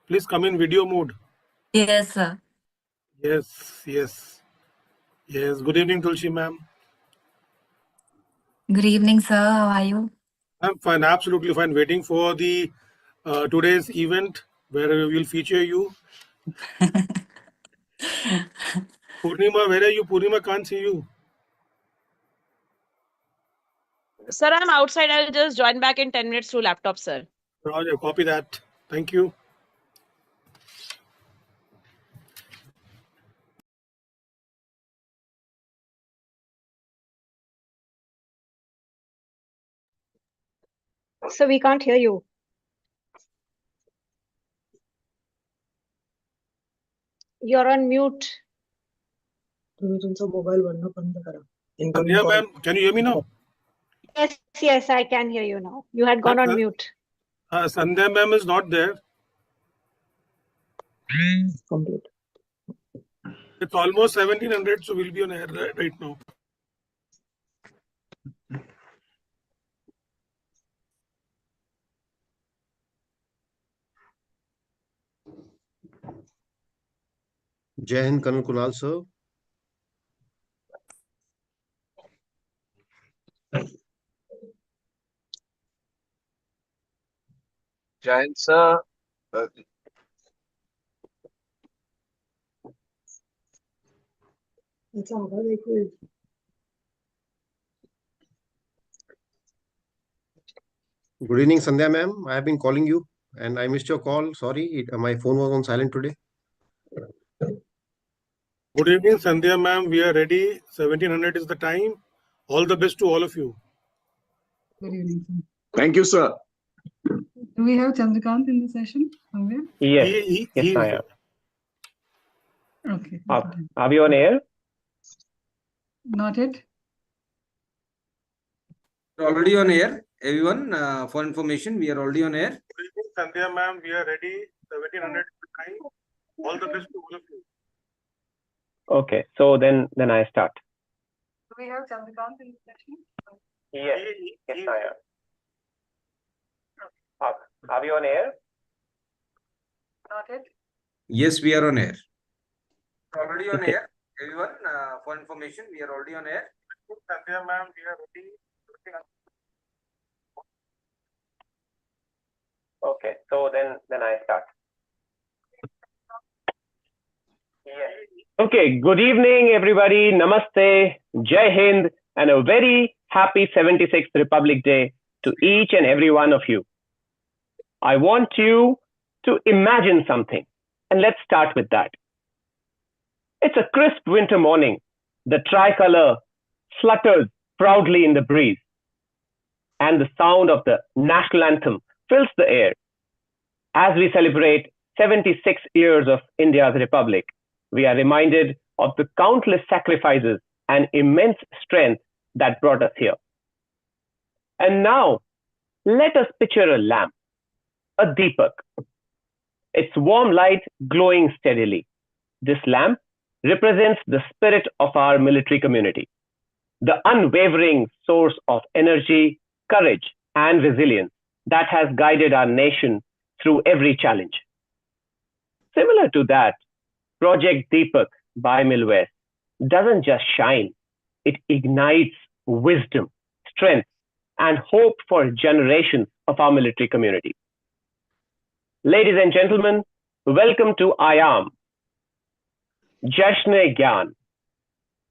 Please come in video mode. Yes, sir. Yes. Good evening, Tulsi ma'am. Good evening, sir. How are you? I'm fine, absolutely fine. Waiting for the today's event where we will feature you. Purnima, where are you? Purnima, can't see you. Sir, I'm outside. I'll just join back in 10 minutes through laptop, sir. Roger, copy that. Thank you. So we can't hear you. You're on mute. Sandhya ma'am, can you hear me now? Yes, I can hear you now. You had gone on mute. Sandhya ma'am is not there. Complete. It's almost 1700, so we'll be on air right now. Jai Hind, Colonel Kunal sir. Jai Hind, sir. Good evening, Sandhya ma'am. I have been calling you and I missed your call. Sorry, my phone was on silent today. Good evening, Sandhya ma'am. We are ready. 1700 is the time. All the best to all of you. Good evening, sir. Thank you, sir. Do we have Chandrakant in the session somewhere? Yes, He I is am. Okay. Are we on air? Not yet. We're already on air. Everyone, for information, we are already on air. Good evening, Sandhya ma'am. We are ready. 1700 is the time. All the best to all of you. Okay, so then I start. Do we have Chandrakant in the session? Yes, I am. Are we on air? Not yet. Yes, we are on air. Already on air. Everyone, for information, we are already on air. Sandhya ma'am, we are ready. Okay, so then I start. Yes. Okay, good evening, everybody. Namaste, Jai Hind, and a very happy 76th Republic Day to each and every one of you. I want you to imagine something, and let's start with that. It's a crisp winter morning. The tricolor flutters proudly in the breeze, and the sound of the national anthem fills the air. As we celebrate 76 years of India's Republic, we are reminded of the countless sacrifices and immense strength that brought us here. And now, let us picture a lamp, a Deepak. Its warm light glowing steadily. This lamp represents the spirit of our military community, the unwavering source of energy, courage, and resilience that has guided our nation through every challenge. Similar to that, Project Deepak by MILVEST doesn't just shine, it ignites wisdom, strength, and hope for generations of our military community. Ladies and gentlemen, welcome to Aayaam, Jashn-e-Gyan,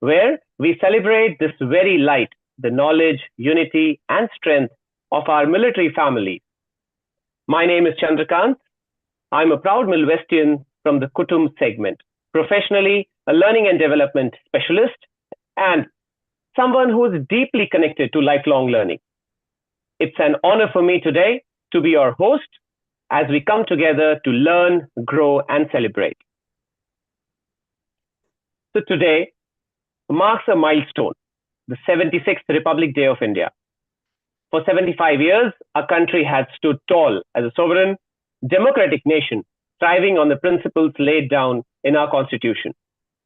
where we celebrate this very light, the knowledge, unity, and strength of our military family. My name is Chandrakant. I'm a proud Milvestian from the Kutum segment, professionally a learning and development specialist, and someone who is deeply connected to lifelong learning. It's an honor for me today to be your host as we come together to learn, grow, and celebrate. So today marks a milestone, the 76th Republic Day of India. For 75 years, our country has stood tall as a sovereign, democratic nation, thriving on the principles laid down in our Constitution.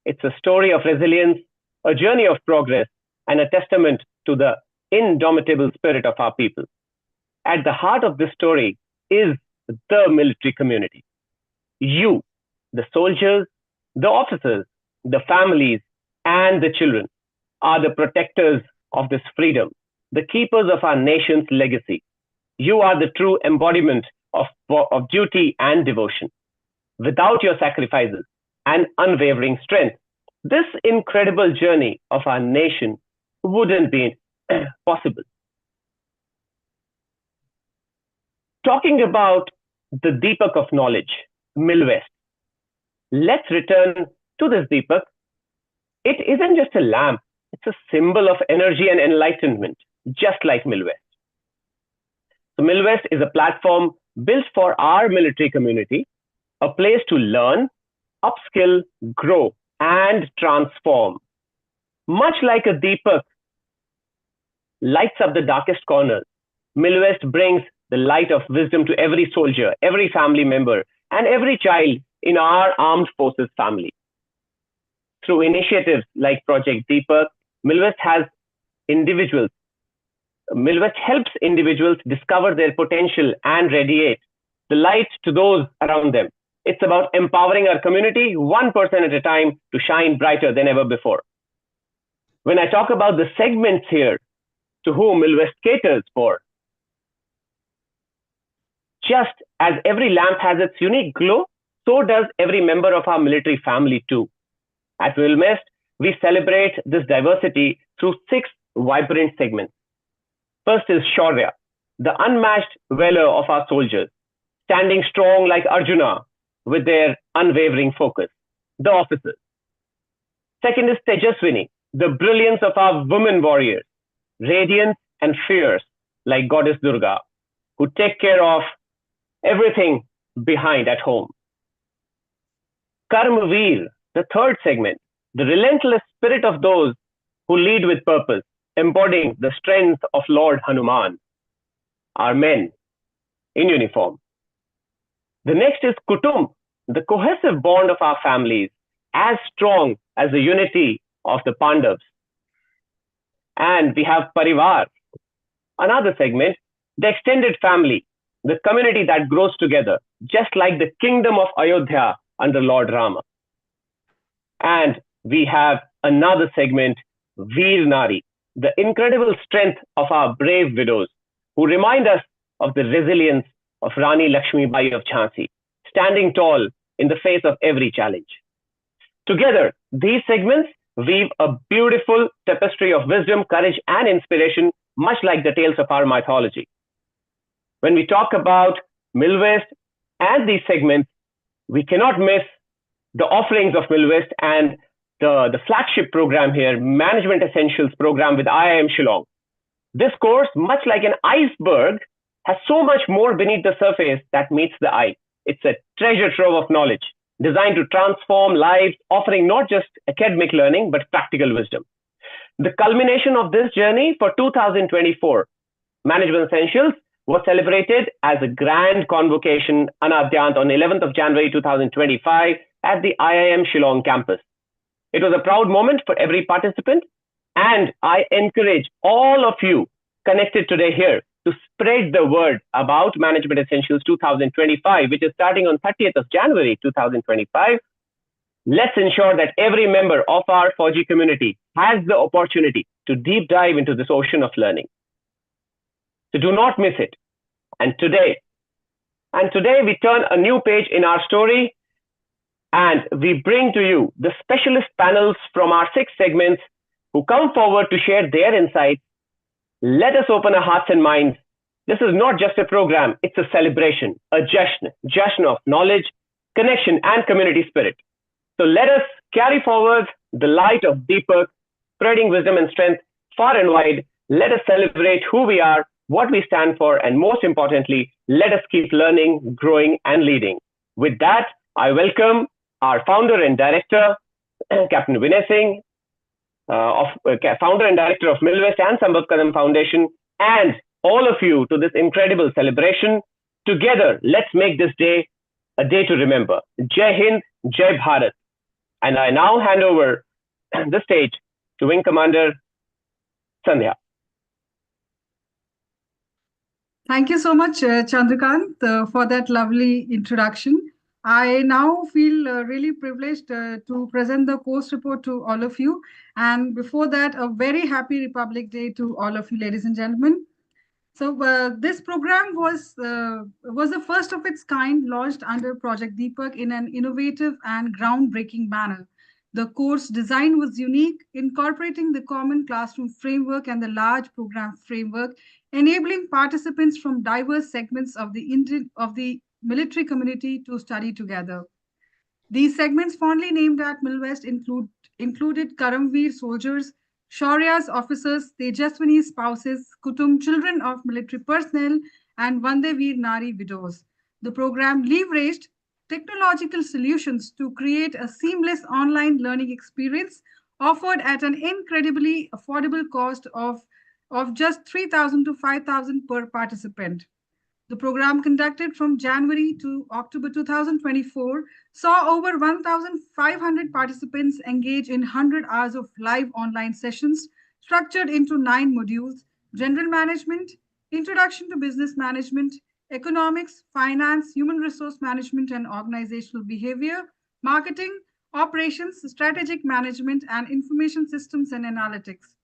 It's a story of resilience, a journey of progress, and a testament to the indomitable spirit of our people. At the heart of this story is the military community. You, the soldiers, the officers, the families, and the children are the protectors of this freedom, the keepers of our nation's legacy. You are the true embodiment of duty and devotion. Without your sacrifices and unwavering strength, this incredible journey of our nation wouldn't be possible. Talking about the Deepak of knowledge, MILVEST. Let's return to this Deepak. It isn't just a lamp, it's a symbol of energy and enlightenment, just like MILVEST. So MILVEST is a platform built for our military community, a place to learn, upskill, grow, and transform. Much like a Deepak lights up the darkest corners, MILVEST brings the light of wisdom to every soldier, every family member, and every child in our armed forces family. Through initiatives like Project Deepak, MILVEST helps individuals discover their potential and radiate the light to those around them. It's about empowering our community, one person at a time, to shine brighter than ever before. When I talk about the segments here, to whom MILVEST caters for, just as every lamp has its unique glow, so does every member of our military family too. At MILVEST, we celebrate this diversity through 6 vibrant segments. First is Shaurya, the unmatched valor of our soldiers, standing strong like Arjuna with their unwavering focus, the officers. Second is Tejaswini, the brilliance of our women warriors, radiant and fierce like Goddess Durga, who take care of everything behind at home. Karmveer, the third segment, the relentless spirit of those who lead with purpose, embodying the strength of Lord Hanuman, our men in uniform. The next is Kutumb, the cohesive bond of our families, as strong as the unity of the Pandavas. And we have Parivar, another segment, the extended family, the community that grows together, just like the kingdom of Ayodhya under Lord Rama. And we have another segment, Veer Nari, the incredible strength of our brave widows, who remind us of the resilience of Rani Lakshmibai of Jhansi, standing tall in the face of every challenge. Together, these segments weave a beautiful tapestry of wisdom, courage, and inspiration, much like the tales of our mythology. When we talk about MILVEST and these segments, we cannot miss the offerings of MILVEST and the flagship program here, Management Essentials program with Aayaam Shillong. This course, much like an iceberg, has so much more beneath the surface that meets the eye. It's a treasure trove of knowledge designed to transform lives, offering not just academic learning, but practical wisdom. The culmination of this journey for 2024 Management Essentials was celebrated as a grand convocation Anadyant on 11th of January 2025 at the Aayaam Shillong campus. It was a proud moment for every participant, and I encourage all of you connected today here to spread the word about Management Essentials 2025, which is starting on 30th of January 2025. Let's ensure that every member of our 4G community has the opportunity to deep dive into this ocean of learning. So do not miss it. And today we turn a new page in our story, and we bring to you the specialist panels from our 6 segments who come forward to share their insights. Let us open our hearts and minds. This is not just a program, it's a celebration, a jashan of knowledge, connection, and community spirit. So let us carry forward the light of Deepak, spreading wisdom and strength far and wide. Let us celebrate who we are, what we stand for, and most importantly, let us keep learning, growing, and leading. With that, I welcome our founder and director, Captain Vinay Singh, founder and director of MILVEST and Sambhav Kadam Foundation, and all of you to this incredible celebration. Together, let's make this day a day to remember. Jai Hind, Jai Bharat. And I now hand over the stage to Wing Commander Sandhya. Thank you so much, Chandrakant, for that lovely introduction. I now feel really privileged to present the course report to all of you. And before that, a very happy Republic Day to all of you, ladies and gentlemen. So this program was the first of its kind launched under Project Deepak in an innovative and groundbreaking manner. The course design was unique, incorporating the common classroom framework and the large program framework, enabling participants from diverse segments of the military community to study together. These segments, fondly named at MILVEST, included Karamveer soldiers, Shaurya's officers, Tejaswini's spouses, Kutum children of military personnel, and Vande Veer Nari widows. The program leveraged technological solutions to create a seamless online learning experience offered at an incredibly affordable cost of just 3,000 to 5,000 per participant. The program, conducted from January to October 2024, saw over 1,500 participants engage in 100 hours of live online sessions structured into 9 modules: general management, introduction to business management, economics, finance, human resource management and organizational behavior, marketing, operations, strategic management, and information systems and analytics.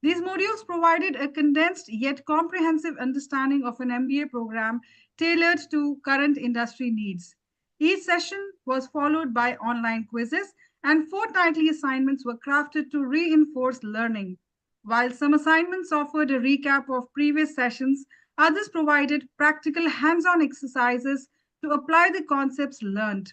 These modules provided a condensed yet comprehensive understanding of an MBA program tailored to current industry needs. Each session was followed by online quizzes, and fortnightly assignments were crafted to reinforce learning. While some assignments offered a recap of previous sessions, others provided practical hands-on exercises to apply the concepts learned.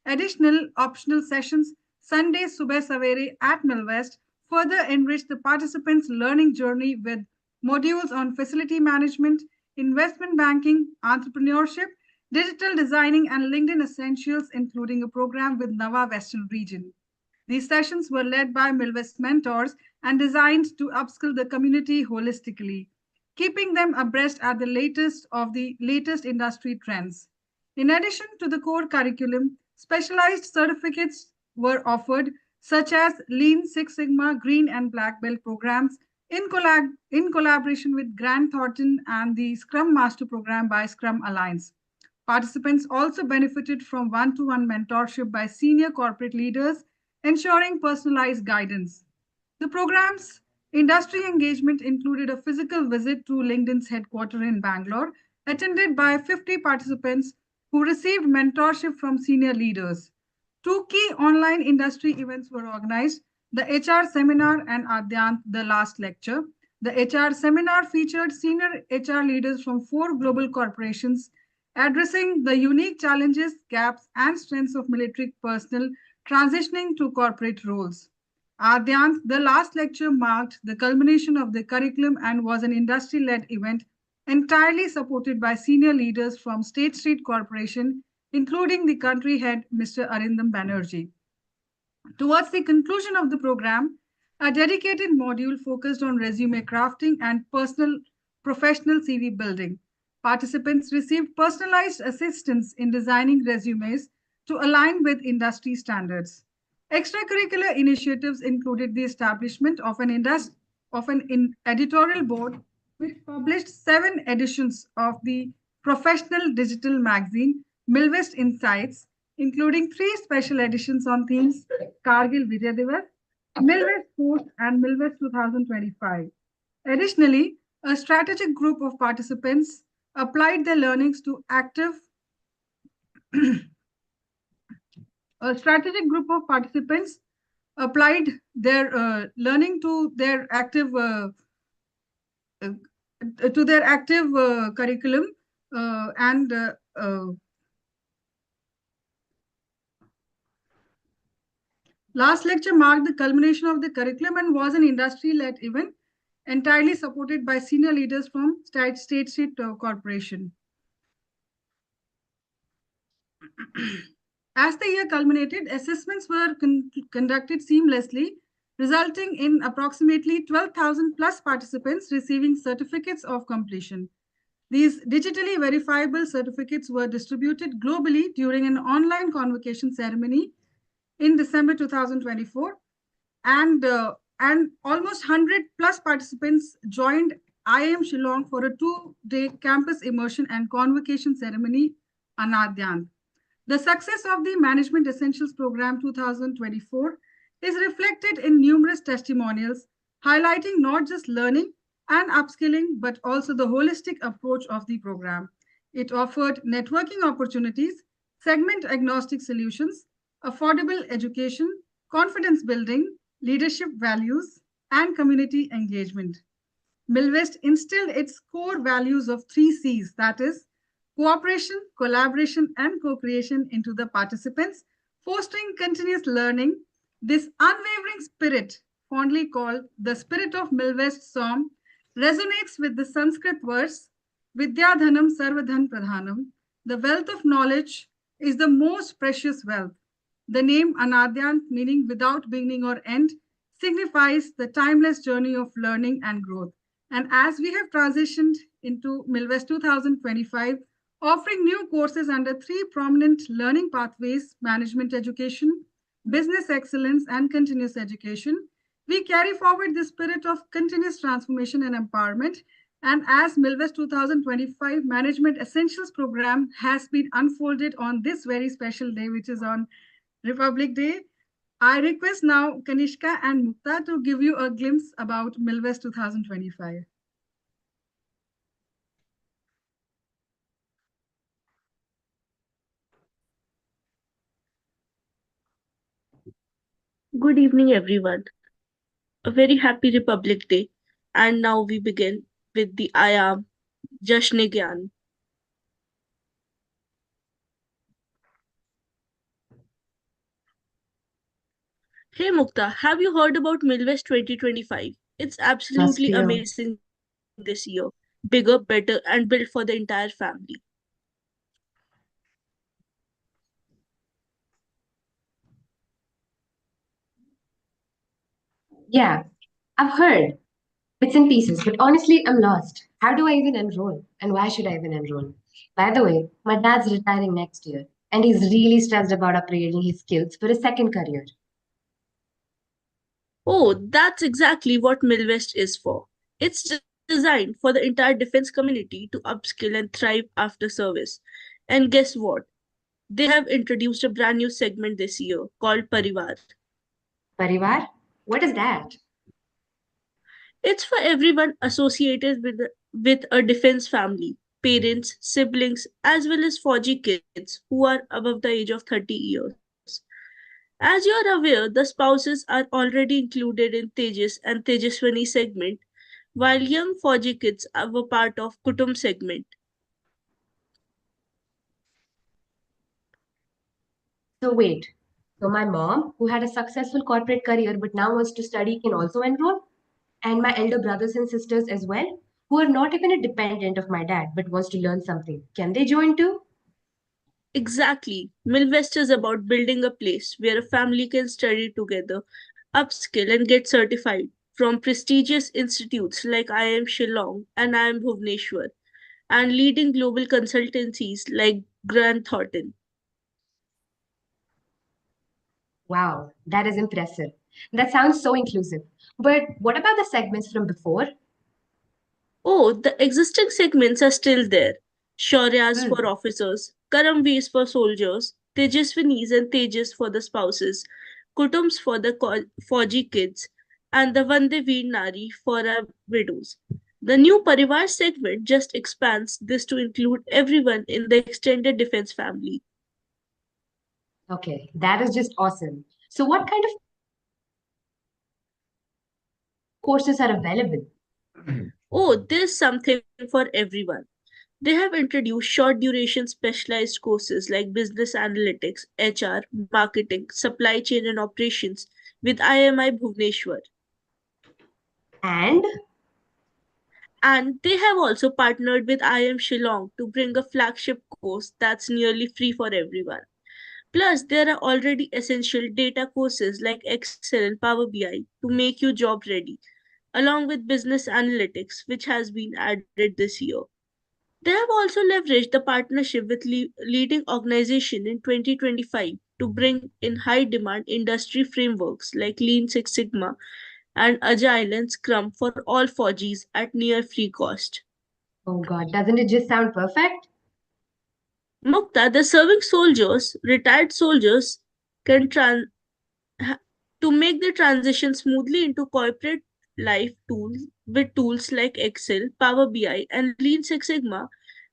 Additional optional sessions, Sunday Subah Savere at MILVEST, further enrich the participants' learning journey with modules on facility management, investment banking, entrepreneurship, digital designing, and LinkedIn essentials, including a program with Nava Western Region. These sessions were led by MILVEST mentors and designed to upskill the community holistically, keeping them abreast at the latest industry trends. In addition to the core curriculum, specialized certificates were offered, such as Lean Six Sigma, Green and Black Belt programs in collaboration with Grant Thornton and the Scrum Master program by Scrum Alliance. Participants also benefited from one-to-one mentorship by senior corporate leaders, ensuring personalized guidance. The program's industry engagement included a physical visit to LinkedIn's headquarters in Bangalore, attended by 50 participants who received mentorship from senior leaders. 2 key online industry events were organized: the HR seminar and Aayaam, the last lecture. The HR seminar featured senior HR leaders from 4 global corporations, addressing the unique challenges, gaps, and strengths of military personnel transitioning to corporate roles. Aayaam, the last lecture, marked the culmination of the curriculum and was an industry-led event entirely supported by senior leaders from State Street Corporation, including the country head, Mr. Arindam Banerjee. Towards the conclusion of the program, a dedicated module focused on resume crafting and professional CV building. Participants received personalized assistance in designing resumes to align with industry standards. Extracurricular initiatives included the establishment of an editorial board, which published 7 editions of the professional digital magazine, MILVEST Insights, including 3 special editions on themes Kargil Vijay Diwas, MILVEST Post, and MILVEST 2025. Additionally, a strategic group of participants applied their learnings to active learning to their active curriculum and last lecture marked the culmination of the curriculum and was an industry-led event entirely supported by senior leaders from State Street Corporation. As the year culminated, assessments were conducted seamlessly, resulting in approximately 12,000 plus participants receiving certificates of completion. These digitally verifiable certificates were distributed globally during an online convocation ceremony in December 2024, and almost 100 plus participants joined Aayaam Shillong for a 2-day campus immersion and convocation ceremony on Aayaam. The success of the Management Essentials Program 2024 is reflected in numerous testimonials, highlighting not just learning and upskilling, but also the holistic approach of the program. It offered networking opportunities, segment-agnostic solutions, affordable education, confidence building, leadership values, and community engagement. MILVEST instilled its core values of 3 C's, that is, cooperation, collaboration, and co-creation into the participants, fostering continuous learning. This unwavering spirit, fondly called the spirit of MILVEST song, resonates with the Sanskrit verse, Vidyadhanam Sarvadhan Pradhanam. The wealth of knowledge is the most precious wealth. The name Anadyant, meaning without beginning or end, signifies the timeless journey of learning and growth. And as we have transitioned into MILVEST 2025, offering new courses under 3 prominent learning pathways: management education, business excellence, and continuous education, we carry forward the spirit of continuous transformation and empowerment. And as MILVEST 2025 Management Essentials Program has been unfolded on this very special day, which is on Republic Day, I request now Kanishka and Mukta to give you a glimpse about MILVEST 2025. Good evening, everyone. A very happy Republic Day. And now we begin with the Aayaam Jashn Gyan. Hey Mukta, have you heard about MILVEST 2025? It's absolutely dear. amazing this year. Bigger, better, and built for the entire family. Yeah, I've heard bits and pieces, but honestly, I'm lost. How do I even enroll? And why should I even enroll? By the way, my dad's retiring next year, and he's really stressed about upgrading his skills for a second career. Oh, that's exactly what MILVEST is for. It's designed for the entire defense community to upskill and thrive after service. And guess what? They have introduced a brand new segment this year called Parivar. Parivar? What is that? It's for everyone associated with a defense family, parents, siblings, as well as Fauji kids who are above the age of 30 years. As you are aware, the spouses are already included in Tejas and Tejaswani segment, while young Fauji kids are a part of Kutum segment. So wait, so my mom, who had a successful corporate career but now wants to study, can also enroll? And my elder brothers and sisters as well, who are not even a dependent of my dad but wants to learn something, can they join too? Exactly. MILVEST is about building a place where a family can study together, upskill, and get certified from prestigious institutes like IIM Shillong and IIM Bhubaneswar, and leading global consultancies like Grant Thornton. Wow, that is impressive. That sounds so inclusive. But what about the segments from before? Oh, the existing segments are still there. Shauryas for officers, Karamveers for soldiers, Tejaswinis and Tejas for the spouses, Kutums for the Fauji kids, and the Vande Veer Nari for our widows. The new Parivar segment just expands this to include everyone in the extended defense family. Okay, that is just awesome. So what kind of courses are available? Oh, there's something for everyone. They have introduced short duration specialized courses like business analytics, HR, marketing, supply chain and operations with IMI Bhubaneswar. And they have also partnered with IIM Shillong to bring a flagship course that's nearly free for everyone. Plus, there are already essential data courses like Excel and Power BI to make you job ready, along with business analytics, which has been added this year. They have also leveraged the partnership with leading organizations in 2025 to bring in high demand industry frameworks like Lean Six Sigma and Agile and Scrum for all 4Gs at near free cost. oh God, doesn't it just sound perfect? Mukta, the serving soldiers, retired soldiers, can to make the transition smoothly into corporate life tools with tools like Excel, Power BI, and Lean Six Sigma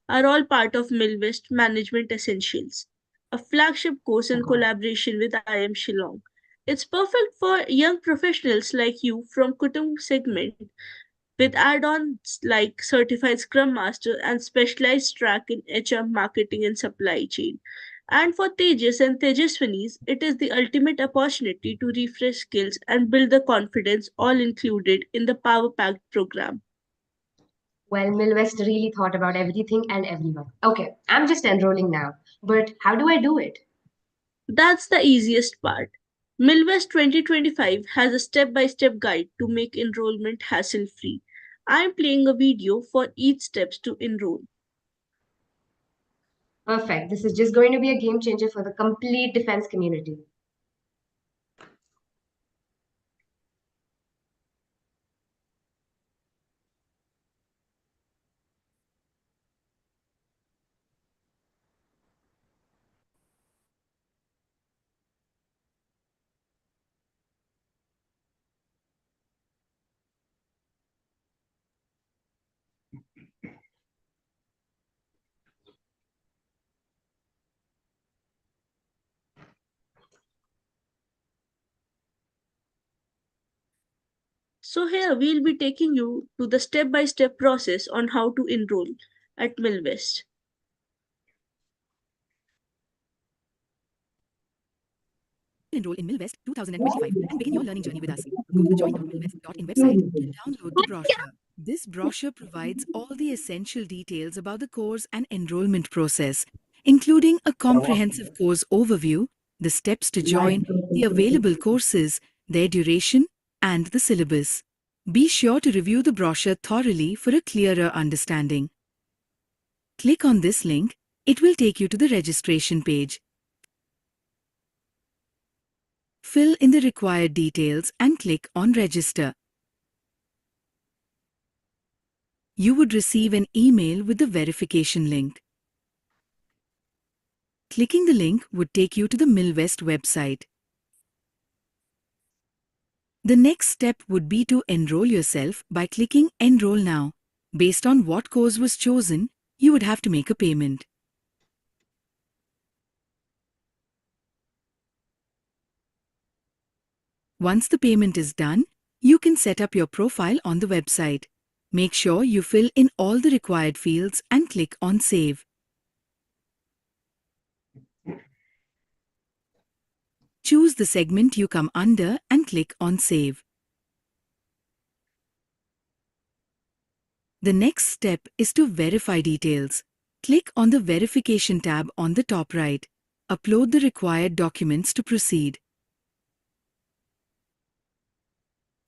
are all part of MILVEST Management Essentials, a flagship course in collaboration with Aayaam Shillong. It's perfect for young professionals like you from Kutum segment with add-ons like Certified Scrum Master and specialized track in HR marketing and supply chain. And for Tejas and Tejaswinis, it is the ultimate opportunity to refresh skills and build the confidence all included in the Power Packed program. Well, Milvest really thought about everything and everyone. Okay, I'm just enrolling now. But how do I do it? That's the easiest part. MILVEST 2025 has a step-by-step guide to make enrollment hassle-free. I'm playing a video for each steps to enroll. Perfect. This is just going to be a game changer for the complete defense community. So here we'll be taking you to the step-by-step process on how to enroll at MILVEST. Enroll in MILVEST 2025 and begin your learning journey with us. Go to the join.milvest.in website and download the brochure. This brochure provides all the essential details about the course and enrollment process, including a comprehensive course overview, the steps to join, the available courses, their duration, and the syllabus. Be sure to review the brochure thoroughly for a clearer understanding. Click on this link. It will take you to the registration page. Fill in the required details and click on Register. You would receive an email with the verification link. Clicking the link would take you to the MILVEST website. The next step would be to enroll yourself by clicking Enroll Now. Based on what course was chosen, you would have to make a payment. Once the payment is done, you can set up your profile on the website. Make sure you fill in all the required fields and click on Save. Choose the segment you come under and click on Save. The next step is to verify details. Click on the Verification tab on the top right. Upload the required documents to proceed.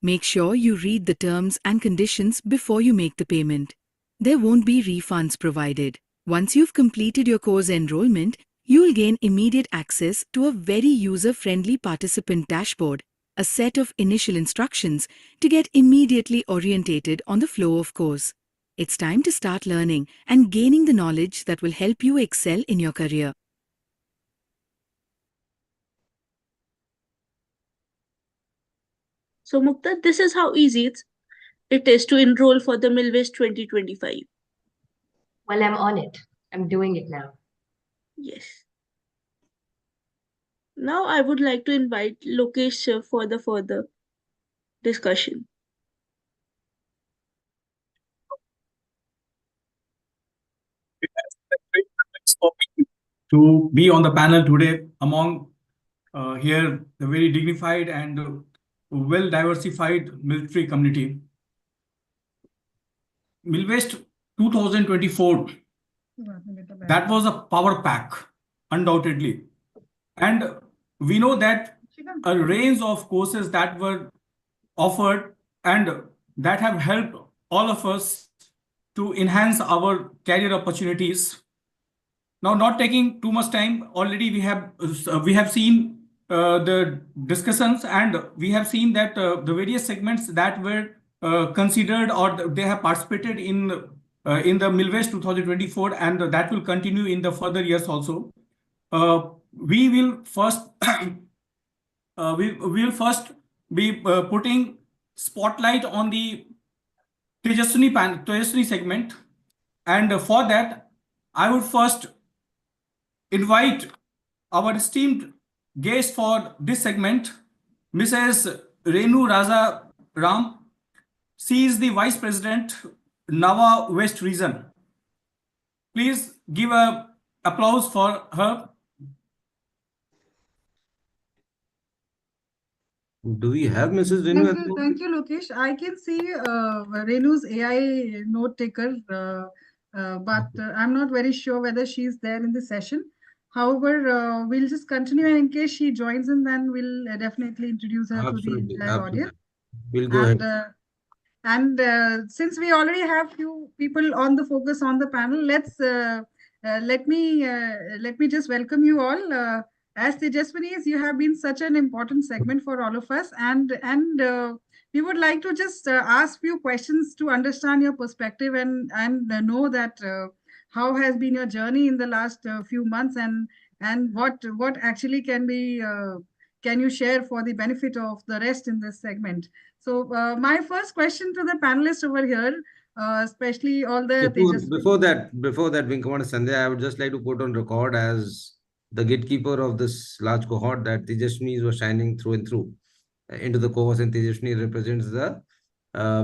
Make sure you read the terms and conditions before you make the payment. There won't be refunds provided. Once you've completed your course enrollment, you'll gain immediate access to a very user-friendly participant dashboard, a set of initial instructions to get immediately orientated on the flow of course. It's time to start learning and gaining the knowledge that will help you excel in your career. So Mukta, this is how easy it is to enroll for the MILVEST 2025. Well, I'm on it. I'm doing it now. Yes. Now I would like to invite Lokesh sir for the further discussion. To be on the panel today among here the very dignified and well diversified military community. MILVEST 2024, that was a power pack, undoubtedly. And we know that a range of courses that were offered and that have helped all of us to enhance our career opportunities. Now, not taking too much time, already we have seen the discussions, and we have seen that the various segments that were considered or they have participated in in the MILVEST 2024, and that will continue in the further years also. We will first we will first be putting spotlight on the Tejaswini segment, and for that, I would first invite our esteemed guest for this segment, Mrs. Renu Raja Ram. She is the Vice President, Nava West Region. Please give a applause for her. Do we have Mrs. Renu? Thank you, Lokesh. I can see Renu's AI note taker, but I'm not very sure whether she's there in the session. However, we'll just continue, and in case she joins in, then we'll definitely introduce her to the entire audience. We'll go ahead. And since we already have few people on the focus on the panel, let me just welcome you all. As Tejaswinis, you have been such an important segment for all of us, and we would like to just ask few questions to understand your perspective and know that how has been your journey in the last few months, and what actually can you share for the benefit of the rest in this segment. So my first question to the panelists over here, especially all the Before that, Vinkamana Sandhya, I would just like to put on record as the gatekeeper of this large cohort that Tejaswinis were shining through and through into the cohort, and Tejaswini represents the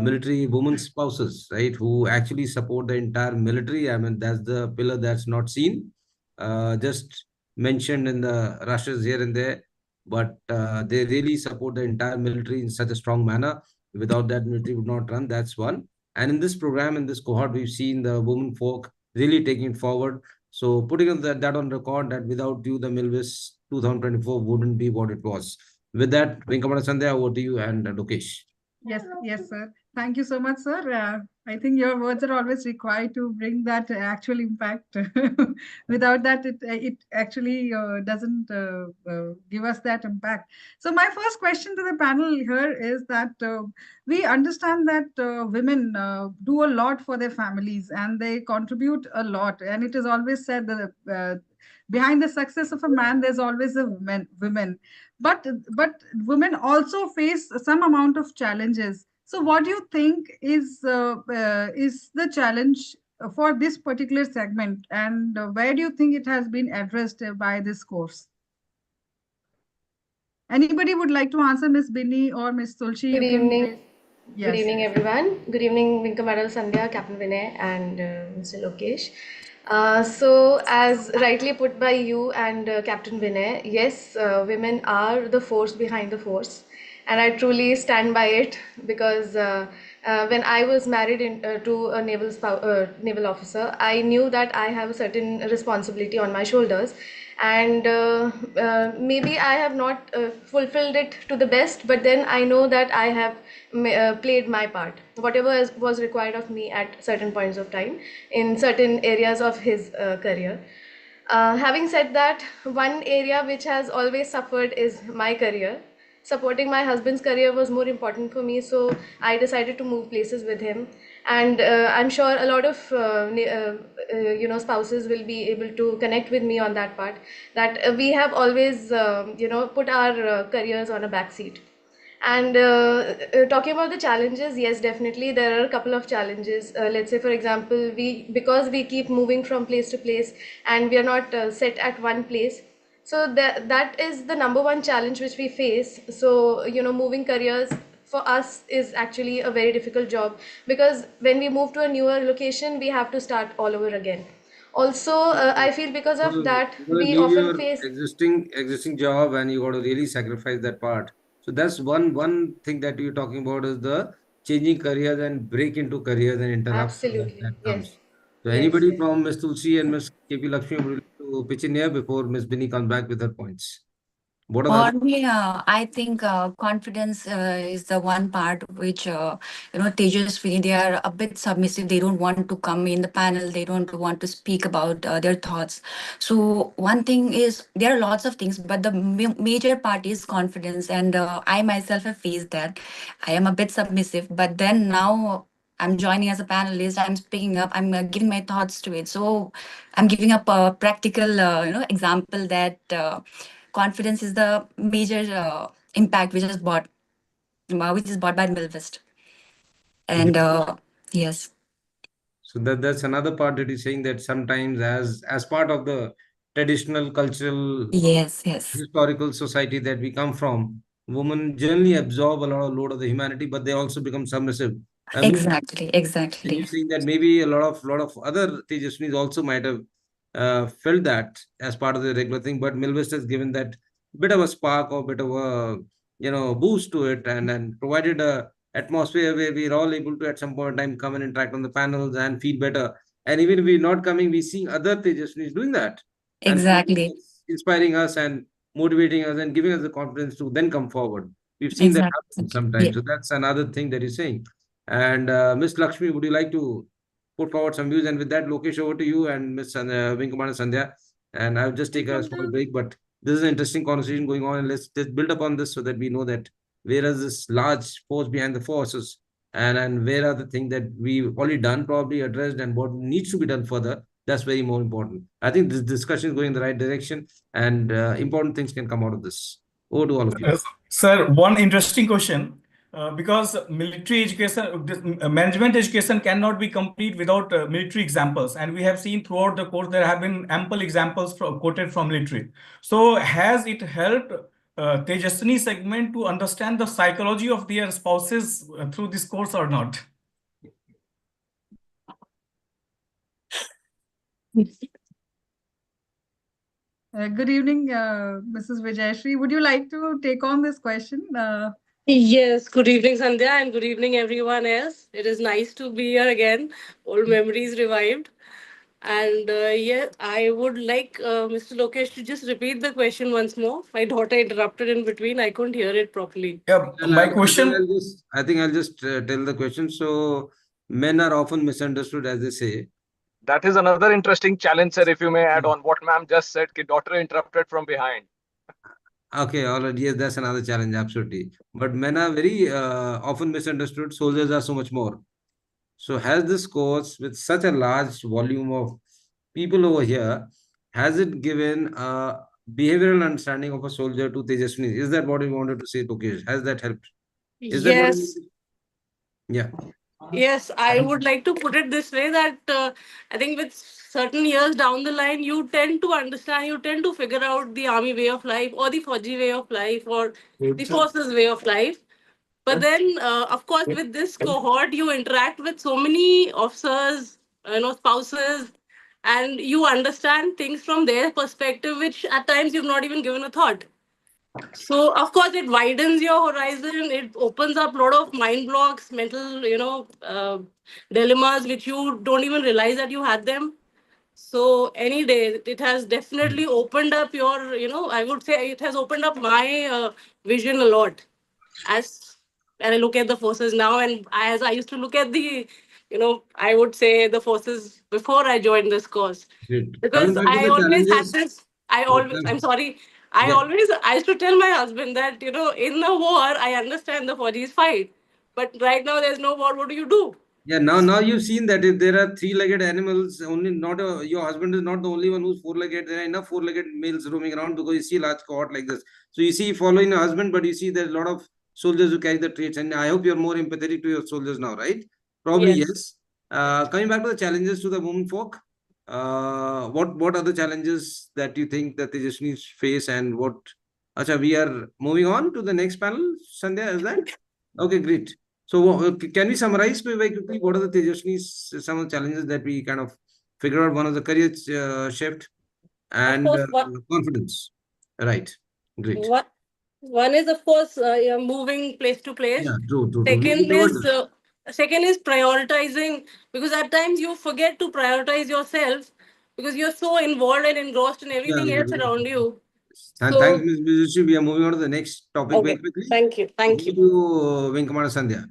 military women's spouses, right, who actually support the entire military. I mean, that's the pillar that's not seen, just mentioned in the rushes here and there, but they really support the entire military in such a strong manner. Without that, military would not run. That's one. And in this program, in this cohort, we've seen the women folk really taking it forward. So putting that on record that without you, the MILVEST 2024 wouldn't be what it was. With that, Vinkamana Sandhya, over to you and Lokesh. Yes, sir. Thank you so much, sir. I think your words are always required to bring that actual impact. Without that, it actually doesn't give us that impact. So my first question to the panel here is that we understand that women do a lot for their families and they contribute a lot. And it is always said that behind the success of a man, there's always a woman. But women also face some amount of challenges. So what do you think is the challenge for this particular segment, and where do you think it has been addressed by this course? Anybody would like to answer, Ms. Binny or Ms. Tulshi? Good evening. Yes. Good evening, everyone. Good evening, Vinkamana Sandhya, Captain Vinay, and Mr. Lokesh. So, as rightly put by you and Captain Vinay, yes, women are the force behind the force, and I truly stand by it because when I was married to a naval officer, I knew that I have a certain responsibility on my shoulders, and maybe I have not fulfilled it to the best, but then I know that I have played my part, whatever was required of me at certain points of time in certain areas of his career. Having said that, one area which has always suffered is my career. Supporting my husband's career was more important for me, so I decided to move places with him. And I'm sure a lot of spouses will be able to connect with me on that part, that we have always put our careers on a back seat. And talking about the challenges, yes, definitely there are a couple of challenges. Let's say, for example, because we keep moving from place to place and we are not set at one place, so that is the number one challenge which we face. So moving careers for us is actually a very difficult job, because when we move to a newer location, we have to start all over again. Also, I feel because of that, we often face existing job, and you got to really sacrifice that part. So that's one thing that you're talking about, is the changing careers and break into careers and interrupts. Absolutely, that comes. yes. So anybody from Ms. Tulsi and Ms. KP Lakshmi would like to pitch in here before Ms. Binny comes back with her points. What are For me, I think confidence is the one part which, Tejaswini, they are a bit submissive. They don't want to come in the panel. They don't want to speak about their thoughts. So one thing is, there are lots of things, but the major part is confidence. And I myself have faced that. I am a bit submissive, but then now I'm joining as a panelist. I'm speaking up. I'm giving my thoughts to it. So I'm giving up a practical, example that confidence is the major impact which is bought by MILVEST. And yes. So that's another part that is saying that sometimes as part of the traditional cultural Yes. historical society that we come from, women generally absorb a lot of load of the humanity, but they also become submissive. Exactly. And you're saying that maybe a lot of other Tejaswinis also might have felt that as part of the regular thing, but MILVEST has given that bit of a spark or bit of a boost to it, and provided a atmosphere where we're all able to at some point in time come and interact on the panels and feel better. And even if we're not coming, we're seeing other Tejaswinis doing that. Exactly. And inspiring us and motivating us and giving us the confidence to then come forward. We've seen that Exactly. happen sometimes. Yeah. So that's another thing that you're saying. And Ms. Lakshmi, would you like to put forward some views? And with that, Lokesh, over to you and Ms. Vinkamana Sandhya. And I'll just take a small break, but this is an interesting conversation going on. And let's just build upon this so that we know that where is this large force behind the forces, and where are the things that we've already done, probably addressed, and what needs to be done further. That's very more important. I think this discussion is going in the right direction, and important things can come out of this. Over to all of you. Sir, one interesting question. Because military education, management education cannot be complete without military examples. And we have seen throughout the course, there have been ample examples quoted from military. So has it helped Tejaswini segment to understand the psychology of their spouses through this course or not? Good evening, Mrs. Vijayashree. Would you like to take on this question? Yes, good evening, Sandhya, and good evening, everyone else. It is nice to be here again. Old memories revived. And yeah, I would like Mr. Lokesh to just repeat the question once more. My daughter interrupted in between. I couldn't hear it properly. Yeah, my question. I think I'll just tell the question. So, men are often misunderstood, as they say. That is another interesting challenge, sir, if you may add on what ma'am just said, ki daughter interrupted from behind. Okay, all right. Yes, that's another challenge, absolutely. But men are very often misunderstood. Soldiers are so much more. So, has this course, with such a large volume of people over here, has it given a behavioral understanding of a soldier to Tejaswini? Is that what you wanted to say, Lokesh? Has that helped? Is that what Yes. Yeah. Yes, I would like to put it this way that I think with certain years down the line, you tend to understand, you tend to figure out the army way of life or the Fauji way of life or the forces way of life. But then, of course, with this cohort, you interact with so many officers, spouses, and you understand things from their perspective, which at times you've not even given a thought. So, of course, it widens your horizon. It opens up a lot of mind blocks, mental, dilemmas, which you don't even realize that you had them. So, any day, it has definitely opened up your, I would say it has opened up my vision a lot as when I look at the forces now, and as I used to look at the, I would say the forces before I joined this course. Great. Because Coming back to I the always had challenges. this, I'm sorry, I used to tell my husband that, in the war, I understand the Fauji's fight. But right now there's no war, what do you do? Yeah, now you've seen that if there are three-legged animals, only not your husband is not the only one who's four-legged. There are enough four-legged males roaming around because you see a large cohort like this. So you see following a husband, but you see there's a lot of soldiers who carry the traits, and I hope you're more empathetic to your soldiers now, right? Probably yes. Coming back to the challenges to the women folk, what are the challenges that you think that they just need to face, and what? Acha, we are moving on to the next panel. Sandhya, is that okay? Great. So, can we summarize very quickly what are the Tejaswini's some of the challenges that we kind of figure out? One of the career shift and confidence. Right. Great. One is, of course, moving place to place. Yeah, true. Second is prioritizing, because at times you forget to prioritize yourself because you're so involved and engrossed in everything else around you. Thanks, Ms. Bijushi. We are moving on to the next topic very quickly. Thank you. Thank you, Vinkamana Sandhya.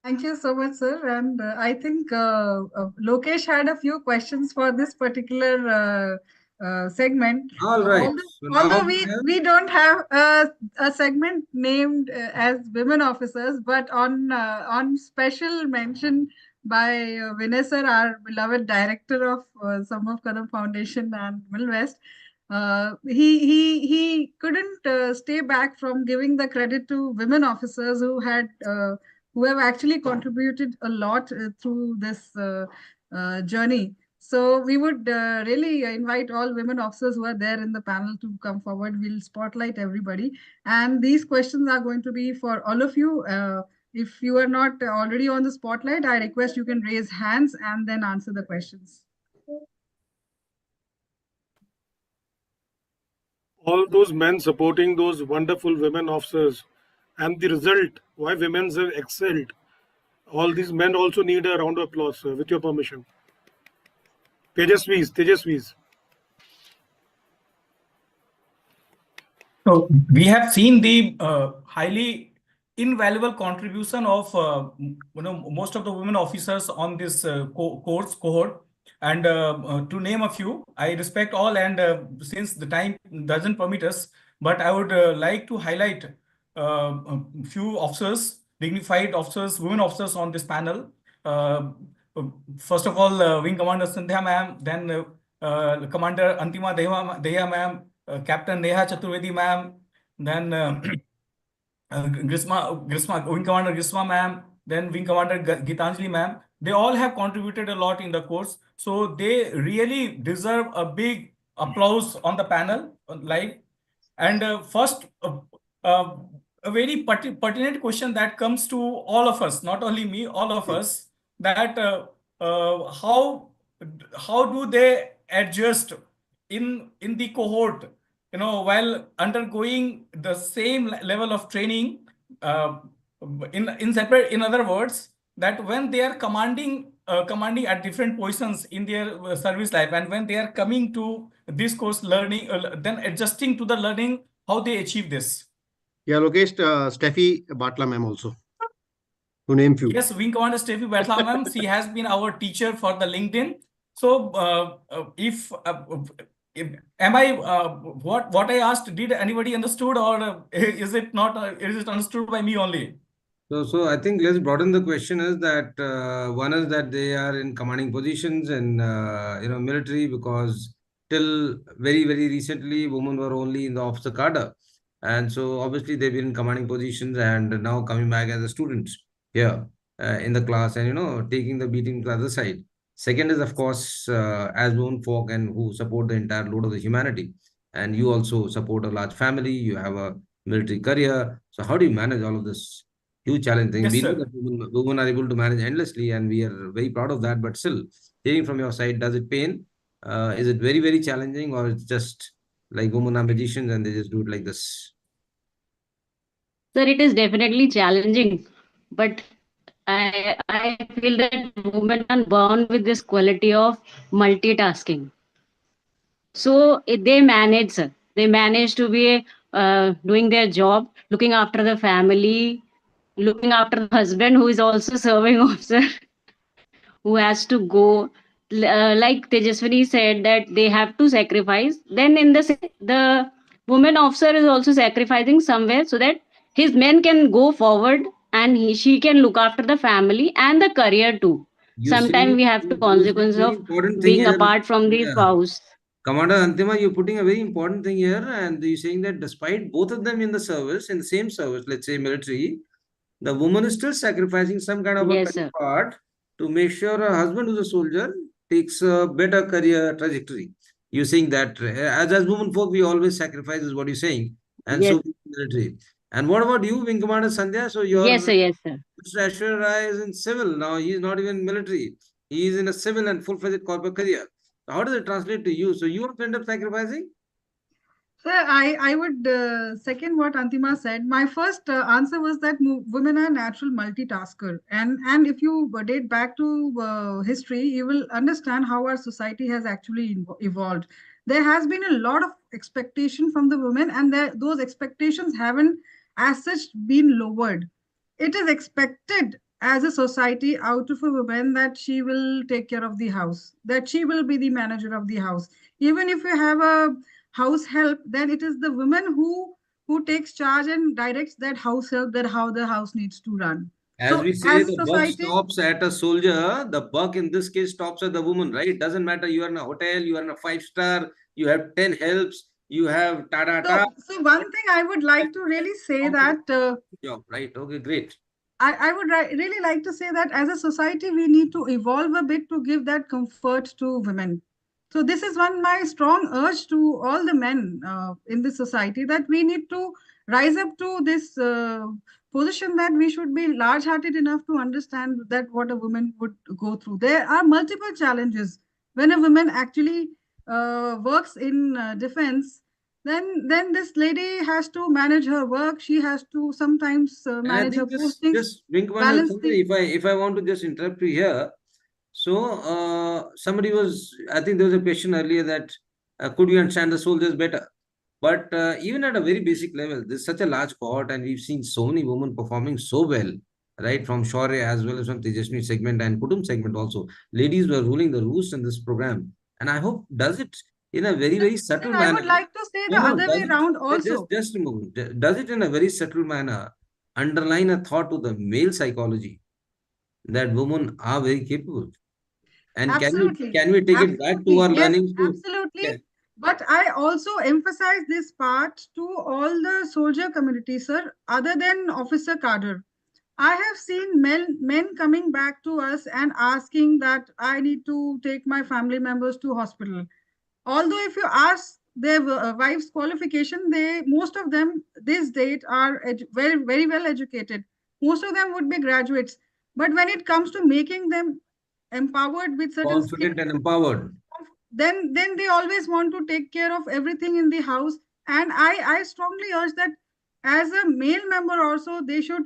Thank you so much, sir. And I think Lokesh had a few questions for this particular segment. All right. Although we don't have a segment named as women officers, but on special mention by Vinay sir, our beloved director of Sambhav Kadam Foundation and MILVEST, he couldn't stay back from giving the credit to women officers who have actually contributed a lot through this journey. So we would really invite all women officers who are there in the panel to come forward. We'll spotlight everybody. And these questions are going to be for all of you. If you are not already on the spotlight, I request you can raise hands and then answer the questions. All those men supporting those wonderful women officers and the result, why women have excelled. All these men also need a round of applause, sir, with your permission. Tejasvis. So we have seen the highly invaluable contribution of most of the women officers on this cohort. And to name a few, I respect all, and since the time doesn't permit us, but I would like to highlight a few officers, dignified officers, women officers on this panel. First of all, Wing Commander Sandhya ma'am, then Commander Antima Deha ma'am, Captain Neha Chaturvedi ma'am, then Wing Commander Grisma ma'am, then Wing Commander Gitanjali ma'am. They all have contributed a lot in the course. So they really deserve a big applause on the panel live. And first, a very pertinent question that comes to all of us, not only me, all of us, that how do they adjust in the cohort, while undergoing the same level of training, in other words, that when they are commanding at different positions in their service life, and when they are coming to this course learning, then adjusting to the learning, how they achieve this. Yeah, Lokesh, Steffi Batla ma'am also, to name few. Yes, Wing Commander Steffi Batla ma'am, she has been our teacher for the LinkedIn. So am I what I asked, did anybody understood, or is it not? Is it understood by me only? So I think let's broaden the question. Is that one is that they are in commanding positions in military, because till very recently women were only in the officer cadre, and so obviously they've been in commanding positions, and now coming back as a students here in the class, and taking the beating to the other side. Second is, of course, as women folk and who support the entire load of the humanity, and you also support a large family, you have a military career. So how do you manage all of this huge challenge thing? Yes, we sir. know that women are able to manage endlessly, and we are very proud of that. But still, hearing from your side, does it pain? Is it very challenging, or it's just like women are magicians and they just do it like this? Sir, it is definitely challenging, but I feel that women are born with this quality of multitasking. So they manage, sir. They manage to be doing their job, looking after the family, looking after the husband who is also serving officer, who has to go. Like Tejaswini said, that they have to sacrifice. Then the woman officer is also sacrificing somewhere so that his men can go forward, and she can look after the family and the career too. Sometimes we have to consequence of being apart from the spouse. Commander Antima, you're putting a very important thing here, and you're saying that despite both of them in the service, in the same service, let's say military, the woman is still sacrificing some kind of a part to make sure her husband, who's a soldier, takes a better career trajectory. You're saying that as women folk, we always sacrifice, is what you're saying, and so military. And what about you, Wing Commander Sandhya? So your Yes, sir. Mr. Ashwar Rai is in civil now. He's not even military. He is in a civil and full-fledged corporate career. So how does it translate to you? So you also end up sacrificing? Sir, I would second what Antima said. My first answer was that women are natural multitasker. And if you date back to history, you will understand how our society has actually evolved. There has been a lot of expectation from the women, and those expectations haven't as such been lowered. It is expected as a society out of a woman that she will take care of the house, that she will be the manager of the house. Even if you have a house help, then it is the woman who takes charge and directs that house help, that how the house needs to run. As So we say, as a the buck society, stops at a soldier. The buck in this case stops at the woman, right? It doesn't matter. You are in a hotel, you are in a 5-star, you have 10 helps, you have ta-da-ta. so one thing I would like to really say that Job, right? Okay, great. I would really like to say that as a society, we need to evolve a bit to give that comfort to women. So this is one my strong urge to all the men in the society, that we need to rise up to this position, that we should be large-hearted enough to understand that what a woman would go through. There are multiple challenges when a woman actually works in defense. Then this lady has to manage her work. She has to sometimes And I manage her think postings, just balance the. if I want to just interrupt you here. So somebody was, I think there was a question earlier that could you understand the soldiers better? But even at a very basic level, there's such a large cohort, and we've seen so many women performing so well, right? From Shaurya as well as from Tejaswini segment and Kutum segment also. Ladies were ruling the roost in this program. And I hope does it in a very, very subtle Then I manner. would like to say the No, other way does around it, also. just a moment. Does it in a very subtle manner underline a thought to the male psychology that women are very capable? And Absolutely. can we take it back to Absolutely. our Yes, learnings to absolutely. But I also emphasize this part to all the soldier community, sir, other than officer cadre. I have seen men coming back to us and asking that I need to take my family members to hospital. Although if you ask their wife's qualification, they most of them this date are very well educated. Most of them would be graduates. But when it comes to making them empowered with certain skills, confident and empowered? then they always want to take care of everything in the house. And I strongly urge that as a male member also, they should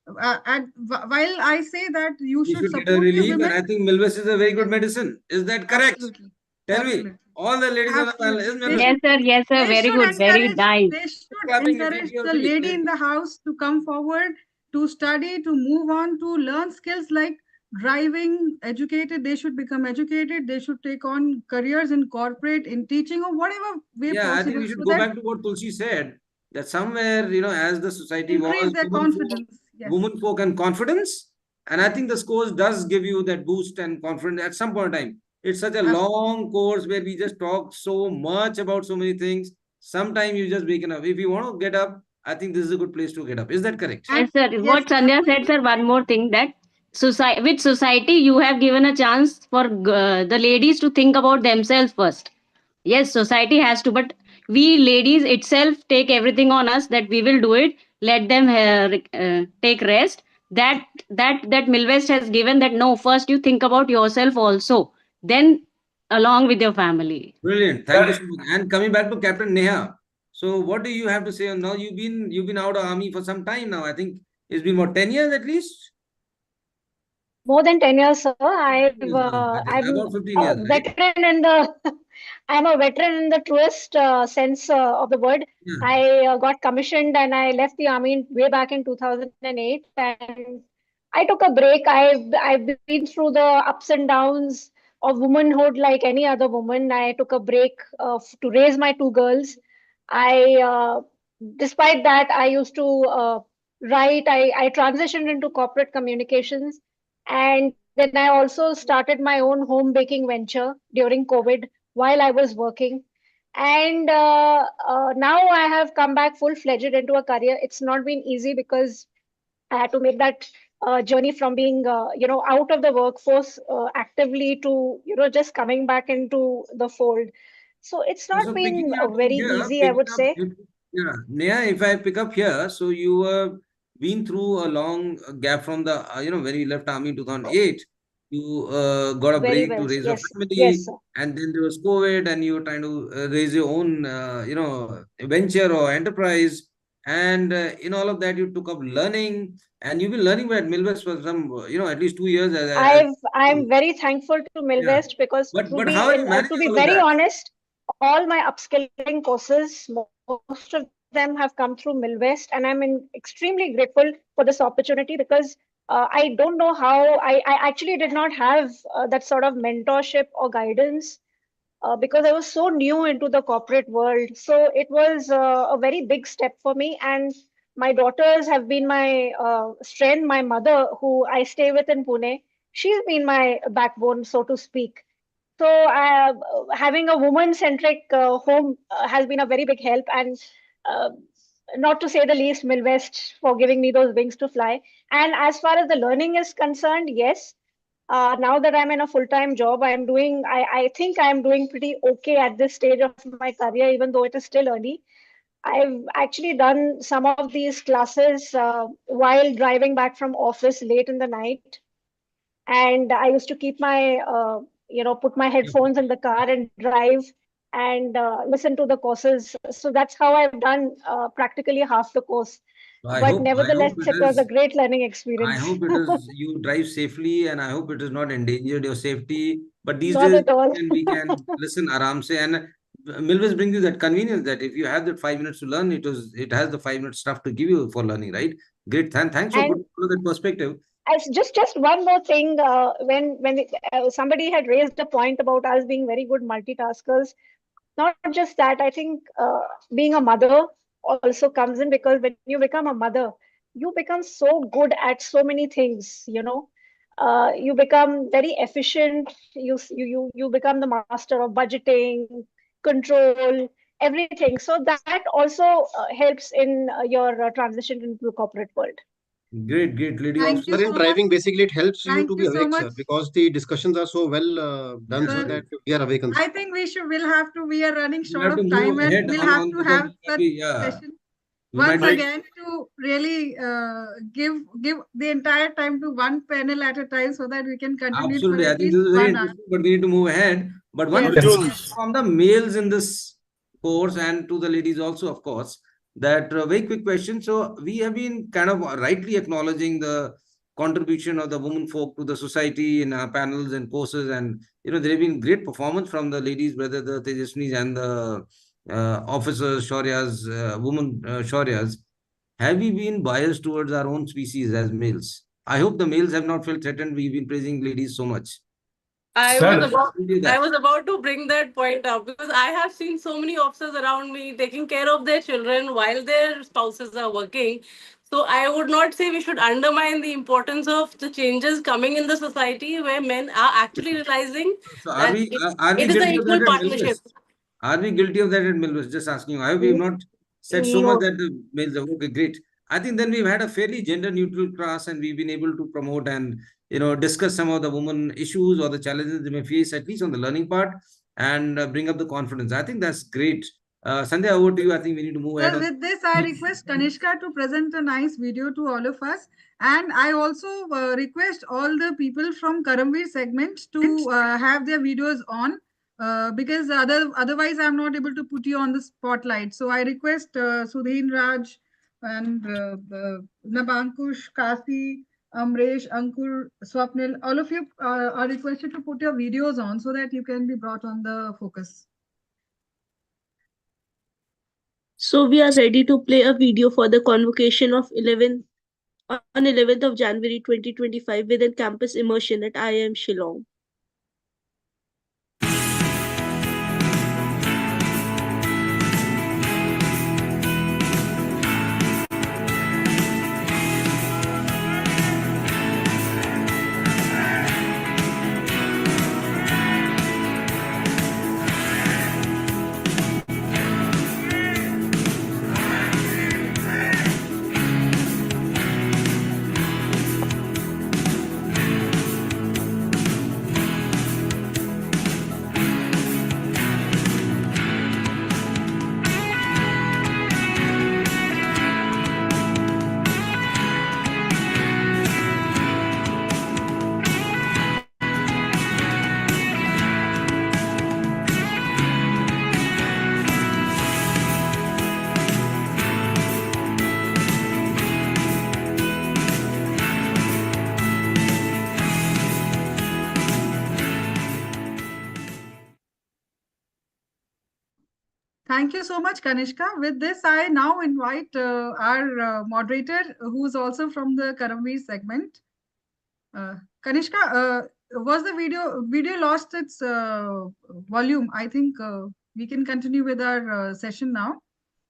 while I say that you We should should get a support the relief, and women. I think Milvest is a very good medicine. Is that correct? Absolutely. Tell me, all the ladies on the panel, is Absolutely. Milvest? Yes, sir. They Very should good. Very encourage, nice. they should Clapping if encourage you the agree. lady in the house to come forward, to study, to move on, to learn skills like driving, educated. They should become educated. They should take on careers in corporate, in teaching, or whatever way Yeah, I think possible, we so should go that back to what Tulsi said, that somewhere, as the society increase was, their confidence. Yes. women folk and confidence. And I think the scores does give you that boost and confidence at some point in time. It's such a long course where we just talk so much about so many things. Sometimes you just waken up. If you want to get up, I think this is a good place to get up. Is that correct? Yes, sir. What Sandhya said, sir, one more thing, that with society, you have given a chance for the ladies to think about themselves first. Yes, society has to, but we ladies itself take everything on us that we will do it. Let them take rest. That Milvest has given, that no, first you think about yourself also, then along with your family. Brilliant. Thank you so much. And coming back to Captain Neha. So what do you have to say on now? You've been out of army for some time now. I think it's been what, 10 years at least? More than 10 years, sir. I think I'm about 15 a years, right? veteran in the I'm a veteran in the truest sense of the word. Yeah. I got commissioned and I left the army way back in 2008, and I took a break. I've been through the ups and downs of womanhood like any other woman. I took a break to raise my two girls. Despite that, I used to write. I transitioned into corporate communications, and then I also started my own home baking venture during COVID while I was working. And now I have come back full-fledged into a career. It's not been easy because I had to make that journey from being, out of the workforce actively to, just coming back into the fold. So it's not So been picking up very here, easy, I would say. yeah, Neha, if I pick up here, so you were been through a long gap from the, when you left army in 2008, you got a Very break to well. raise a Yes. family, Yes, sir. and then there was COVID, and you were trying to raise your own, venture or enterprise, and in all of that, you took up learning, and you've been learning at Milvest for some, at least 2 years. I'm very thankful to Yeah, Milvest because but how are you to managing be all of very that? honest, all my upskilling courses, most of them have come through Milvest, and I'm extremely grateful for this opportunity because I don't know how. I actually did not have that sort of mentorship or guidance because I was so new into the corporate world. So it was a very big step for me. And my daughters have been my strength. My mother, who I stay with in Pune, she's been my backbone, so to speak. So having a woman-centric home has been a very big help. And uh, not to say the least, Milvest for giving me those wings to fly. And as far as the learning is concerned, yes, now that I'm in a full-time job, I think I'm doing pretty okay at this stage of my career, even though it is still early. I've actually done some of these classes while driving back from office late in the night. And I used to keep my, put my headphones in the car and drive and listen to the courses. So that's how I've done practically half the course. But I nevertheless, hope it it was a is. great learning I experience. hope it is you drive safely, and I hope it is not endangered your safety. But these Not days at all. we can listen aram se, and Milvus brings you that convenience that if you have that 5 minutes to learn, it has the 5 minute stuff to give you for learning, right? Great, thanks for And putting that perspective. as just one more thing, somebody had raised a point about us being very good multitaskers. Not just that, I think being a mother also comes in, because when you become a mother, you become so good at so many things. You become very efficient. You become the master of budgeting, control, everything. So that also helps in your transition into the corporate world. Great, lady Thank you Sir, officers. in so much. driving, basically, it helps you Thank to you be so awake, much. sir, because the discussions are so well done, sir, that we are awakened. I think we are running We'll short have to of move time, and ahead we'll on, have on to because have that maybe, yeah, session we might once like again to really give the entire time to one panel at a time, so that we can continue it for absolutely. I at think least this is very 1 hour. interesting, but we need to move ahead. But one Yes. question Arjuns. from the males in this course and to the ladies also, of course, that very quick question. So we have been kind of rightly acknowledging the contribution of the women folk to the society in our panels and courses, and there have been great performance from the ladies, whether the Tejaswinis and the officers, Shauryas, women Shauryas. Have we been biased towards our own species as males? I hope the males have not felt threatened. We've been praising ladies so much. I was Sir, about Who did I that? was about to bring that point up because I have seen so many officers around me taking care of their children while their spouses are working. So I would not say we should undermine the importance of the changes coming in the society where men are actually realizing So that are we it is an guilty of that equal at partnership. MILVEST? Are we guilty of that at MILVEST? Just asking you. I hope we've not said so much No, that the males are okay, great. I think then we've had a fairly gender neutral class, and we've been able to promote and discuss some of the women issues or the challenges they may face, at least on the learning part, and bring up the confidence. I think that's great. Sandhya, over to you. I think we need to move ahead So on. with this, I request Kanishka to present a nice video to all of us. And I also request all the people from Karamveer segment to have their videos on, because otherwise I'm not able to put you on the spotlight. So I request Sudhin Raj and Nabankush, Kasi, Amresh, Ankur, Swapnil, all of you are requested to put your videos on so that you can be brought on the focus. So we are ready to play a video for the convocation of 11th of January 2025 within campus immersion at Aayaam Shillong. Thank you so much, Kanishka. With this, I now invite our moderator, who's also from the Karamveer segment, Kanishka, was the video lost its volume? I think we can continue with our session now.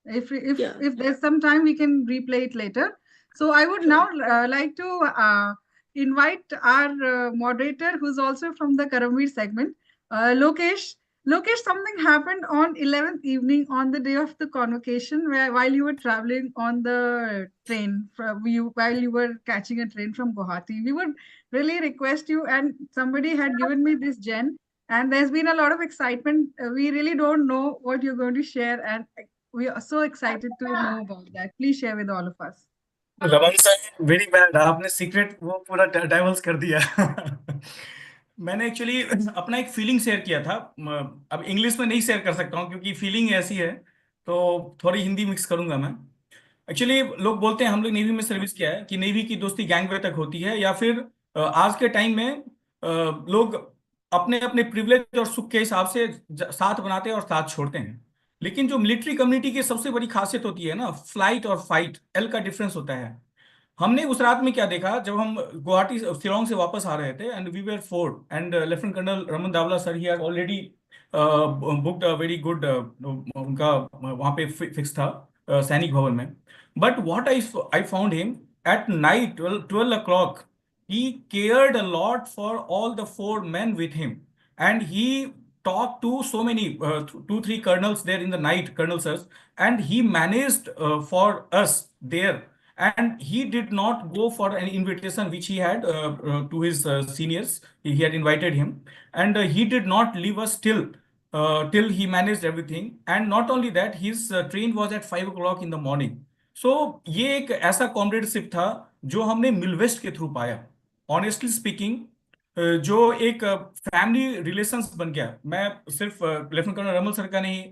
If there's some time, we can replay it later. So I would now like to invite our moderator, who's also from the Karamveer segment, Lokesh. Lokesh, something happened on 11th evening on the day of the convocation, while you were traveling on the train, while you were catching a train from Guwahati. We would really request you, and somebody had given me this gen, and there's been a lot of excitement. We really don't know what you're going to share, and we are so excited to know about that. Please share with all of us. Raman sir very bad, आपने secret वो पूरा diverse कर दिया। मैंने actually अपना एक feeling share किया था। अब इंग्लिश में नहीं शेयर कर सकता हूँ क्योंकि फीलिंग ऐसी है, तो थोड़ी हिंदी मिक्स करूंगा मैं। एक्चुअली लोग बोलते हैं, हम लोग नेवी में सर्विस किया है, कि नेवी की दोस्ती गैंगवे तक होती है, या फिर आज के टाइम में लोग अपने अपने प्रिविलेज और सुख के हिसाब से साथ बनाते हैं और साथ छोड़ते हैं। लेकिन जो मिलिट्री कम्युनिटी की सबसे बड़ी खासियत होती है ना, फ्लाइट और फाइट, एल का डिफरेंस होता है। हमने उस रात में क्या देखा, जब हम गुवाहाटी शिलोंग से वापस आ रहे थे, and we were ford, and lieutenant colonel Raman Dawla sir he had already booked a very good, उनका वहां पे फिक्स था सैनिक भवन में। But what I found him at night 12 o'clock, he cared a lot for all the 4 men with him, and he talked to so many 2-3 colonels there in the night, colonel sirs, and he managed for us there, and he did not go for an invitation which he had to his seniors. He had invited him, and he did not leave us till he managed everything. And not only that, his train was at 5 o'clock in the morning. So ये एक ऐसा comradeship था जो हमने मिलवेस्ट के through पाया। Honestly speaking, जो एक फैमिली रिलेशंस बन गया। मैं सिर्फ लेफ्टिनेंट कर्नल रमल सर का नहीं,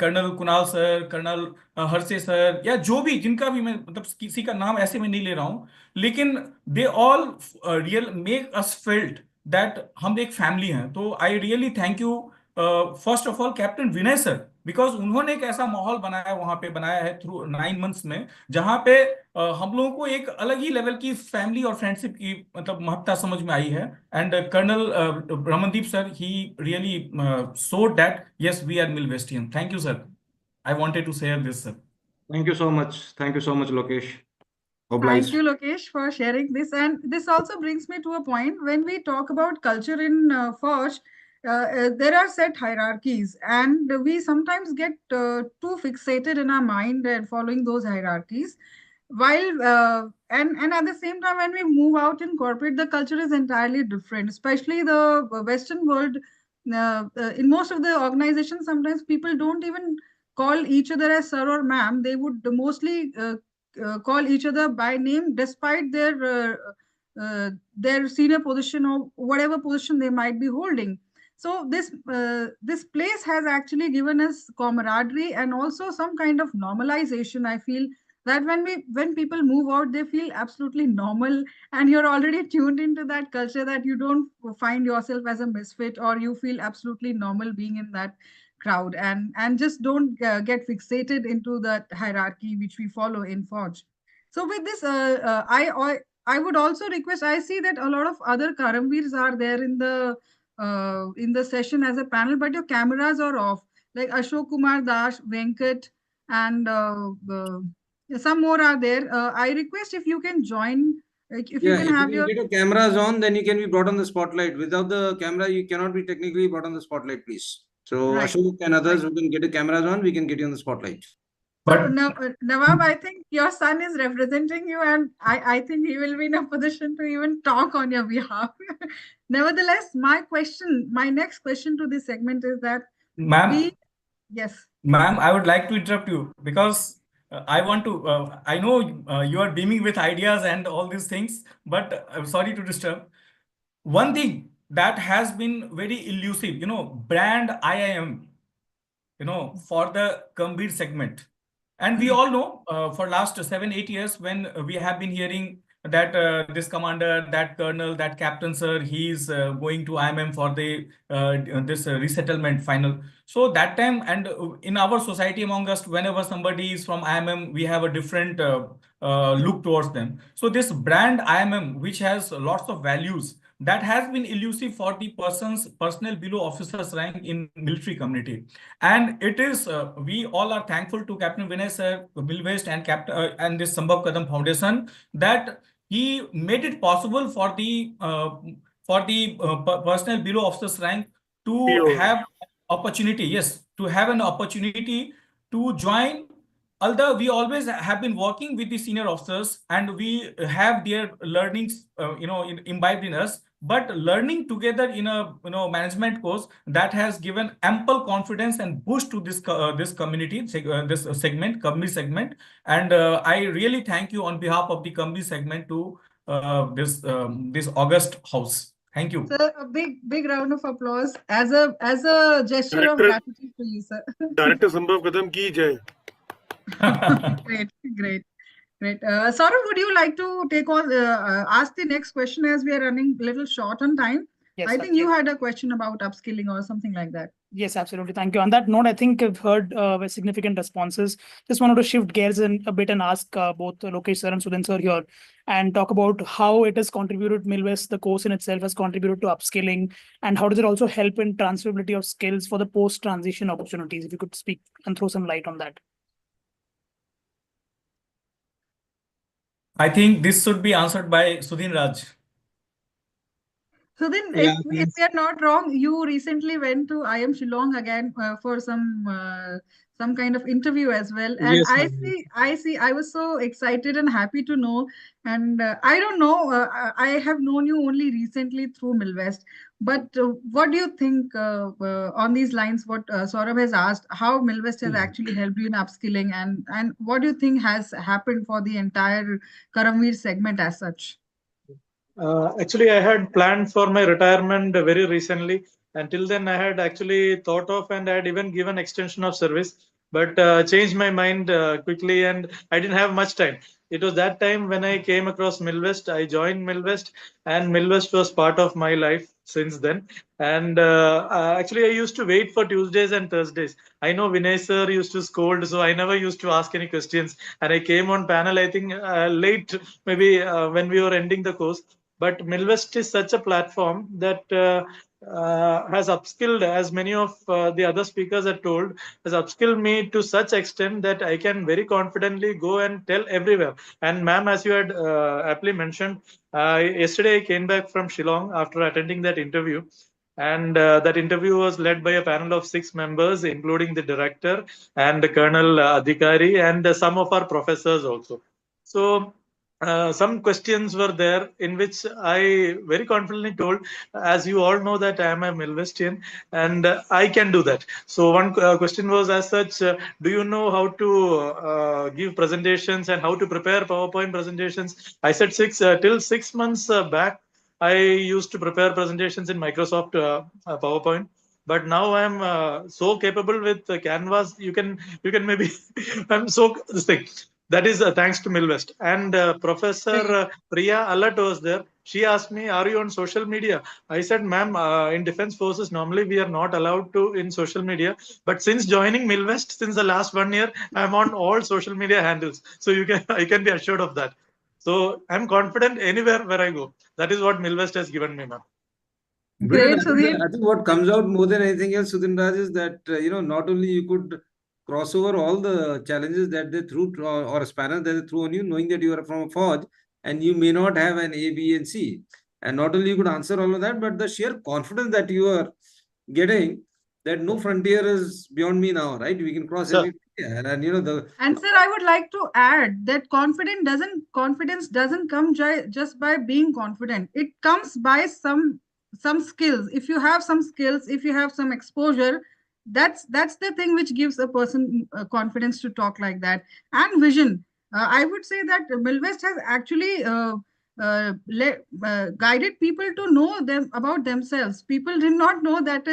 colonel Kunal sir, colonel Harshe sir, या जो भी जिनका भी, मैं मतलब किसी का नाम ऐसे में नहीं ले रहा हूँ, लेकिन they all real make us felt that हम एक फैमिली हैं। तो I really thank you first of all captain Vinay sir, because उन्होंने एक ऐसा माहौल बनाया, वहां पे बनाया है थ्रू 9 months में, जहां पे हम लोगों को एक अलग ही लेवल की फैमिली और फ्रेंडशिप की मतलब महत्ता समझ में आई है। And colonel Ramandeep sir, he really showed that yes, we are Milvestian. Thank you, sir. I wanted to share this, sir. Thank you so much. Thank you so much, Lokesh. Thank Obliged. you, Lokesh, for sharing this. And this also brings me to a point when we talk about culture in Forge. There are set hierarchies, and we sometimes get too fixated in our mind and following those hierarchies. While and at the same time, when we move out in corporate, the culture is entirely different. Especially the Western world, in most of the organizations, sometimes people don't even call each other as sir or ma'am. They would mostly call each other by name, despite their senior position or whatever position they might be holding. So this place has actually given us camaraderie and also some kind of normalization. I feel that when people move out, they feel absolutely normal, and you're already tuned into that culture, that you don't find yourself as a misfit, or you feel absolutely normal being in that crowd, and just don't get fixated into that hierarchy which we follow in Forge. So with this, I would also request. I see that a lot of other Karamveers are there in the session as a panel, but your cameras are off. Like Ashok Kumar Dash, Venkat, and some more are there. I request if you can join. Like if you can have your get your cameras on, then you can be brought on the spotlight. Without the camera, you cannot be technically brought on the spotlight, please. So Right. Ashok and others who can get the cameras on, we can get you on the spotlight. So, Nawab, I think your son is representing you, and I think he will be in a position to even talk on your behalf. Nevertheless, my next question to this segment is that Ma'am, yes. Ma'am, I would like to interrupt you because I want to, I know you are beaming with ideas and all these things, but I'm sorry to disturb. One thing that has been very elusive, brand Aayaam, for the Gambhir segment. And we all know for last 7-8 years when we have been hearing that this commander, that colonel, that captain, sir, he's going to IMM for the this resettlement final. So that time, and in our society among us, whenever somebody is from IMM, we have a different look towards them. So this brand IMM, which has lots of values, that has been elusive for the persons personnel below officers rank in military community. And it is we all are thankful to Captain Vinay sir, Milvest, and Captain and this Sambhav Kadam Foundation, that he made it possible for the personnel below officers rank to have opportunity, yes, to have an opportunity to join. Although we always have been working with the senior officers and we have their learnings, imbibed in us, but learning together in a management course, that has given ample confidence and boost to this community this segment, company segment. And I really thank you on behalf of the company segment to this August house. Thank you. Sir, a big round of applause as a gesture of gratitude to you, sir. Director Sambhav Kadam ki jai. Great. Saurav, would you like to take on ask the next question, as we are running a little short on time? Yes, I think you had a question about upskilling or something like that. Yes, absolutely. Thank you. On that note, I think I've heard significant responses. Just wanted to shift gears a bit and ask both Lokesh sir and Sudhin sir here, and talk about how it has contributed, MILVEST, the course in itself has contributed to upskilling, and how does it also help in transferability of skills for the post-transition opportunities? If you could speak and throw some light on that. I think this should be answered by Sudhin Raj. So then, if we are not wrong, you recently went to Aayaam Shillong again for some kind of interview as well. And yes, I was so excited and happy to know. And I don't know, I have known you only recently through MILVEST. But what do you think on these lines, what Saurabh has asked, how MILVEST has actually helped you in upskilling, and what do you think has happened for the entire Karamveer segment as such? Actually, I had planned for my retirement very recently. Until then, I had actually thought of and I had even given extension of service, but changed my mind quickly, and I didn't have much time. It was that time when I came across MILVEST. I joined MILVEST, and MILVEST was part of my life since then. And actually, I used to wait for Tuesdays and Thursdays. I know Vinay sir used to scold, so I never used to ask any questions. And I came on panel, I think late, maybe when we were ending the course. But MILVEST is such a platform that has upskilled, as many of the other speakers have told, has upskilled me to such extent that I can very confidently go and tell everywhere. And ma'am, as you had aptly mentioned, yesterday I came back from Shillong after attending that interview. And that interview was led by a panel of 6 members, including the director and the Colonel Adhikari and some of our professors also. So some questions were there in which I very confidently told, as you all know, that I am a MILVESTian and I can do that. So one question was as such, do you know how to give presentations and how to prepare PowerPoint presentations? I said till 6 months back, I used to prepare presentations in Microsoft PowerPoint. But now I'm so capable with Canvas. You can maybe I'm so this thing. That is thanks to MILVEST. And Professor Priya Allat was there. She asked me, "Are you on social media?" I said, "Ma'am, in Defense Forces, normally we are not allowed to in social media. But since joining MILVEST, since the last 1 year, I'm on all social media handles. So I can be assured of that. So I'm confident anywhere where I go. That is what MILVEST has given me, ma'am." Great, I think what comes out more than anything else, Sudhin Raj, is that not only you could cross over all the challenges that they threw or spanners that they threw on you, knowing that you are from a forge and you may not have an A, B, and C. And not only you could answer all of that, but the sheer confidence that you are getting, that no frontier is beyond me now, right? We can cross every frontier. And And sir, I would like to add that confidence doesn't come just by being confident. It comes by some skills. If you have some skills, if you have some exposure, that's the thing which gives a person confidence to talk like that. And vision. I would say that MILVEST has actually guided people to know them about themselves. People did not know that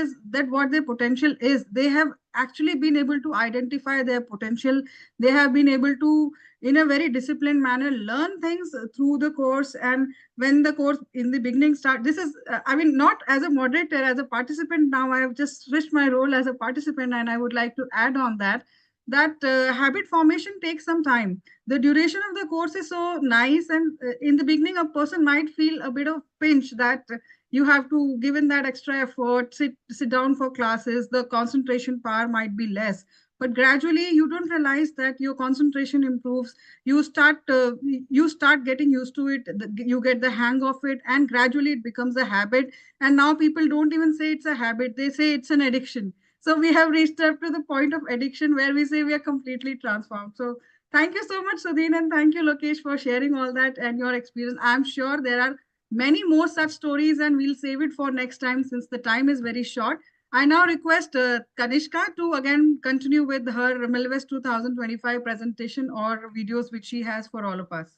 what their potential is. They have actually been able to identify their potential. They have been able to, in a very disciplined manner, learn things through the course. And when the course in the beginning start, this is, I mean, not as a moderator, as a participant. Now I have just switched my role as a participant, and I would like to add on that habit formation takes some time. The duration of the course is so nice, and in the beginning a person might feel a bit of pinch that you have to give in that extra effort, sit down for classes, the concentration power might be less, but gradually you don't realize that your concentration improves. You start getting used to it, you get the hang of it, and gradually it becomes a habit. And now people don't even say it's a habit, they say it's an addiction. So we have reached up to the point of addiction where we say we are completely transformed. So thank you so much, Sudhin, and thank you, Lokesh, for sharing all that and your experience. I'm sure there are many more such stories, and we'll save it for next time since the time is very short. I now request Kanishka to again continue with her MILVEST 2025 presentation or videos which she has for all of us.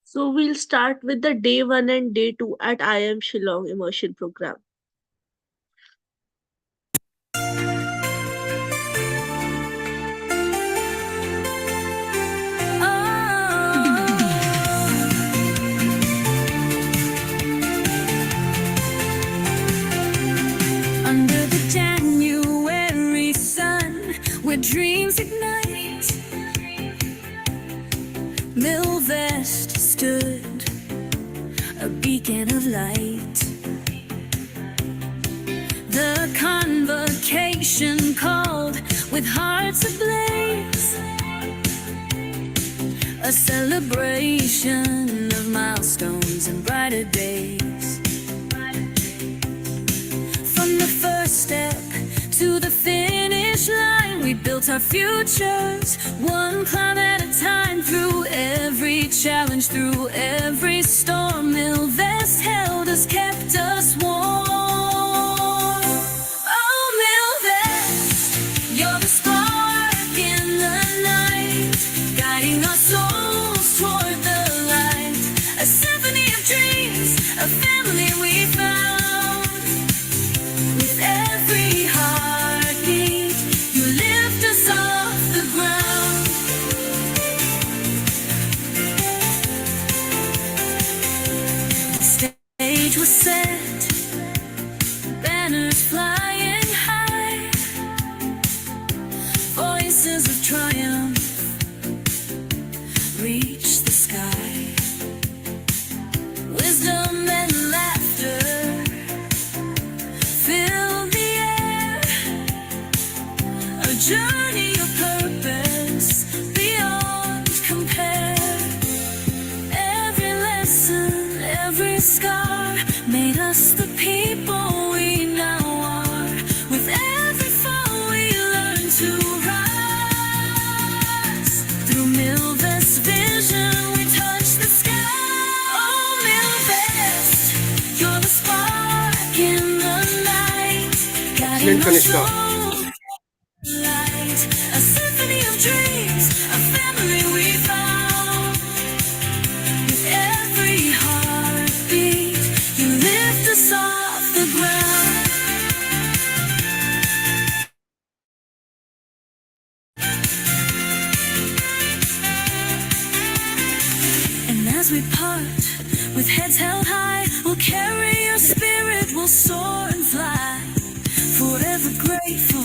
So we'll start with the day 1 and day 2 at Aayaam Shillong immersion program. Under the January sun, where dreams ignite, MILVEST stood, a beacon of light. The convocation called with hearts ablaze, a celebration of milestones and brighter days. From the first step to the finish line, we built our futures, one climb at a time. Through every challenge, through every storm, MILVEST held us, kept us warm. Oh, MILVEST, you're the spark in the night, guiding our souls toward the light. A symphony of dreams, a family we found. With every heartbeat, you lift us off the ground. Stage was set, banners flying high, voices of triumph reach the sky. Wisdom and laughter fill the air, a journey of purpose beyond compare. Every lesson, every scar made us the people we now are. With every fall we learn to rise. Through MILVEST vision we touch the sky. Oh, MILVEST, you're the spark in the night, guiding our Kanishka. souls light. A symphony of dreams, a family we found. With every heartbeat, you lift us off the ground. And as we part, with heads held high, we'll carry your spirit, we'll soar and fly. Forever grateful,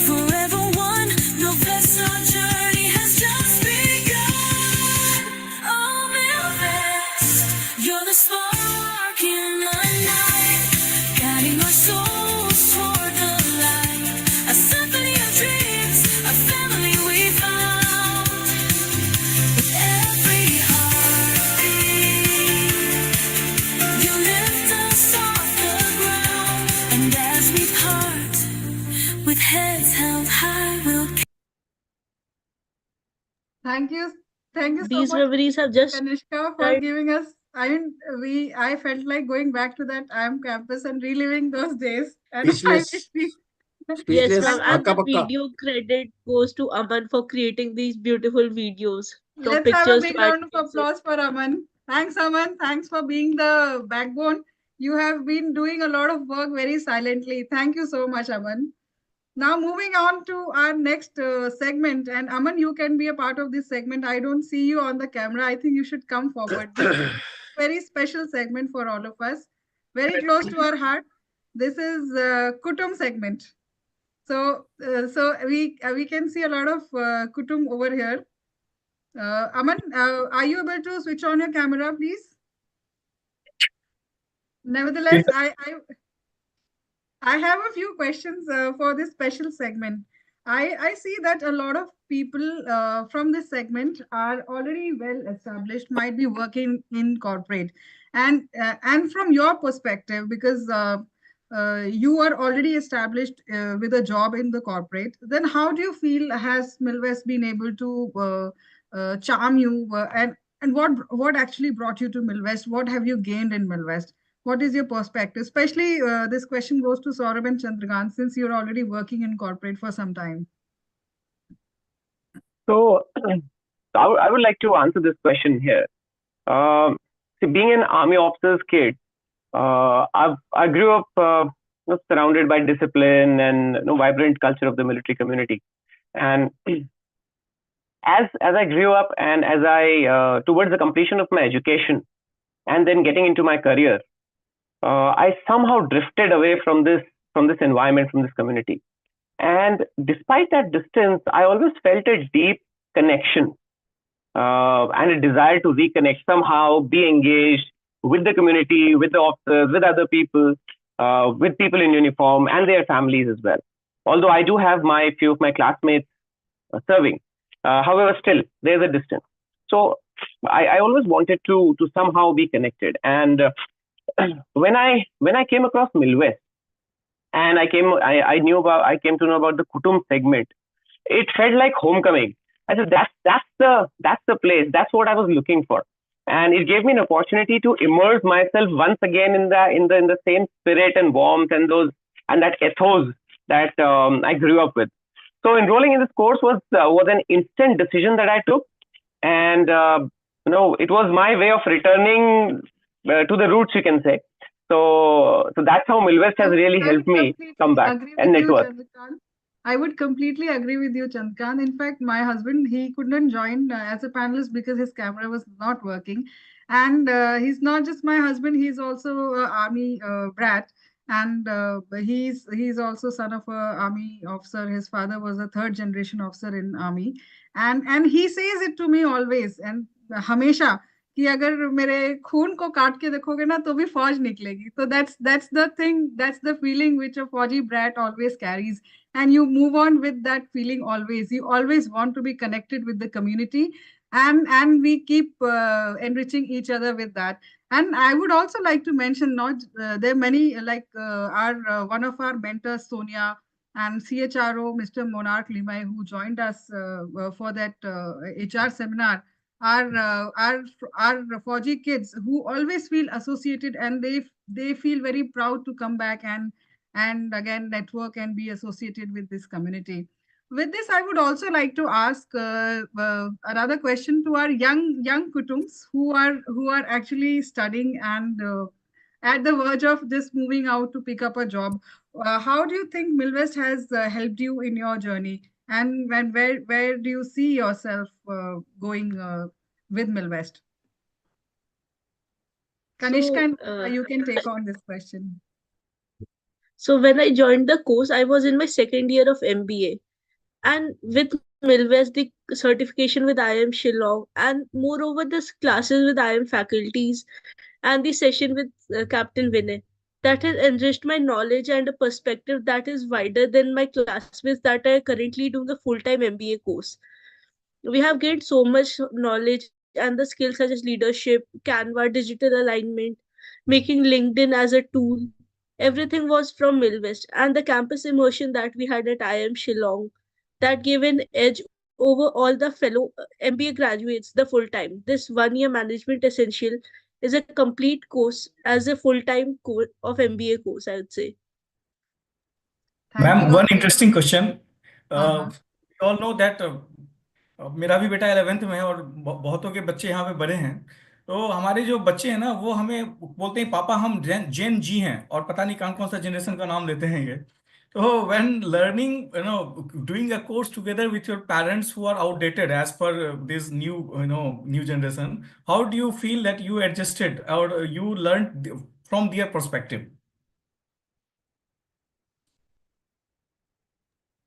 forever one. MILVEST, our journey has just begun. Oh, MILVEST, you're the spark in the night, guiding our souls toward the light. A symphony of dreams, a family we found. With every heartbeat, you lift us off the ground. And as we part, with heads held high, we'll Thank you. Thank you so These much, memories have just Kanishka, for giving us. I mean, I felt like going back to that Aayaam campus and reliving those days. And I Speechless. wish we Yes, Speechless. ma'am. And Pakka the pakka. video credit goes to Aman for creating these beautiful videos from Let's have a pictures big to round of animation. applause for Aman. Thanks, Aman. Thanks for being the backbone. You have been doing a lot of work very silently. Thank you so much, Aman. Now, moving on to our next segment. And Aman, you can be a part of this segment. I don't see you on the camera. I think you should come forward. This is a very special segment for all of us. Very close to our heart. This is Kutum segment. So we can see a lot of Kutum over here. Aman, are you able to switch on your camera, please? Nevertheless, I have a few questions for this special segment. I see that a lot of people from this segment are already well established, might be working in corporate, and from your perspective, because you are already established with a job in the corporate, then how do you feel has Milvest been able to charm you, and what actually brought you to Milvest? What have you gained in Milvest? What is your perspective? Especially this question goes to Saurabh and Chandrakant, since you're already working in corporate for some time. So, I would like to answer this question here. See, being an army officer's kid, I grew up surrounded by discipline and vibrant culture of the military community. And as I grew up and as I towards the completion of my education and then getting into my career, I somehow drifted away from this environment, from this community. And despite that distance, I always felt a deep connection and a desire to reconnect, somehow be engaged with the community, with the officers, with other people, with people in uniform and their families as well. Although I do have few of my classmates serving, however, still there's a distance. So I always wanted to somehow be connected. And when I came across Milvest, and I came to know about the Kutum segment, it felt like homecoming. I said that's the place. That's what I was looking for, and it gave me an opportunity to immerse myself once again in the same spirit and warmth and that ethos that I grew up with. So enrolling in this course was an instant decision that I took, and it was my way of returning to the roots, you can say. So that's how Milvest has really helped me come back and network. I would completely agree with you, Chandrakant. In fact, my husband, he couldn't join as a panelist because his camera was not working. And he's not just my husband, he's also an army brat. And he's also son of a army officer. His father was a third generation officer in army. And he says it to me always. And हमेशा कि अगर मेरे खून को काट के देखोगे ना तो भी फौज निकलेगी. So that's the thing, that's the feeling which a fauji brat always carries, and you move on with that feeling always. You always want to be connected with the community, and we keep enriching each other with that. And I would also like to mention, not there are many like our one of our mentors, Sonia, and CHRO, Mr. Monarch Limai, who joined us for that HR seminar, are Fauji kids who always feel associated, and they feel very proud to come back and again network and be associated with this community. With this, I would also like to ask another question to our young Kutums who are actually studying and at the verge of just moving out to pick up a job. How do you think Milvest has helped you in your journey? And where do you see yourself going with Milvest? Kanishka, you can take on this question. So when I joined the course, I was in my second year of MBA. And with Milvest, the certification with Aayaam Shillong, and moreover, the classes with Aayaam faculties, and the session with Captain Vinay, that has enriched my knowledge and a perspective that is wider than my classmates that are currently doing the full-time MBA course. We have gained so much knowledge and the skills such as leadership, Canva, digital alignment, making LinkedIn as a tool. Everything was from Milvest, and the campus immersion that we had at IIM Shillong that gave an edge over all the fellow MBA graduates the full time. This 1 year management essential is a complete course as a full time course of MBA course, I would say. Ma'am, one interesting question. हाँ We all know that मेरा भी बेटा 11th में है और बहुतों के बच्चे यहाँ पे बड़े हैं। तो हमारे जो बच्चे हैं ना वो हमें बोलते हैं पापा हम जेन जी हैं और पता नहीं कौन कौन सा जनरेशन का नाम लेते हैं ये। तो when learning, doing a course together with your parents who are outdated as per this new generation, how do you feel that you adjusted or you learned from their perspective?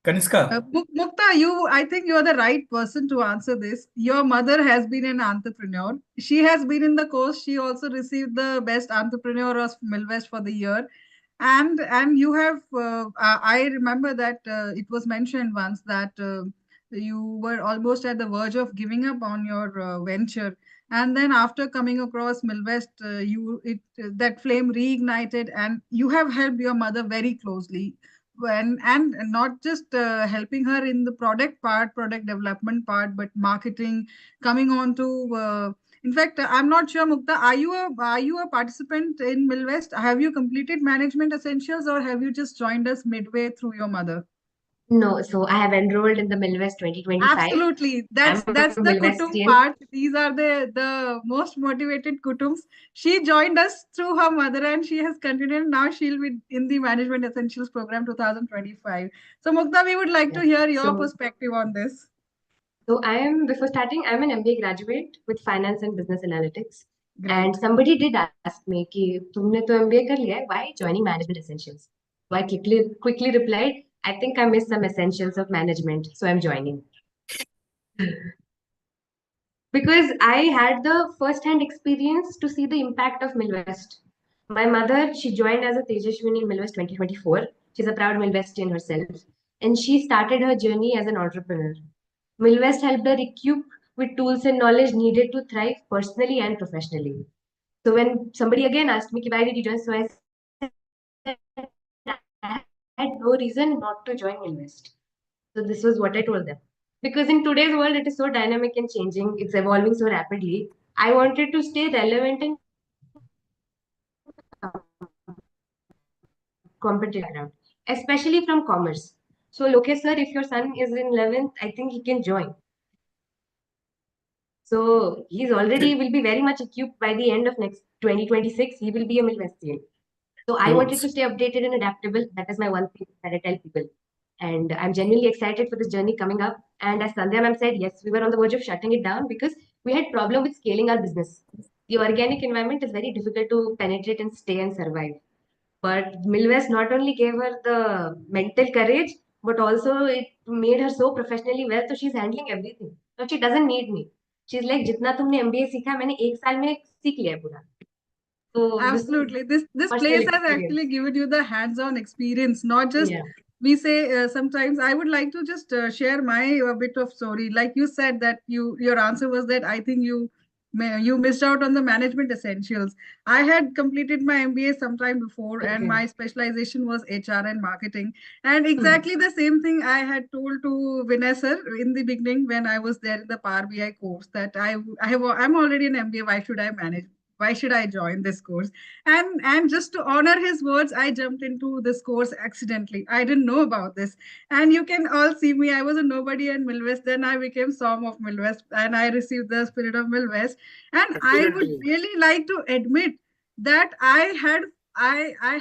Kaniska. Mukta, I think you are the right person to answer this. Your mother has been an entrepreneur. She has been in the course. She also received the best entrepreneur of Milvest for the year. And you have, I remember that it was mentioned once that you were almost at the verge of giving up on your venture. And then after coming across Milvest, that flame reignited and you have helped your mother very closely and not just helping her in the product part, product development part, but marketing, coming on to. In fact, I'm not sure, Mukta, are you a participant in Milvest? Have you completed Management Essentials or have you just joined us midway through your mother? No, so I have enrolled in the MILVEST 2025. Absolutely. That's I'm the a Kutum Milvestian. part. These are the most motivated Kutums. She joined us through her mother and she has continued. Now she'll be in the Management Essentials Program 2025. So Mukta, we would like to hear your So, perspective on this. so before starting, I'm an MBA graduate with Finance and Business Analytics. Great. And somebody did ask me, कि तुमने तो MBA कर लिया है, why joining Management Essentials? So I quickly replied, I think I missed some essentials of management, so I'm joining. Because I had the first-hand experience to see the impact of Milvest. My mother, she joined as a Tejashwini in Milvest 2024. She's a proud Milvestian herself. And she started her journey as an entrepreneur. Milvest helped her equip with tools and knowledge needed to thrive personally and professionally. So when somebody again asked me, why did you join? So I said, I had no reason not to join Milvest. So this was what I told them. Because in today's world, it is so dynamic and changing. It's evolving so rapidly. I wanted to stay relevant and competitive background, especially from commerce. So Lokesh sir, if your son is in 11th, I think he can join. So he's already will be very much equipped by the end of next 2026. He will be a Milvestian. So I wanted to stay updated and adaptable. That is my one thing that I tell people. And I'm genuinely excited for this journey coming up. And as Sandhya ma'am said, yes, we were on the verge of shutting it down because we had problem with scaling our business. The organic environment is very difficult to penetrate and stay and survive. But Milvest not only gave her the mental courage, but also it made her so professionally well. So she's handling everything. So she doesn't need me. She's like, जितना तुमने MBA सीखा मैंने एक साल में सीख लिया है पूरा. So Absolutely. This personal place has experience. actually given you the hands-on experience, not just we say sometimes. I would like to just share my bit of story. Like you said that your answer was that I think you missed out on the management essentials. I had completed my MBA sometime before, and my specialization was HR and marketing. And exactly the same thing I had told to Vanessa in the beginning when I was there in the Power BI course that I'm already an MBA. Why should I manage? Why should I join this course? And just to honor his words, I jumped into this course accidentally. I didn't know about this. And you can all see me. I was a nobody in Milvest. Then I became Som of Milvest and I received the spirit of Milvest. And I would really like to admit that I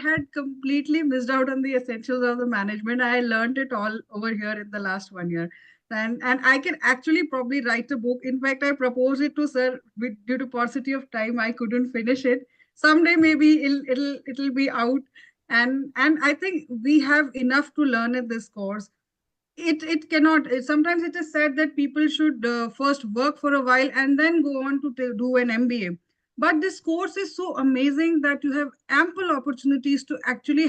had completely missed out on the essentials of the management. I learned it all over here in the last 1 year. And I can actually probably write a book. In fact, I proposed it to sir, due to paucity of time, I couldn't finish it. Someday maybe it'll be out. And I think we have enough to learn at this course. It cannot. Sometimes it is said that people should first work for a while and then go on to do an MBA. But this course is so amazing that you have ample opportunities to actually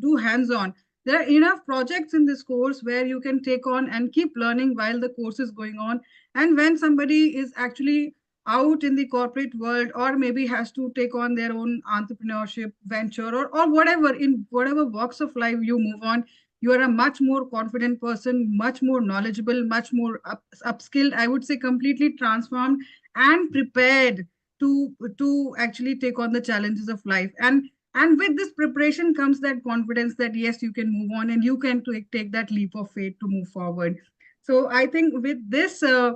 do hands-on. There are enough projects in this course where you can take on and keep learning while the course is going on. And when somebody is actually out in the corporate world or maybe has to take on their own entrepreneurship venture or whatever, in whatever walks of life you move on, you are a much more confident person, much more knowledgeable, much more upskilled, I would say completely transformed and prepared to actually take on the challenges of life. And And with this preparation comes that confidence that yes, you can move on and you can take that leap of faith to move forward. So I think with this, I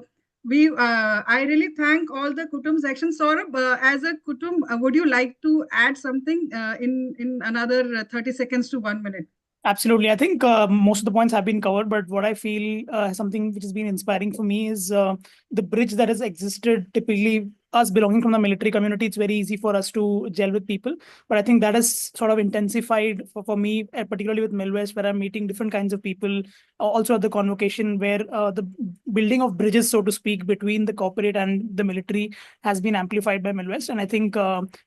really thank all the Kutum section. Saurabh, as a Kutum, would you like to add something in another 30 seconds to 1 minute? Absolutely. I think most of the points have been covered, but what I feel something which has been inspiring for me is the bridge that has existed. Typically, us belonging from the military community, it's very easy for us to gel with people. But I think that has sort of intensified for me, particularly with MILVEST, where I'm meeting different kinds of people. Also at the convocation, where the building of bridges, so to speak, between the corporate and the military has been amplified by MILVEST. And I think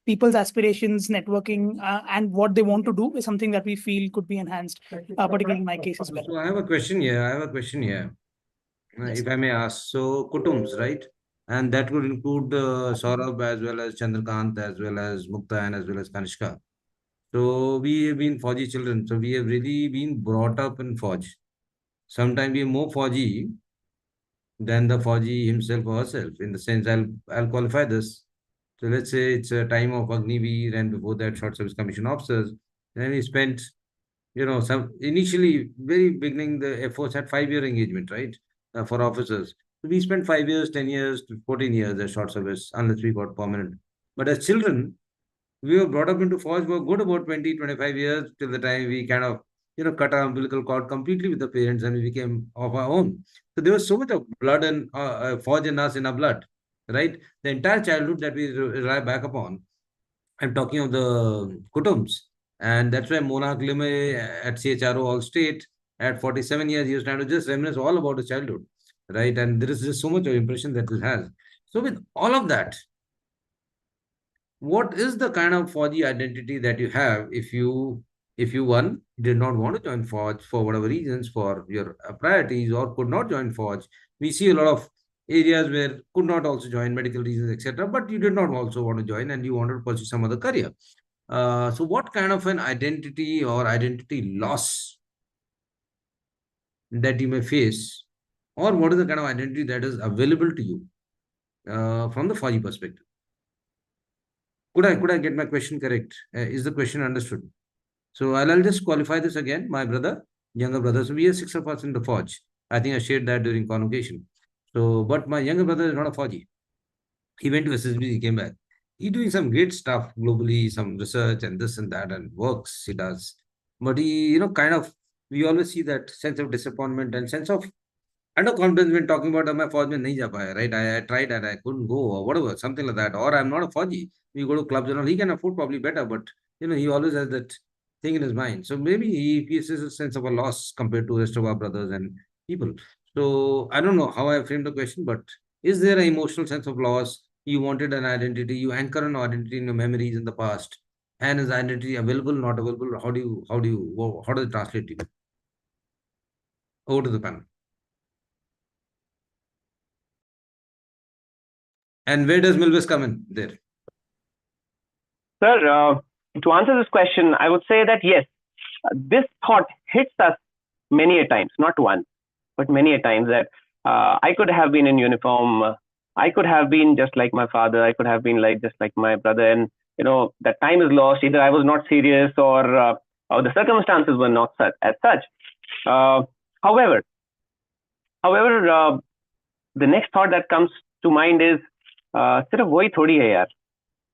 people's aspirations, networking, and what they want to do is something that we feel could be enhanced, particularly in my case as well. So I have a question here. If I may ask. So Kutums, right? And that would include Saurabh as well as Chandrakant, as well as Mukta, and as well as Kanishka. So we have been Fauji children. So we have really been brought up in Fauj. Sometimes we are more Fauji than the Fauji himself or herself. In the sense, I'll qualify this. So let's say it's a time of Agniveer and before that short service commission officers. Then we spent, some initially very beginning the Air Force had 5-year engagement, right? For officers. So we spent 5 years, 10 years, 14 years as short service unless we got permanent. But as children, we were brought up into force for good about 20, 25 years till the time we kind of, cut our umbilical cord completely with the parents and we became of our own. So there was so much of blood and forge in us in our blood, right? The entire childhood that we rely back upon. I'm talking of the Kutums. And that's why Monarch Lime at CHRO All State at 47 years, he was trying to just reminisce all about his childhood, right? And there is just so much of impression that this has. So with all of that, what is the kind of Fauji identity that you have if you one did not want to join Fauj for whatever reasons, for your priorities, or could not join Fauj? We see a lot of areas where could not also join, medical reasons, etc. But you did not also want to join and you wanted to pursue some other career. So what kind of an identity or identity loss that you may face, or what is the kind of identity that is available to you from the Fauji perspective? Could I get my question correct? Is the question understood? So I'll just qualify this again. My brother, younger brother. So we are 6 of us in the Fauj. I think I shared that during convocation. So, but my younger brother is not a Fauji. He went to SSB, he came back. He's doing some great stuff globally, some research and this and that, and works he does. But he, we always see that sense of disappointment and sense of underconfidence when talking about my Fauj mein nahi ja paya, right? I tried and I couldn't go, or whatever, something like that. Or I'm not a Fauji. We go to clubs and all. He can afford probably better, but he always has that thing in his mind. So maybe he faces a sense of a loss compared to the rest of our brothers and people. So I don't know how I framed the question, but is there an emotional sense of loss? You wanted an identity, you anchor an identity in your memories in the past, and is identity available, not available? How does it translate to you? Over to the panel. And where does MILVEST come in there? Sir, to answer this question, I would say that yes, this thought hits us many a times, not once, but many a times, that I could have been in uniform. I could have been just like my father. I could have been just like my brother. And, that time is lost. Either I was not serious or the circumstances were not such as such. However, the next thought that comes to mind is, sirf wahi thodi hai yaar.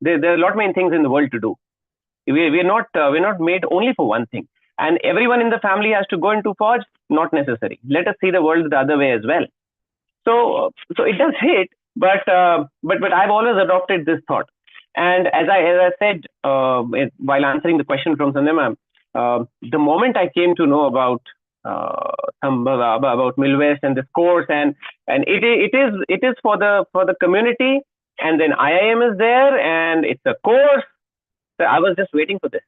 There are a lot many things in the world to do. We're not made only for one thing. And everyone in the family has to go into Fauj? Not necessary. Let us see the world the other way as well. So it does hit, but I've always adopted this thought. And as I said while answering the question from Sandhya ma'am, the moment I came to know about MILVEST and this course, and it is for the community, and then IIM is there, and it's a course. So I was just waiting for this.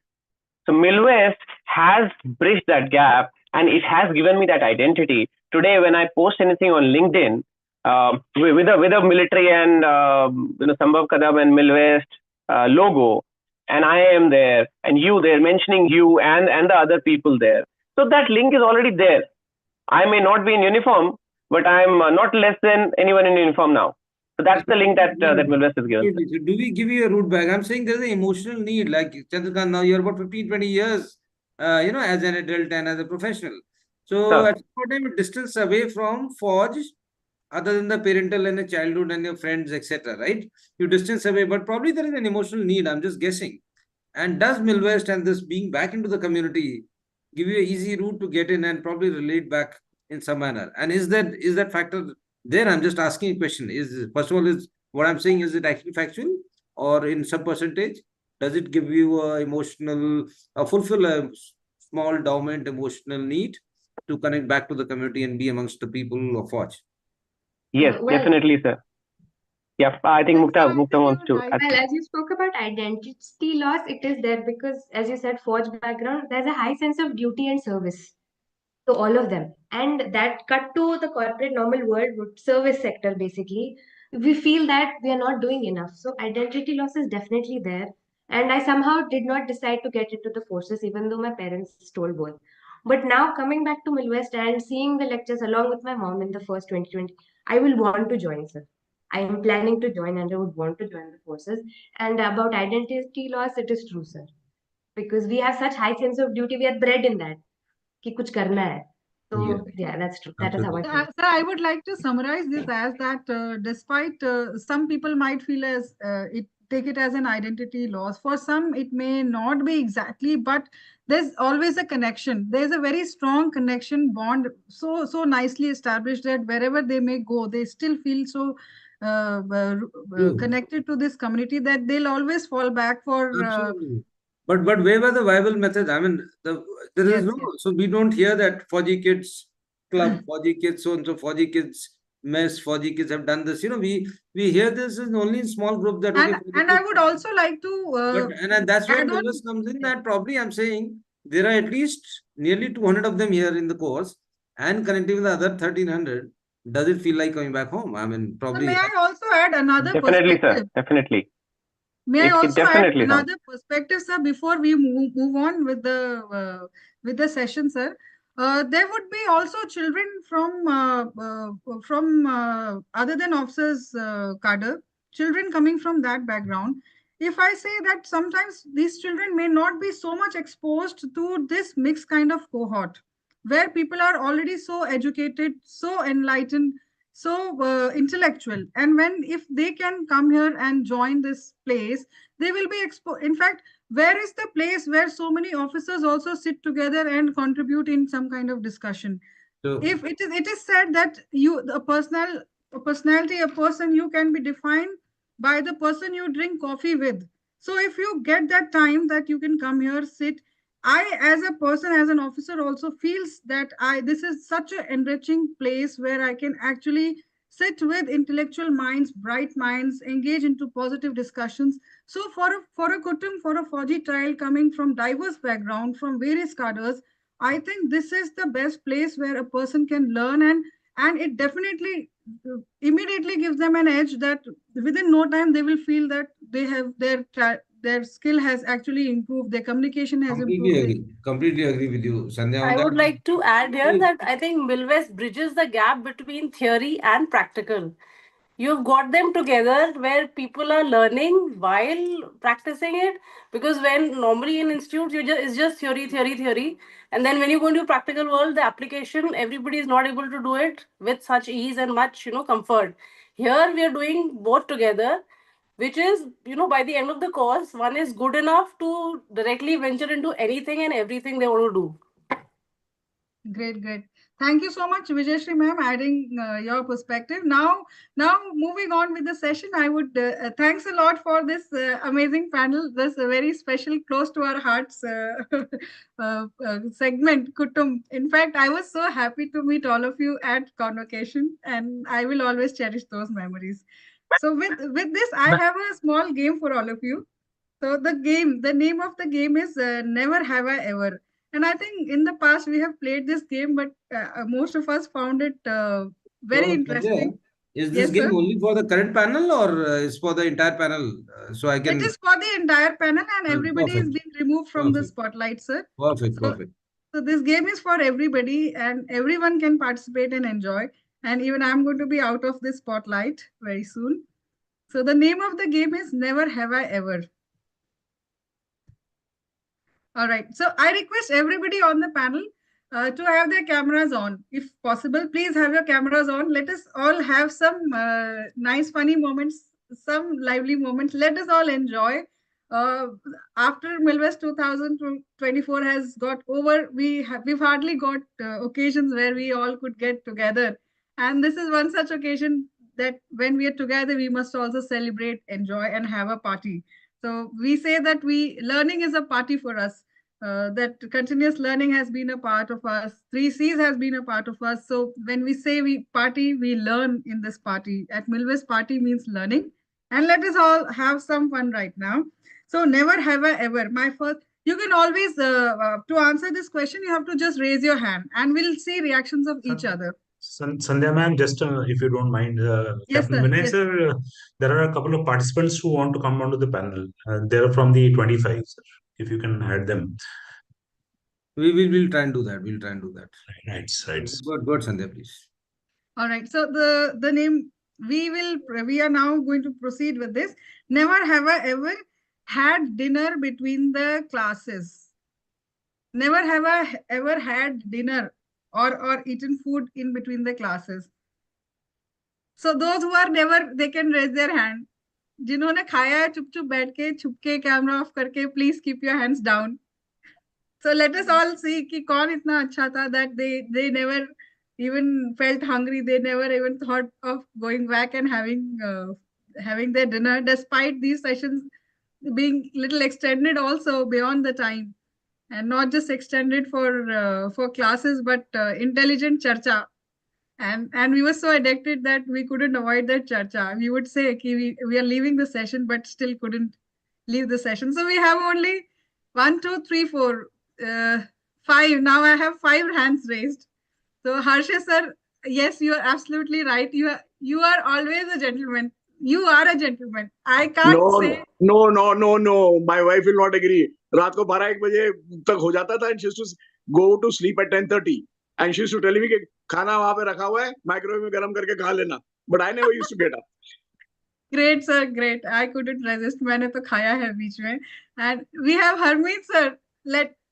So MILVEST has bridged that gap, and it has given me that identity. Today, when I post anything on LinkedIn with a military and Sambhav Kadam and MILVEST logo, and I am there, and you there, mentioning you and the other people there. So that link is already there. I may not be in uniform, but I'm not less than anyone in uniform now. So that's the link that MILVEST is given. So do we give you a route back? I'm saying there's an emotional need. Like Chandrakant, now you're about 15, 20 years, as an adult and as a professional. So at some time, distance away from Forge, other than the parental and the childhood and your friends, etc., right? You distance away, but probably there is an emotional need. I'm just guessing. And does MILVEST and this being back into the community give you an easy route to get in and probably relate back in some manner? And is that factor there? I'm just asking a question. First of all, is what I'm saying, is it actually factual, or in some percentage? Does it give you a fulfill a small dormant emotional need to connect back to the community and be amongst the people of Forge? Yes, definitely, sir. Yeah, I think Mukta wants to. Well, as you spoke about identity loss, it is there because, as you said, Forge background, there's a high sense of duty and service to all of them. And that cut to the corporate normal world, service sector basically, we feel that we are not doing enough. So identity loss is definitely there. And I somehow did not decide to get into the forces, even though my parents told both. But now coming back to MILVEST and seeing the lectures along with my mom in the first 2020, I will want to join, sir. I am planning to join and I would want to join the forces. And about identity loss, it is true, sir. Because we have such high sense of duty, we are bred in that. कि कुछ करना है. So yeah, that's true. That is how I feel. Sir, I would like to summarize this as that despite some people might feel as take it as an identity loss. For some, it may not be exactly, but there's always a connection. There's a very strong connection bond, so nicely established that wherever they may go, they still feel so connected to this community that they'll always fall back for. Absolutely. But where were the viable methods? I mean, there is no. So we don't hear that Fauji Kids Club, Fauji Kids so and so, Fauji Kids Mess, Fauji Kids have done this. We hear this is only in small group that. And I would also like to. And that's where MILVEST comes in. That probably I'm saying there are at least nearly 200 of them here in the course, and connecting with the other 1300. Does it feel like coming back home? I mean, probably. May I also add another Definitely, perspective? sir. Definitely. May I also add definitely, sir. another perspective, sir, before we move on with the session, sir? There would be also children from other than officers cadre, children coming from that background. If I say that sometimes these children may not be so much exposed to this mixed kind of cohort, where people are already so educated, so enlightened, so intellectual, and if they can come here and join this place, they will be exposed. In fact, where is the place where so many officers also sit together and contribute in some kind of discussion? If it is said that a person you can be defined by the person you drink coffee with. So if you get that time that you can come here, sit, I, as a person, as an officer, also feels that this is such an enriching place where I can actually sit with intellectual minds, bright minds, engage into positive discussions. So for a Kutum, for a Fauji child coming from diverse background, from various cadres, I think this is the best place where a person can learn, and it definitely immediately gives them an edge that within no time they will feel that they have their skill has actually improved, their communication has improved. Completely agree with you, Sandhya. I would like to add here that I think MILVEST bridges the gap between theory and practical. You've got them together where people are learning while practicing it, because when normally in institutes it's just theory, and then when you go into practical world, the application, everybody is not able to do it with such ease and much comfort. Here we are doing both together, which is by the end of the course, one is good enough to directly venture into anything and everything they want to do. Great. Thank you so much, Vijayashree ma'am, adding your perspective. Now moving on with the session, I would thanks a lot for this amazing panel, this very special, close to our hearts segment, Kutum. In fact, I was so happy to meet all of you at Convocation, and I will always cherish those memories. So with this, I have a small game for all of you. So the name of the game is Never Have I Ever. And I think in the past we have played this game, but most of us found it very interesting. Is this game only for the current panel, or is for the entire panel? So I can. It is for the entire panel, and everybody is being removed from the spotlight, sir. Perfect. So this game is for everybody, and everyone can participate and enjoy. And even I'm going to be out of this spotlight very soon. So the name of the game is Never Have I Ever. All right. So I request everybody on the panel to have their cameras on. If possible, please have your cameras on. Let us all have some nice, funny moments, some lively moments. Let us all enjoy. After MILVEST 2024 has got over, we've hardly got occasions where we all could get together. And this is one such occasion that when we are together, we must also celebrate, enjoy, and have a party. So we say that learning is a party for us. That continuous learning has been a part of us. 3Cs has been a part of us. So when we say we party, we learn in this party. At MILVEST, party means learning. And let us all have some fun right now. So never have I ever. You can always, to answer this question, you have to just raise your hand and we'll see reactions of each other. Sandhya ma'am, just if you don't mind, Yes, Captain sir. Vinay Yes. sir, there are a couple of participants who want to come onto the panel. They're from the 25, sir. If you can add them. We'll try and do that. We'll try and do that. Right. Good, Sandhya, please. All right. So the name we are now going to proceed with this. Never have I ever had dinner between the classes. Never have I ever had dinner or eaten food in between the classes. So those who are never, they can raise their hand. जिन्होंने खाया है चुप चुप बैठ के छुप के camera off करके please keep your hands down. So let us all see कि कौन इतना अच्छा था that they never even felt hungry. They never even thought of going back and having their dinner, despite these sessions being little extended also beyond the time, and not just extended for classes, but intelligent charcha. And we were so addicted that we couldn't avoid that charcha. We would say we are leaving the session, but still couldn't leave the session. So we have only 1, 2, 3, 4, 5. Now I have 5 hands raised. So Harsha sir, yes, you are absolutely right. You are always a gentleman. You are a gentleman. I can't say. No. My wife will not agree. रात को 12-1 बजे तक हो जाता था and she used to go to sleep at 10:30 and she used to tell me कि खाना वहां पे रखा हुआ है माइक्रोवेव में गर्म करके खा लेना. But I never used to get up. Great sir, great. I couldn't resist. मैंने तो खाया है बीच में. And we have Harmeet sir.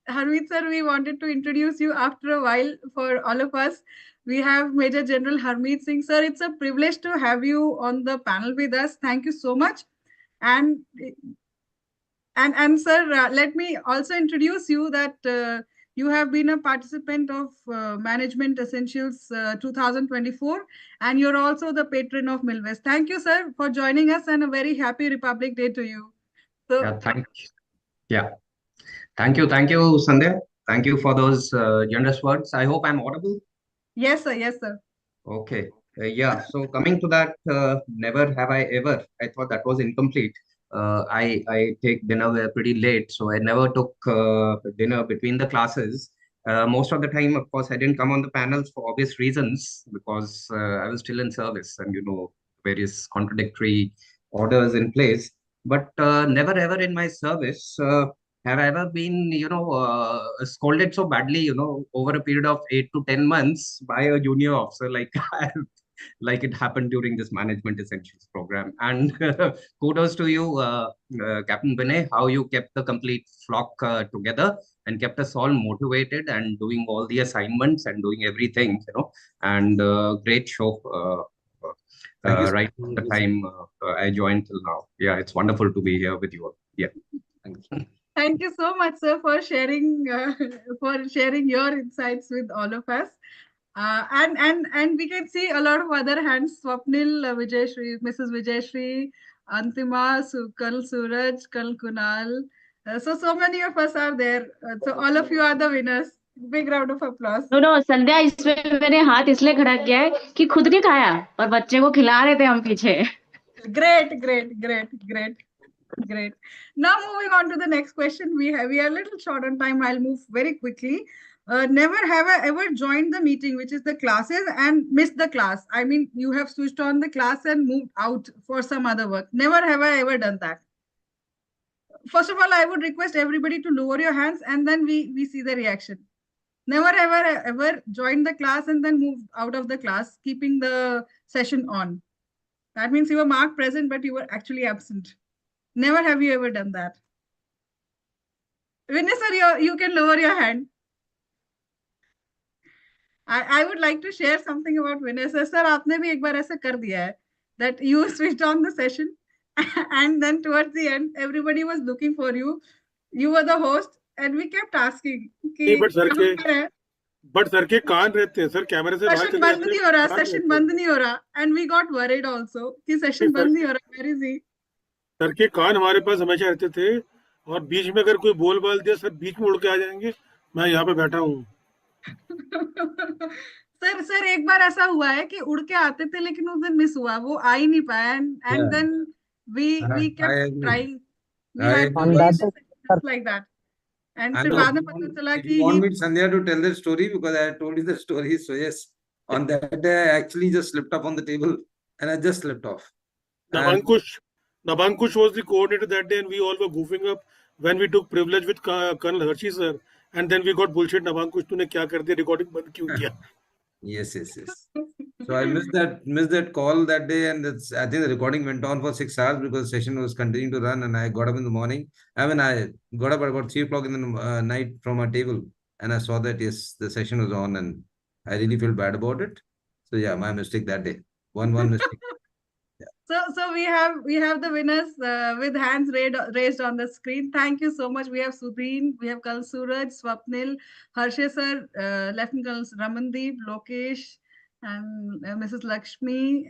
Harmeet sir, we wanted to introduce you after a while for all of us. We have Major General Harmeet Singh sir. It's a privilege to have you on the panel with us. Thank you so much. And sir, let me also introduce you that you have been a participant of Management Essentials 2024, and you're also the patron of MILVEST. Thank you, sir, for joining us, and a very happy Republic Day to you. So, Thank you, Sandhya. Thank you for those generous words. I hope I'm audible. Yes, sir. Yes, sir. Okay. So coming to that, never have I ever. I thought that was incomplete. I take dinner pretty late, so I never took dinner between the classes. Most of the time, of course, I didn't come on the panels for obvious reasons because I was still in service and, various contradictory orders in place. But never ever in my service have I ever been, scolded so badly, over a period of 8 to 10 months by a junior officer like it happened during this Management Essentials program. And kudos to you, Captain Vinay, how you kept the complete flock together and kept us all motivated and doing all the assignments and doing everything, and great show right from the time I joined till now. Yeah, it's wonderful to be here with you all. Yeah, thanks. Thank you so much, sir, for sharing your insights with all of us. And we can see a lot of other hands: Swapnil, Vijayashri, Mrs. Vijayashri, Antima, Colonel Suraj, Colonel Kunal. So many of us are there. So all of you are the winners. Big round of applause. No, संध्या इसमें मैंने हाथ इसलिए खड़ा किया है कि खुद नहीं खाया और बच्चे को खिला रहे थे हम पीछे. Great. Now moving on to the next question. We are a little short on time. I'll move very quickly. Never have I ever joined the meeting, which is the classes, and missed the class. I mean, you have switched on the class and moved out for some other work. Never have I ever done that. First of all, I would request everybody to lower your hands and then we see the reaction. Never ever joined the class and then moved out of the class, keeping the session on. That means you were marked present, but you were actually absent. Never have you ever done that. Vinay sir, you can lower your hand. I would like to share something about Vinay sir. Sir, आपने भी एक बार ऐसा कर दिया है that you switched on the session and then towards the end everybody was looking for you. You were the host and we kept asking कि but sir कहाँ के पर है? बट सर के कान रहते हैं सर, कैमरे से बाहर सेशन चले बंद जाते नहीं हैं, हो रहा, कान सेशन रहते बंद हैं। नहीं हो रहा and we got worried also कि सेशन सर बंद नहीं हो रहा. Where is he? सर के कान हमारे पास हमेशा रहते थे, और बीच में अगर कोई बोल बाल दिया सर बीच में उड़ के आ जाएंगे, मैं यहाँ पे बैठा हूँ। सर एक बार ऐसा हुआ है कि उड़ के आते थे लेकिन उस दिन मिस हुआ, वो आ ही नहीं पाया and then we I kept agree. trying. We I had to agree. leave the session just like that. And And फिर बाद में पता चला if कि you want he me, Sandhya, to tell that story, because I told you the story. So yes, on that day I actually just slipped up on the table and I just slipped off. And Nabankush was the coordinator that day, and we all were goofing up when we took privilege with Colonel Hershey sir, and then we got bullshit. Nabankush, तूने क्या कर दिया, recording बंद क्यों किया? yes. So I missed that call that day, and I think the recording went on for 6 hours because the session was continuing to run, and I got up in the morning. I mean, I got up at about 3 o'clock in the night from our table, and I saw that yes, the session was on, and I really feel bad about it. So yeah, my mistake that day. One mistake. So we have the winners with hands raised on the screen. Thank you so much. We have Sudheen, we have Kal Suraj, Swapnil, Harshay sir, Lieutenant Colonel Ramandeep, Lokesh, and Mrs. Lakshmi,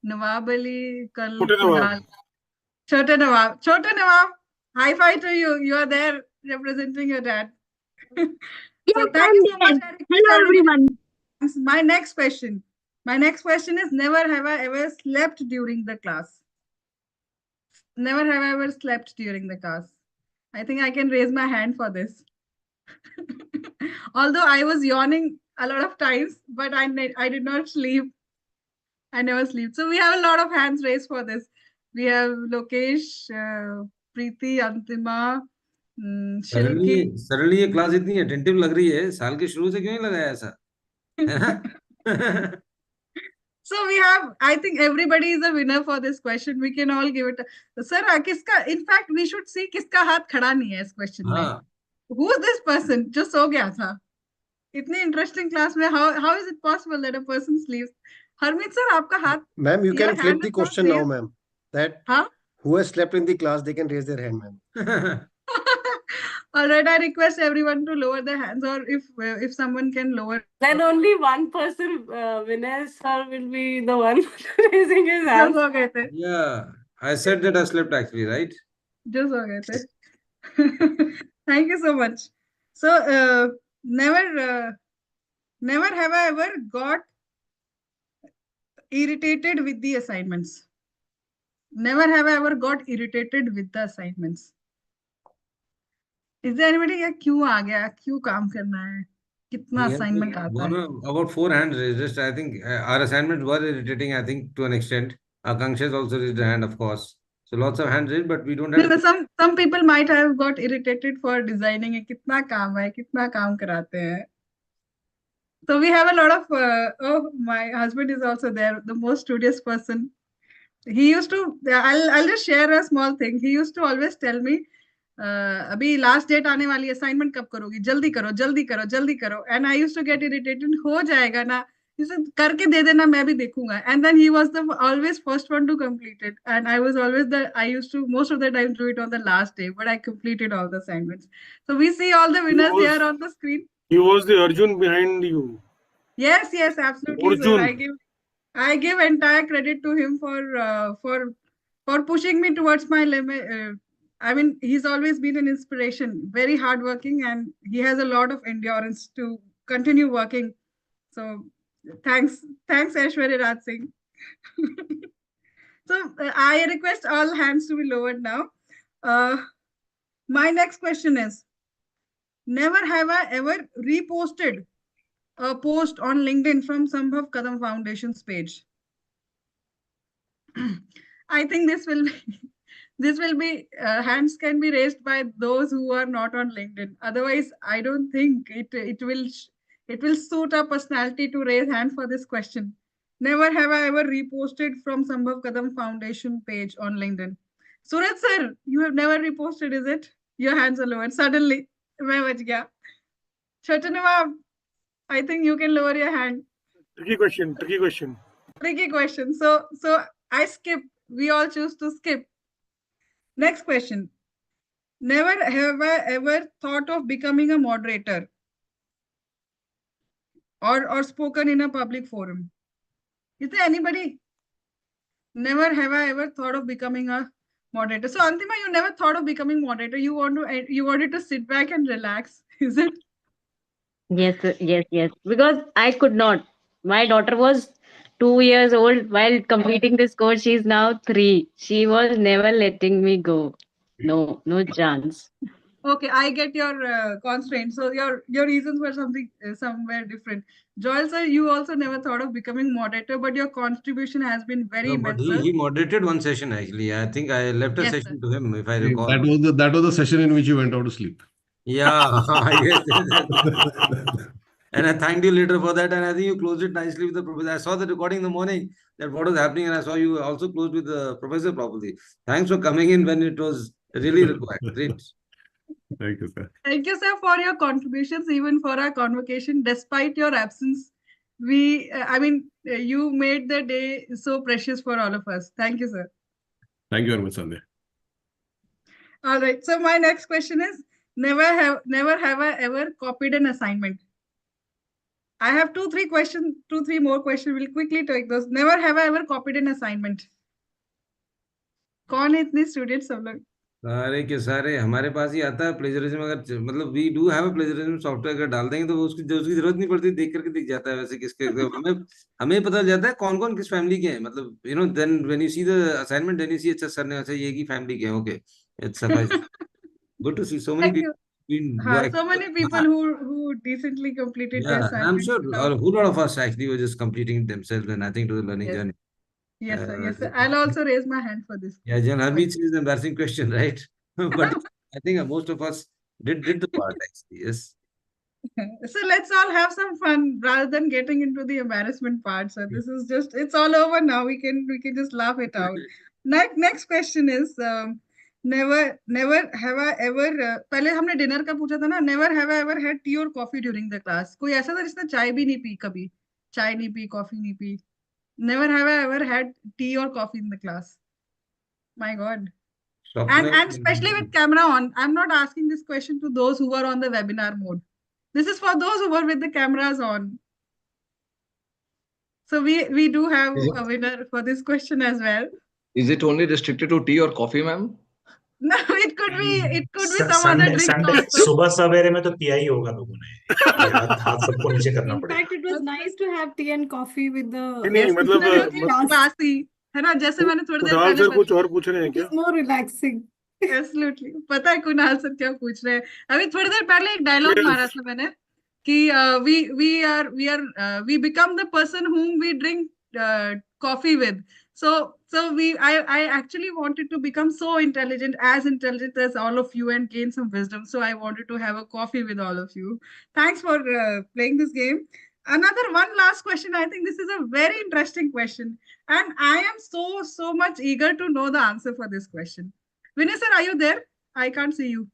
Nawab Ali, Colonel Kunal. Chote Nawab, high five to you. You are there representing your dad. So thank you so much. Hello, everyone. My next question is, never have I ever slept during the class. Never have I ever slept during the class. I think I can raise my hand for this. Although I was yawning a lot of times, but I did not sleep. I never sleep. So we have a lot of hands raised for this. We have Lokesh, Preeti, Antima, Shilki. Suddenly ये class इतनी attentive लग रही है, साल के शुरू से क्यों नहीं लगा ऐसा? है ना? So we have, I think everybody is a winner for this question. We can all give it. Sir, किसका? In fact, we should see किसका हाथ खड़ा नहीं है इस question में. Who is this person? जो सो गया था. इतनी interesting class में how is it possible that a person sleeps? Harmeet sir, आपका हाथ. Ma'am, you can your flip hand the is not question now, raised. ma'am. That who has slept in the class, they can raise their hand, ma'am. All right, I request everyone to lower their hands, or if someone can lower. Then only one person, Vinay sir, will be the one raising his hand. जो सो गए थे. Yeah, I said that I slept actually, right? जो सो गए थे. Thank you so much. So never have I ever got irritated with the assignments. Never have I ever got irritated with the assignments. Is there anybody या क्यों आ गया, क्यों काम करना है, कितना assignment आता है? About 4 hands raised. I think our assignments were irritating, I think, to an extent. Akanksha has also raised a hand, of course. So lots of hands raised, but we don't have. Some people might have got irritated for designing है, कितना काम है, कितना काम कराते हैं. So we have a lot of, oh, my husband is also there, the most studious person. He used to, I'll just share a small thing. He used to always tell me, अभी last date आने वाली, assignment कब करोगी, जल्दी करो जल्दी करो जल्दी करो. And I used to get irritated, हो जाएगा ना, करके दे देना, मैं भी देखूंगा. And then he was the always first one to complete it, and I was always the, I used to most of the time do it on the last day, but I completed all the assignments. So we see all the winners here on the screen. He was the Arjun behind you. Yes, absolutely, sir. I give entire credit to him for pushing me towards my limit. I mean, he's always been an inspiration, very hardworking, and he has a lot of endurance to continue working. So thanks Aishwarya Raj Singh. So I request all hands to be lowered now. My next question is, never have I ever reposted a post on LinkedIn from Sambhav Kadam Foundation's page. I think this will This will be hands can be raised by those who are not on LinkedIn. Otherwise, I don't think it will suit our personality to raise hand for this question. Never have I ever reposted from Sambhav Kadam Foundation page on LinkedIn. Suraj sir, you have never reposted, is it? Your hands are lowered. Suddenly, मैं बच गया. Chaitanya ma'am, I think you can lower your hand. Tricky question. Tricky question. Tricky question. So I skip. We all choose to skip. Next question. Never have I ever thought of becoming a moderator or spoken in a public forum. Is there anybody? Never have I ever thought of becoming a moderator. So Antima, you never thought of becoming moderator. You wanted to sit back and relax. Is it? Yes, sir. Yes. Because I could not. My daughter was 2 years old while completing this course. She's now 3. She was never letting me go. No, no chance. Okay, I get your constraint. So your reasons were something somewhere different. Joel sir, you also never thought of becoming moderator, but your contribution has been very No, but immense, sir. he moderated one session actually. I think I left a Yes, session sir. to him, if I recall. That was the session in which you went out to sleep. Yeah, yes. And I thanked you later for that. And I think you closed it nicely with the professor. I saw the recording in the morning that what was happening, and I saw you also closed with the professor properly. Thanks for coming in when it was really required. Great. Thank you, sir. Thank you, sir, for your contributions, even for our convocation. Despite your absence, you made the day so precious for all of us. Thank you, sir. Thank you very much, Sandhya. All right. So my next question is: never have I ever copied an assignment. I have 2-3 more questions. We'll quickly take those. Never have I ever copied an assignment. कौन है इतने student सब लोग? सारे के सारे हमारे पास ही आता है प्लेजरिज्म. अगर मतलब we do have a plagiarism software अगर डाल देंगे तो उसकी जरूरत नहीं पड़ती, देख करके दिख जाता है वैसे किसके. हमें पता जाता है कौन कौन किस फैमिली के हैं. मतलब then when you see the assignment then you see अच्छा सर ने अच्छा ये की फैमिली के हैं. Okay, it's suffice. Good to see so many people. So many people who decently completed their Yeah, I'm assignments. sure a whole lot of us actually were just completing themselves and nothing to the learning journey. Yes, sir. Yes, sir. I'll also raise my hand for this. Yeah, Jan Harmeet is an embarrassing question, right? But I think most of us did the part actually. Yes. So let's all have some fun rather than getting into the embarrassment part. So this is just, it's all over now. We can just laugh it out. Next question is never have I ever पहले हमने dinner का पूछा था ना. Never have I ever had tea or coffee during the class. कोई ऐसा था जिसने चाय भी नहीं पी कभी, चाय नहीं पी, कॉफी नहीं P. Never have I ever had tea or coffee in the class. My God. And especially with camera on. I'm not asking this question to those who are on the webinar mode. This is for those who are with the cameras on. So we do have a winner for this question as well. Is it only restricted to tea or coffee, ma'am? No, it could be some other drink also. सुबह सवेरे में तो पिया ही होगा लोगों ने. हाथ सबको नीचे करना In पड़ेगा. fact, it was nice to have tea and coffee with the नहीं मतलब classy है ना. जैसे मैंने थोड़ी देर कुणाल पहले सर कुछ और पूछ रहे हैं क्या? It's more relaxing. Absolutely. पता है कुणाल सर क्या पूछ रहे हैं. अभी थोड़ी देर पहले एक डायलॉग मारा था मैंने कि we become the person whom we drink coffee with. So I actually wanted to become so intelligent as all of you and gain some wisdom. So I wanted to have a coffee with all of you. Thanks for playing this game. One last question. I think this is a very interesting question, and I am so much eager to know the answer for this question. Vinay sir, are you there? I can't see you.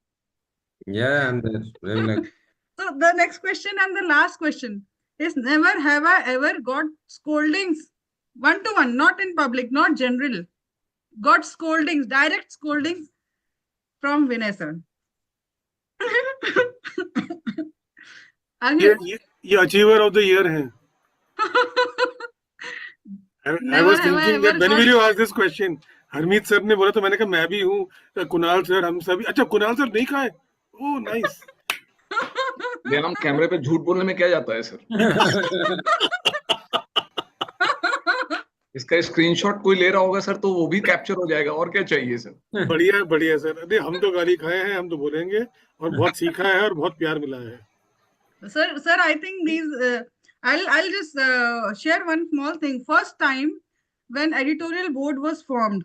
Yeah, I'm there. Very like. So the next question and the last question is: never have I ever got scoldings, one-to-one, not in public, not general. Got scoldings, direct scoldings from Vinay sir. ये achiever of the year हैं. I was thinking that when will you ask this question? Harmeet sir ने बोला तो मैंने कहा मैं भी हूँ. कुणाल सर हम सभी. अच्छा कुणाल सर नहीं खाए. Oh nice. हम कैमरे पे झूठ बोलने में क्या जाता है सर. इसका स्क्रीनशॉट कोई ले रहा होगा सर तो वो भी कैप्चर हो जाएगा. और क्या चाहिए सर. बढ़िया सर. अरे हम तो गाली खाए हैं, हम तो बोलेंगे और बहुत सीखा है और बहुत प्यार मिला है. Sir, I think these I'll just share one small thing. First time when editorial board was formed,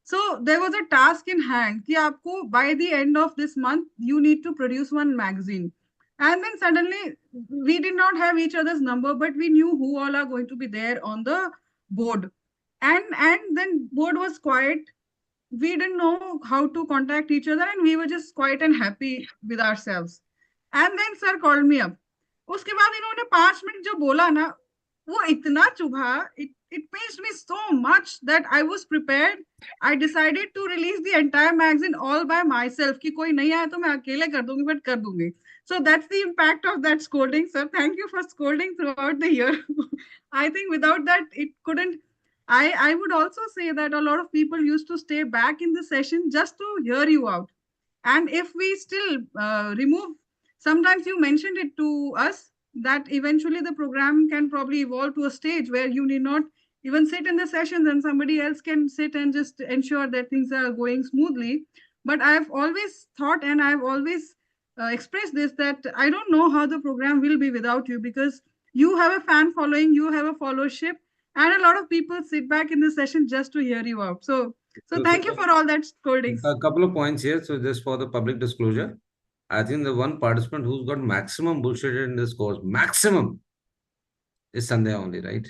So there was a task in hand कि आपको by the end of this month you need to produce one magazine. And then suddenly we did not have each other's number, but we knew who all are going to be there on the board. And then board was quiet. We didn't know how to contact each other, and we were just quiet and happy with ourselves. And then sir called me up. उसके बाद इन्होंने 5 minute जो बोला ना, वो इतना चुभा, it pained me so much that I was prepared. I decided to release the entire magazine all by myself. कि कोई नहीं आया तो मैं अकेले कर दूंगी, but कर दूंगी. So that's the impact of that scolding, sir. Thank you for scolding throughout the year. I think without that, it couldn't. I would also say that a lot of people used to stay back in the session just to hear you out. And if we still remove, sometimes you mentioned it to us that eventually the program can probably evolve to a stage where you need not even sit in the sessions and somebody else can sit and just ensure that things are going smoothly. But I've always thought, and I've always expressed this, that I don't know how the program will be without you, because you have a fan following, you have a followership, and a lot of people sit back in the session just to hear you out. So thank you for all that scoldings. A couple of points here. So just for the public disclosure, I think the one participant who's got maximum bullshit in this course, maximum, is Sandhya only, right?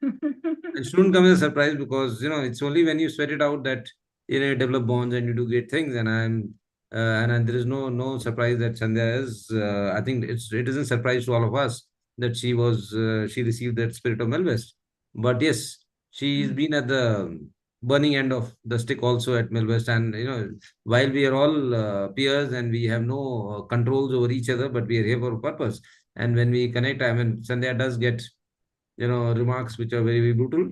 It shouldn't come as a surprise, because it's only when you sweat it out that you develop bonds and you do great things. And there is no surprise that Sandhya is. I think it isn't a surprise to all of us that she received that spirit of MILVEST. But yes, she's been at the burning end of the stick also at MILVEST. And while we are all peers and we have no controls over each other, but we are here for a purpose. And when we connect, I mean, Sandhya does get remarks which are very, very brutal,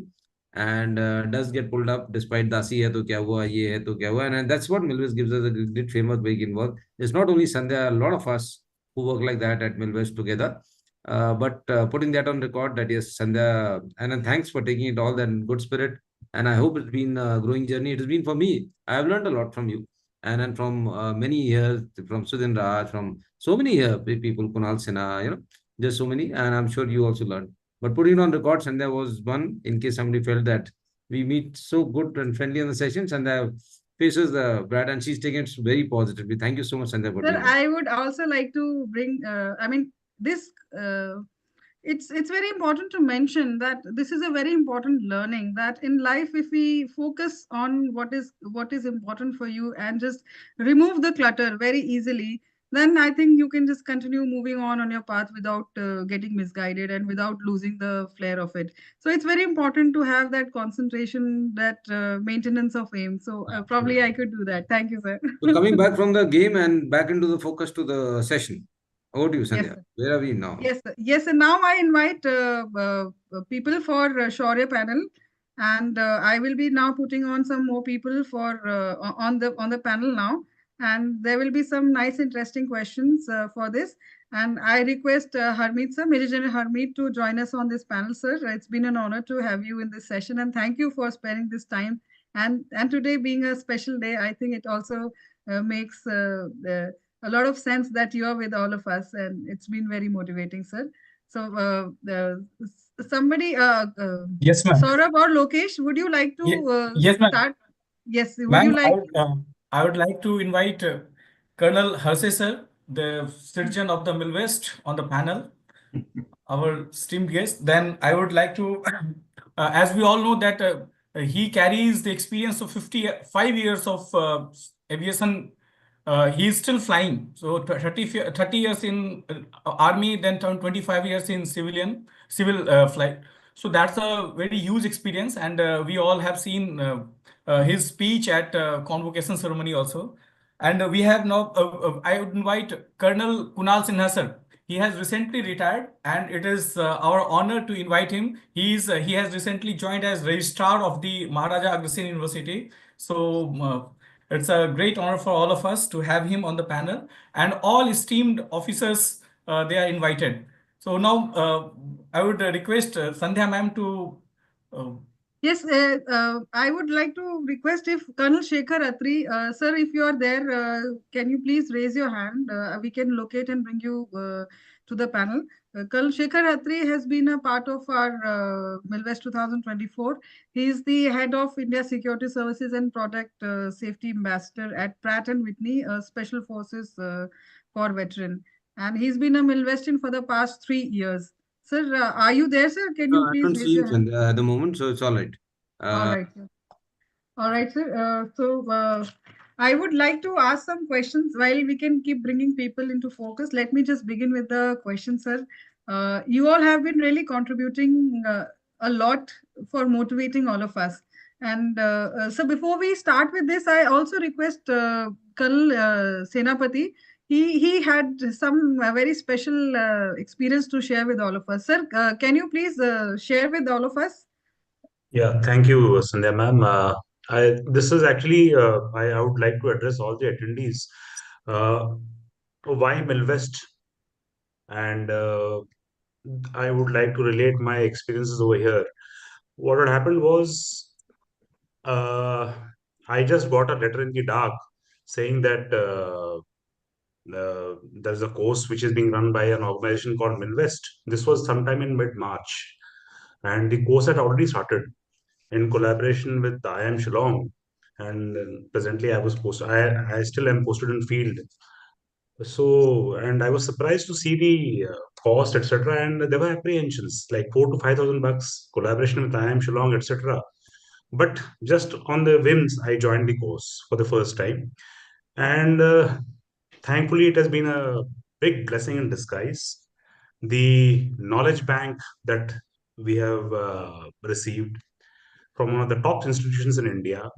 and does get pulled up despite dasi hai to kya hua, ye hai to kya hua. And that's what MILVEST gives us a great framework where we can work. It's not only Sandhya, a lot of us who work like that at MILVEST together. But putting that on record, that yes, Sandhya, and then thanks for taking it all that in good spirit. And I hope it's been a growing journey. It has been for me. I have learned a lot from you, and then from many years, from Sudhin Raj, from so many people, Kunal Sinha, just so many. And I'm sure you also learned. But putting it on record, Sandhya was one, in case somebody felt that we meet so good and friendly on the session. Sandhya faces the bride, and she's taking it very positively. Thank you so much, Sandhya, for Sir, doing that. I would also like to bring, this, it's very important to mention that this is a very important learning, that in life, if we focus on what is important for you and just remove the clutter very easily, then I think you can just continue moving on your path without getting misguided and without losing the flair of it. So it's very important to have that concentration, that maintenance of aim. So probably I could do that. Thank you, sir. So coming back from the game and back into the focus to the session. Over to you, Sandhya. Yes, Where are we now? Yes, sir. Yes, and now I invite people for Shaurya panel, and I will be now putting on some more people for on the panel now, and there will be some nice, interesting questions for this. And I request Harmeet sir, Major General Harmeet, to join us on this panel, sir. It's been an honor to have you in this session, and thank you for sparing this time. And today being a special day, I think it also makes a lot of sense that you are with all of us, and it's been very motivating, sir. So somebody, Yes, ma'am. Saurabh or Lokesh, would you like to Yes, ma'am. start? Yes, would Ma'am, you like? I would like to invite Colonel Hersey sir, the citizen of the MILVEST, on the panel, our esteemed guest. Then I would like to, as we all know that he carries the experience of 55 years of aviation. He is still flying. So 30 years in army, then 25 years in civil flight. So that's a very huge experience, and we all have seen his speech at convocation ceremony also. And we have now, I would invite Colonel Kunal Sinha sir. He has recently retired, and it is our honor to invite him. He has recently joined as registrar of the Maharaja Agrawal University. So it's a great honor for all of us to have him on the panel, and all esteemed officers, they are invited. So now I would request Sandhya ma'am to. Yes, I would like to request if Colonel Shekhar Atri, sir, if you are there, can you please raise your hand? We can locate and bring you to the panel. Kal Shekhar Atri has been a part of our MILVEST 2024. He is the head of India Security Services and Product Safety Ambassador at Pratt and Whitney, Special Forces for Veteran. And he's been a MILVESTian for the past 3 years. Sir, are you there, sir? Can you I please don't raise see your him hand? at the moment, so it's all right. All right, sir. All right, sir. I would like to ask some questions while we can keep bringing people into focus. Let me just begin with the question, sir. You all have been really contributing a lot for motivating all of us. And so before we start with this, I also request Kal Senapati. He had some very special experience to share with all of us. Sir, can you please share with all of us? Yeah, thank you, Sandhya ma'am. This is actually, I would like to address all the attendees. Why Milvest? And I would like to relate my experiences over here. What had happened was, I just got a letter in the dark saying that there's a course which is being run by an organization called Milvest. This was sometime in mid-March, and the course had already started in collaboration with Aayaam Shillong. And presently, I still am posted in field. So, and I was surprised to see the cost, etc. And there were apprehensions like 4 to 5,000 bucks, collaboration with Aayaam Shillong, etc. But just on the whims, I joined the course for the first time, and thankfully, it has been a big blessing in disguise. The knowledge bank that we have received from one of the top institutions in India,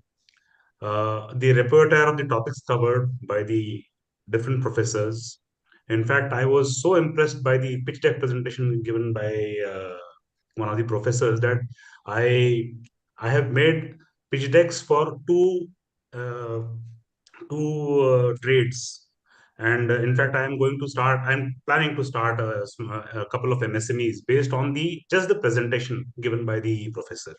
the repertoire of the topics covered by the different professors. In fact, I was so impressed by the pitch deck presentation given by one of the professors that I I have made pitch decks for uh, two trades. And in fact, I'm planning to start a couple of MSMEs based on the just the presentation given by the professor.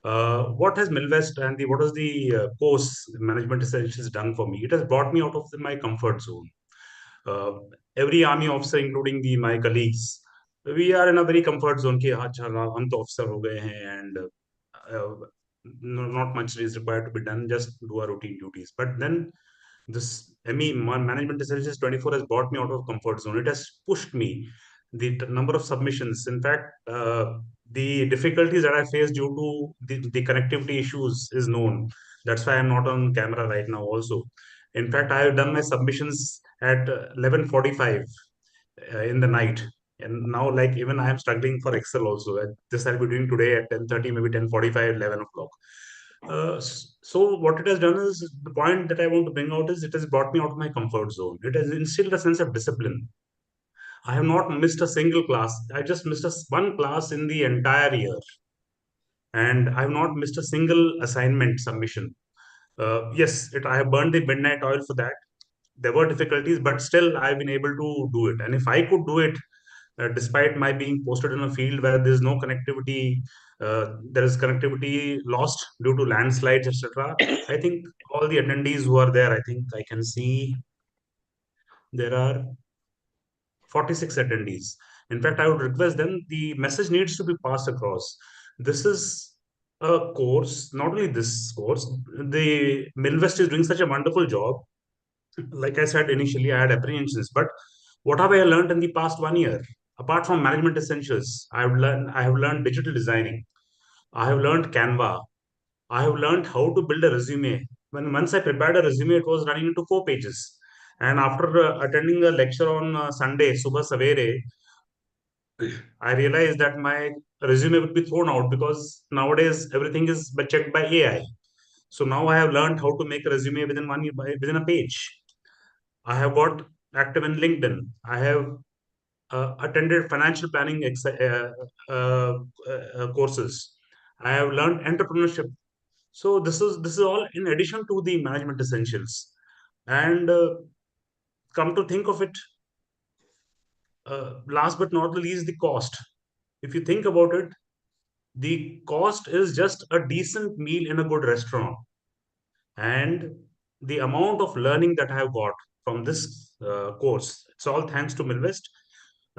What has Milvest and what has the course Management Essentials done for me? It has brought me out of my comfort zone. Uh, every army officer, including my colleagues, we are in a very comfort zone. कि अच्छा हम तो officer हो गए हैं and not much is required to be done. Just do our routine duties. But then this Management Essentials 24 has brought me out of comfort zone. It has pushed me. The number of submissions, in fact, the difficulties that I face due to the connectivity issues is known. That's why I'm not on camera right now also. In fact, I have done my submissions at 11:45 in the night. And now, like, even I am struggling for Excel also. This I'll be doing today at 10:30, maybe 10:45, 11 o'clock. So what it has done is, the point that I want to bring out is, it has brought me out of my comfort zone. It has instilled a sense of discipline. I have not missed a single class. I just missed one class in the entire year, and I have not missed a single assignment submission. Yes, I have burned the midnight oil for that. There were difficulties, but still I've been able to do it. And if I could do it, despite my being posted in a field where there's no connectivity, there is connectivity lost due to landslides, etc. I think all the attendees who are there, I think I can see there are 46 attendees. In fact, I would request them, the message needs to be passed across. This is a course, not only this course, the Milvest is doing such a wonderful job. Like I said initially, I had apprehensions, but what have I learned in the past 1 year? Apart from Management Essentials, I have learned digital designing. I have learned Canva. I have learned how to build a resume. Once I prepared a resume, it was running into 4 pages. And after attending a lecture on Sunday, Subha Savere, I realized that my resume would be thrown out because nowadays everything is checked by AI. So now I have learned how to make a resume within a page. I have got active in LinkedIn. I have attended financial planning courses. I have learned entrepreneurship. So this is all in addition to the Management Essentials. And come to think of it, last but not the least, the cost. If you think about it, the cost is just a decent meal in a good restaurant. And the amount of learning that I have got from this course, it's all thanks to Milvest.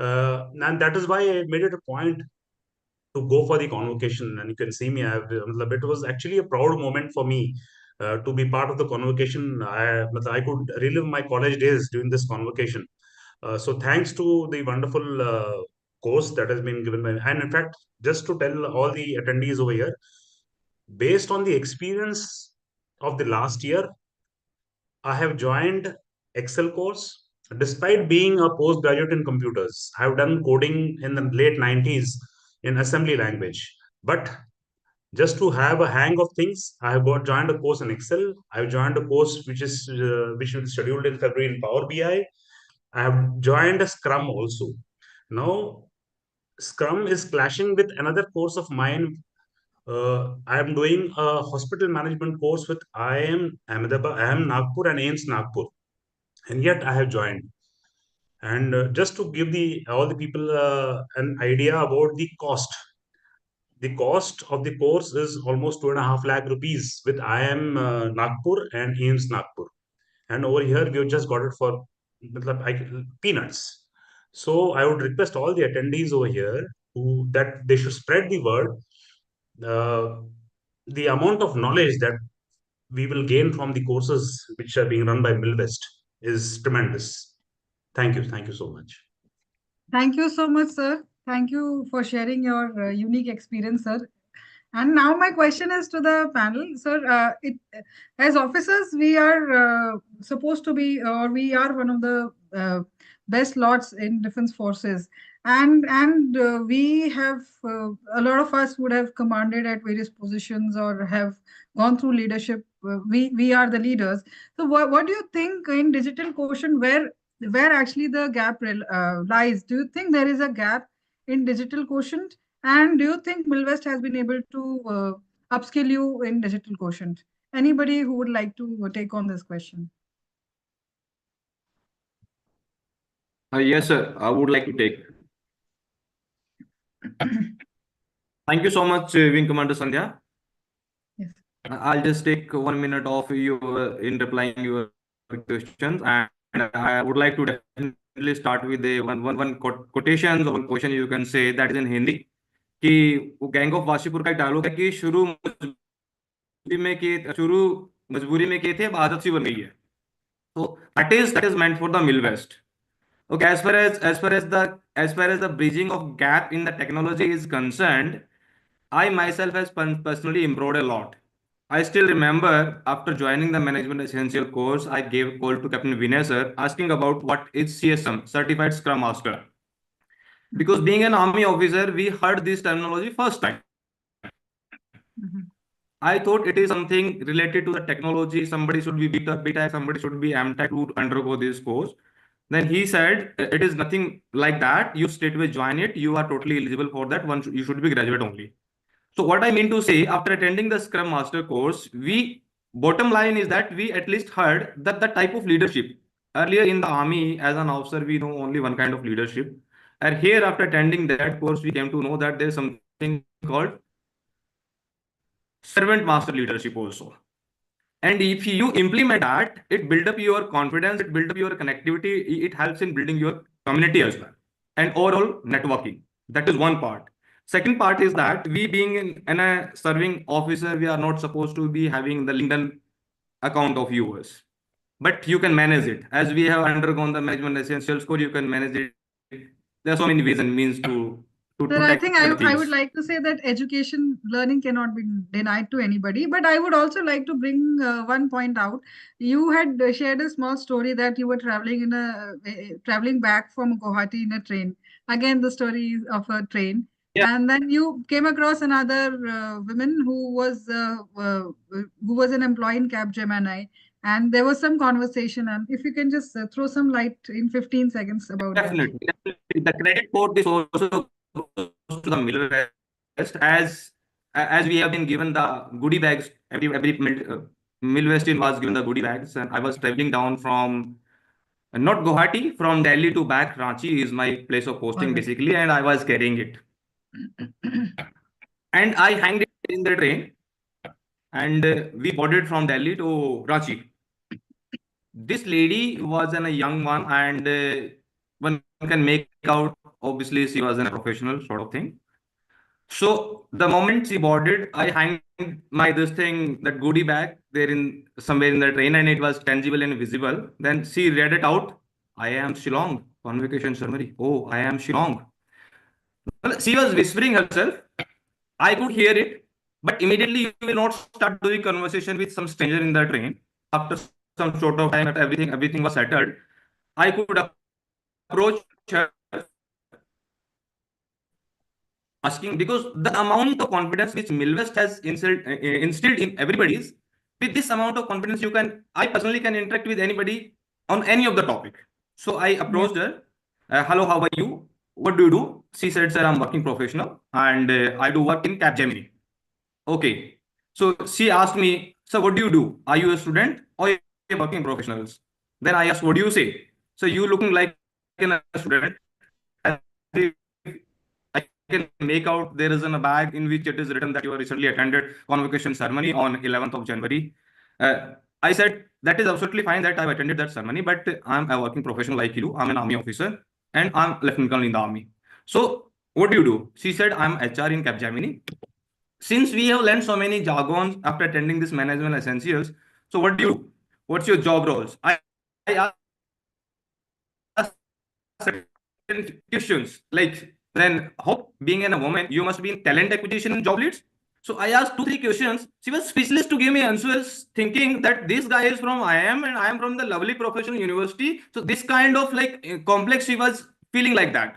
And that is why I made it a point to go for the convocation. And you can see me, it was actually a proud moment for me to be part of the convocation. I could relive my college days during this convocation. So thanks to the wonderful course that has been given by me. And in fact, just to tell all the attendees over here, based on the experience of the last year, I have joined Excel course. Despite being a postgraduate in computers, I have done coding in the late 90s in assembly language. But just to have a hang of things, I have joined a course in Excel. I have joined a course which is scheduled in February in Power BI. I have joined a Scrum also. Now, Scrum is clashing with another course of mine. I am doing a hospital management course with Aayaam Ahmedabad, Aayaam Nagpur, and AIIMS Nagpur, and yet I have joined. And just to give all the people an idea about the cost of the course is almost 2.5 lakh rupees with Aayaam Nagpur and AIIMS Nagpur. And over here, we have just got it for peanuts. So I would request all the attendees over here that they should spread the word. The amount of knowledge that we will gain from the courses which are being run by MILVEST is tremendous. Thank you. Thank you so much. Thank you so much, sir. Thank you for sharing your unique experience, sir. And now my question is to the panel, sir. As officers, we are supposed to be, or we are one of the best lots in defense forces, and we have a lot of us would have commanded at various positions or have gone through leadership. We are the leaders. So what do you think in digital quotient where actually the gap lies? Do you think there is a gap in digital quotient? And do you think MILVEST has been able to upskill you in digital quotient? Anybody who would like to take on this question? Yes, sir. I would like to take. Thank you so much, Wing Commander Sandhya. Yes. I'll just take 1 minute of you in replying your questions, and I would like to definitely start with one quotation or one question you can say that is in Hindi. कि वो gang of वाशीपुर का एक dialogue है कि शुरू मजबूरी में किए थे अब आदत सी बन गई है. So that is meant for the MILVEST. Okay, as far as the bridging of gap in the technology is concerned, I myself has personally improved a lot. I still remember after joining the Management Essential course, I gave a call to Captain Vinay sir asking about what is CSM, Certified Scrum Master. Because being an army officer, we heard this terminology first time. I thought it is something related to the technology. Somebody should be BTech, somebody should be MTech to undergo this course. Then he said, it is nothing like that. You straightway join it. You are totally eligible for that. You should be graduate only. So what I mean to say, after attending the Scrum Master course, bottom line is that we at least heard that the type of leadership. Earlier in the army, as an officer, we know only one kind of leadership. And here, after attending that course, we came to know that there is something called servant master leadership also. And if you implement that, it builds up your confidence, it builds up your connectivity, it helps in building your community as well, and overall networking. That is one part. Second part is that we being a serving officer, we are not supposed to be having the LinkedIn account of yours. But you can manage it. As we have undergone the Management Essentials course, you can manage it. There are so many ways and means to Sir, I think I would like to say that education, learning cannot be denied to anybody. But I would also like to bring one point out. You had shared a small story that you were traveling back from Guwahati in a train. Again, the story of a train. Yeah. And then you came across another woman who was an employee in Capgemini. And there was some conversation. And if you can just throw some light in 15 seconds about that. Definitely. The credit for this also to the MILVEST as we have been given the goodie bags. Every MILVESTian was given the goodie bags, and I was traveling down from not Guwahati, from Delhi to back Ranchi is my place of posting basically, and I was carrying it. And I hanged it in the train, and we boarded from Delhi to Ranchi. This lady was a young one, and one can make out obviously she was a professional sort of thing. So the moment she boarded, I hanged my this thing, that goodie bag there in somewhere in the train, and it was tangible and visible. Then she read it out. Aayaam Shillong, convocation ceremony. Oh, Aayaam Shillong. Well, she was whispering herself. I could hear it, but immediately you will not start doing conversation with some stranger in the train. After some sort of time, that everything was settled, I could approach her asking, because the amount of confidence which Milvest has instilled in everybody's, with this amount of confidence, I personally can interact with anybody on any of the topic. So I approached her. Hello, how are you? What do you do? She said, sir, I'm working professional and I do work in Capgemini. Okay. So she asked me, so what do you do? Are you a student or are you working professionals? Then I asked, what do you say? So you looking like a student. I can make out there is in a bag in which it is written that you recently attended convocation ceremony on 11th of January. I said, that is absolutely fine that I've attended that ceremony, but I'm a working professional like you. I'm an army officer and I'm lieutenant colonel in the army. So what do you do? She said, I'm HR in Capgemini. Since we have learned so many jargons after attending this management essentials, so what do you do? What's your job roles? I asked certain questions like, then how being a woman, you must be in talent acquisition and job leads. So I asked 2-3 questions. She was speechless to give me answers, thinking that this guy is from Aayaam and I am from the lovely professional university. So this kind of complex, she was feeling like that.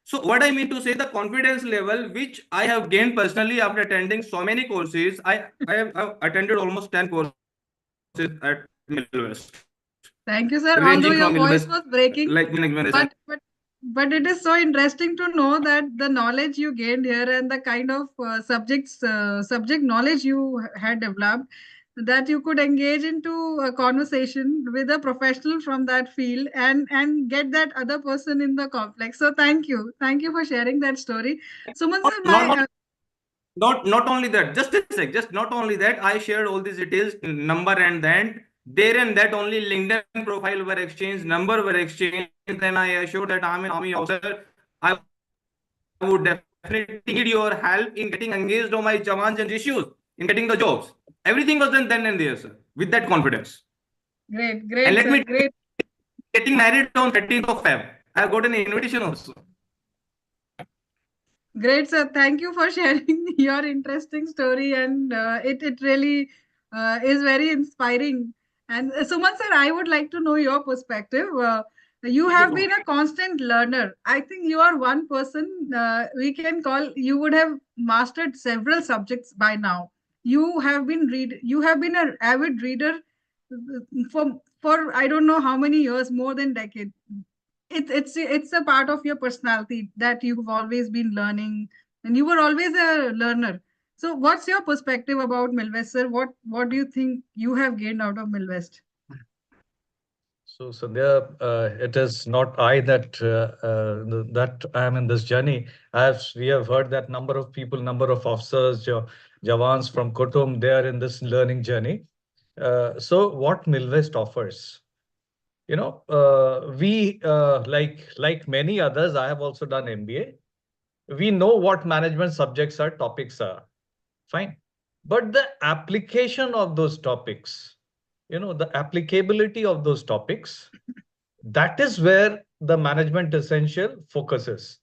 So what I mean to say, the confidence level which I have gained personally after attending so many courses, I have attended almost 10 courses at MILVEST. Thank you, sir. Ranging Although your from voice MILVEST, was breaking, like management. but it is so interesting to know that the knowledge you gained here and the kind of subject knowledge you had developed, that you could engage into a conversation with a professional from that field and get that other person in the complex. So thank you for sharing that story. Suman sir, Not only that, just a sec, just not only that, I shared all these details, number and then there and that only LinkedIn profile were exchanged, number were exchanged. Then I assured that I'm an army officer. I would definitely need your help in getting engaged on my Jawans and issues, in getting the jobs. Everything was done then and there, sir, with that confidence. Great, And let sir, me great. getting married on 13th of Feb. I got an invitation also. Great, sir. Thank you for sharing your interesting story, and it really is very inspiring. And Suman sir, I would like to know your perspective. You have been a constant learner. I think you are one person we can call. You would have mastered several subjects by now. You have been an avid reader for I don't know how many years, more than decade. It's a part of your personality that you've always been learning, and you were always a learner. So what's your perspective about Milvest, sir? What do you think you have gained out of Milvest? So Sandhya, it is not I that I am in this journey. We have heard that number of people, number of officers, Jawans from Kutum, they are in this learning journey. So what Milvest offers? We like many others, I have also done MBA. We know what management subjects are, topics are. Fine. But the application of those topics, the applicability of those topics, that is where the management essential focuses.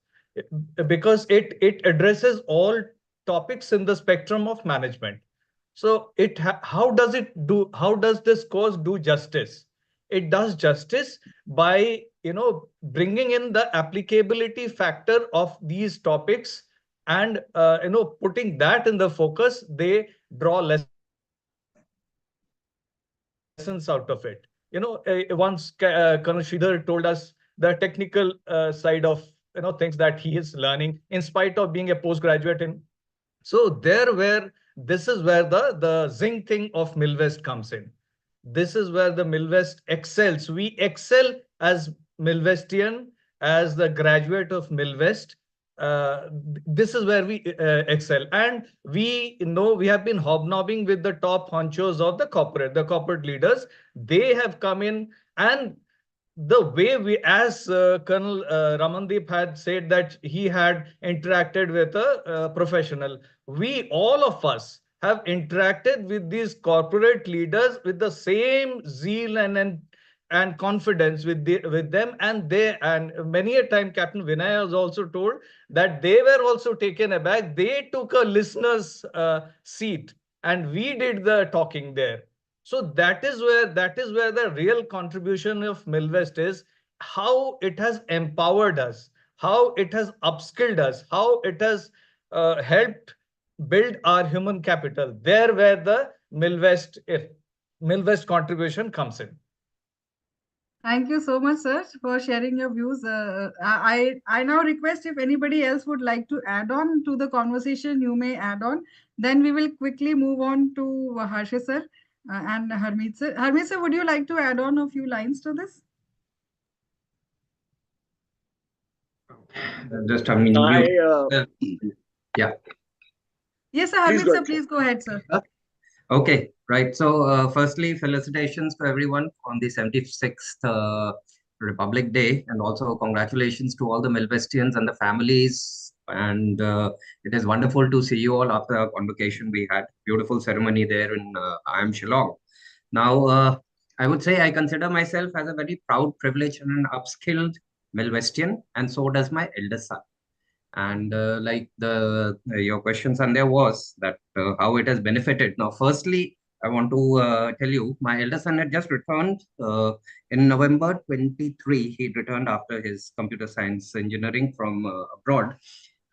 Because it addresses all topics in the spectrum of management. So how does this course do justice? It does justice by bringing in the applicability factor of these topics and putting that in the focus. They draw lessons out of it. Once Colonel Sridhar told us the technical side of things that he is learning in spite of being a postgraduate in. So this is where the zing thing of Milvest comes in. This is where the Milvest excels. We excel as Milvestian, as the graduate of Milvest. This is where we excel, and we have been hobnobbing with the top honchos of the corporate leaders. They have come in, and the way we, as Colonel Ramandeep had said that he had interacted with a professional, we, all of us, have interacted with these corporate leaders with the same zeal and confidence with them, and many a time Captain Vinay has also told that they were also taken aback. They took a listener's seat, and we did the talking there. So that is where the real contribution of Milvest is, how it has empowered us, how it has upskilled us, how it has helped build our human capital. There where the Milvest contribution comes in. Thank you so much, sir, for sharing your views. I now request if anybody else would like to add on to the conversation, you may add on. Then we will quickly move on to Harshit sir and Harmeet sir. Harmeet sir, would you like to add on a few lines to this? Just, I mean, yeah. Yes, sir. Harmeet sir, please go ahead, sir. Okay, right. So, firstly, felicitations to everyone on the 76th Republic Day, and also congratulations to all the Milvestians and the families. And it is wonderful to see you all after our convocation. We had beautiful ceremony there in Aayaam, Shillong. Now, I would say I consider myself as a very proud, privileged, and an upskilled Milvestian, and so does my eldest son. And like your question, Sandhya, was that how it has benefited. Now, firstly, I want to tell you, my elder son had just returned in November 23. He returned after his computer science engineering from abroad,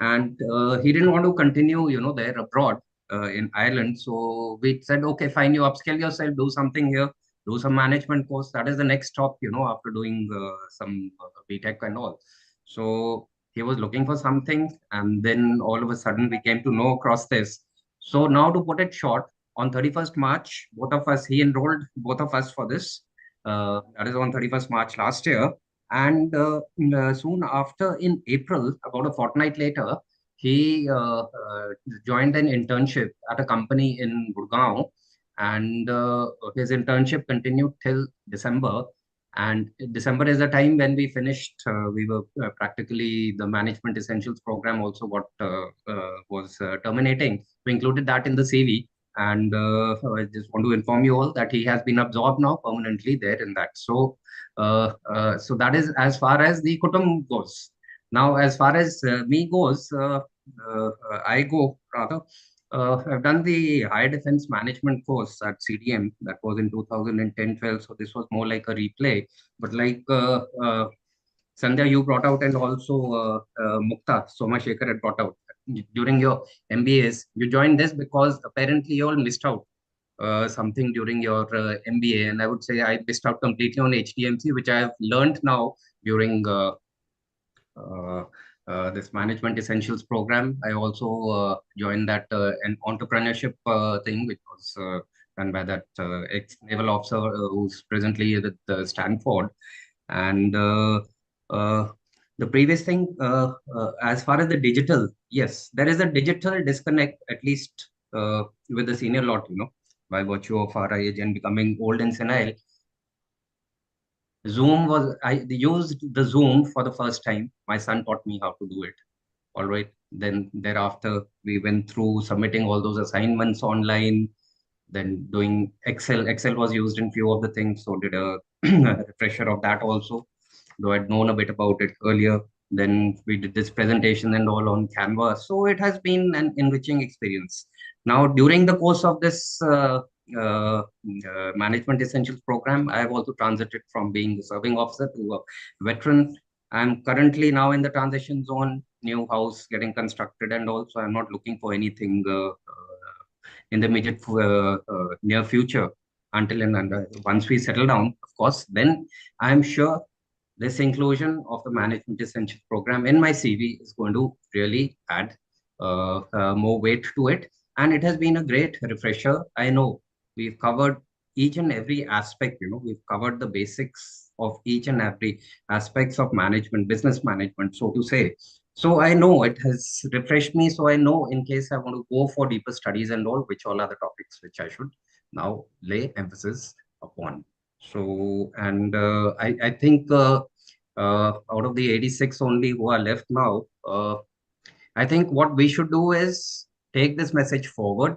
and he didn't want to continue, there abroad in Ireland. So we said, okay, fine, you upskill yourself, do something here, do some management course. That is the next stop, after doing some BTech and all. So he was looking for something, and then all of a sudden we came to know across this. So now, to put it short, on 31st March, he enrolled both of us for this. That is on 31st March last year. And soon after, in April, about a fortnight later, he joined an internship at a company in Gurgaon. And his internship continued till December. And December is the time when we finished. We were practically, the Management Essentials program also was terminating. We included that in the CV. And I just want to inform you all that he has been absorbed now permanently there in that. So, so that is as far as the Kutum goes. Now, as far as me goes, I go rather. I've done the Higher Defense Management course at CDM. That was in 2010-12. So this was more like a replay. But like Sandhya, you brought out, and also Mukta, Somashekar had brought out, during your MBAs, you joined this because apparently you all missed out something during your MBA. And I would say I missed out completely on HDMC, which I have learned now during this Management Essentials program. I also joined that an entrepreneurship thing, which was done by that ex-naval officer who's presently with Stanford. And the previous thing, as far as the digital, yes, there is a digital disconnect, at least with the senior lot, by virtue of our age and becoming old and senile. I used the Zoom for the first time. My son taught me how to do it. All right. Then thereafter, we went through submitting all those assignments online, then doing Excel. Excel was used in few of the things, so did a refresher of that also, though I'd known a bit about it earlier. Then we did this presentation and all on Canva. So it has been an enriching experience. Now, during the course of this Management Essentials program, I have also transited from being a serving officer to a veteran. I'm currently now in the transition zone, new house getting constructed, and also I'm not looking for anything in the immediate near future until and once we settle down, of course. Then I'm sure this inclusion of the Management Essentials program in my CV is going to really add more weight to it. And it has been a great refresher. I know we've covered each and every aspect, we've covered the basics of each and every aspects of management, business management, so to say. So I know it has refreshed me. So I know in case I want to go for deeper studies and all, which all are the topics which I should now lay emphasis upon. So, and I think out of the 86 only who are left now, I think what we should do is take this message forward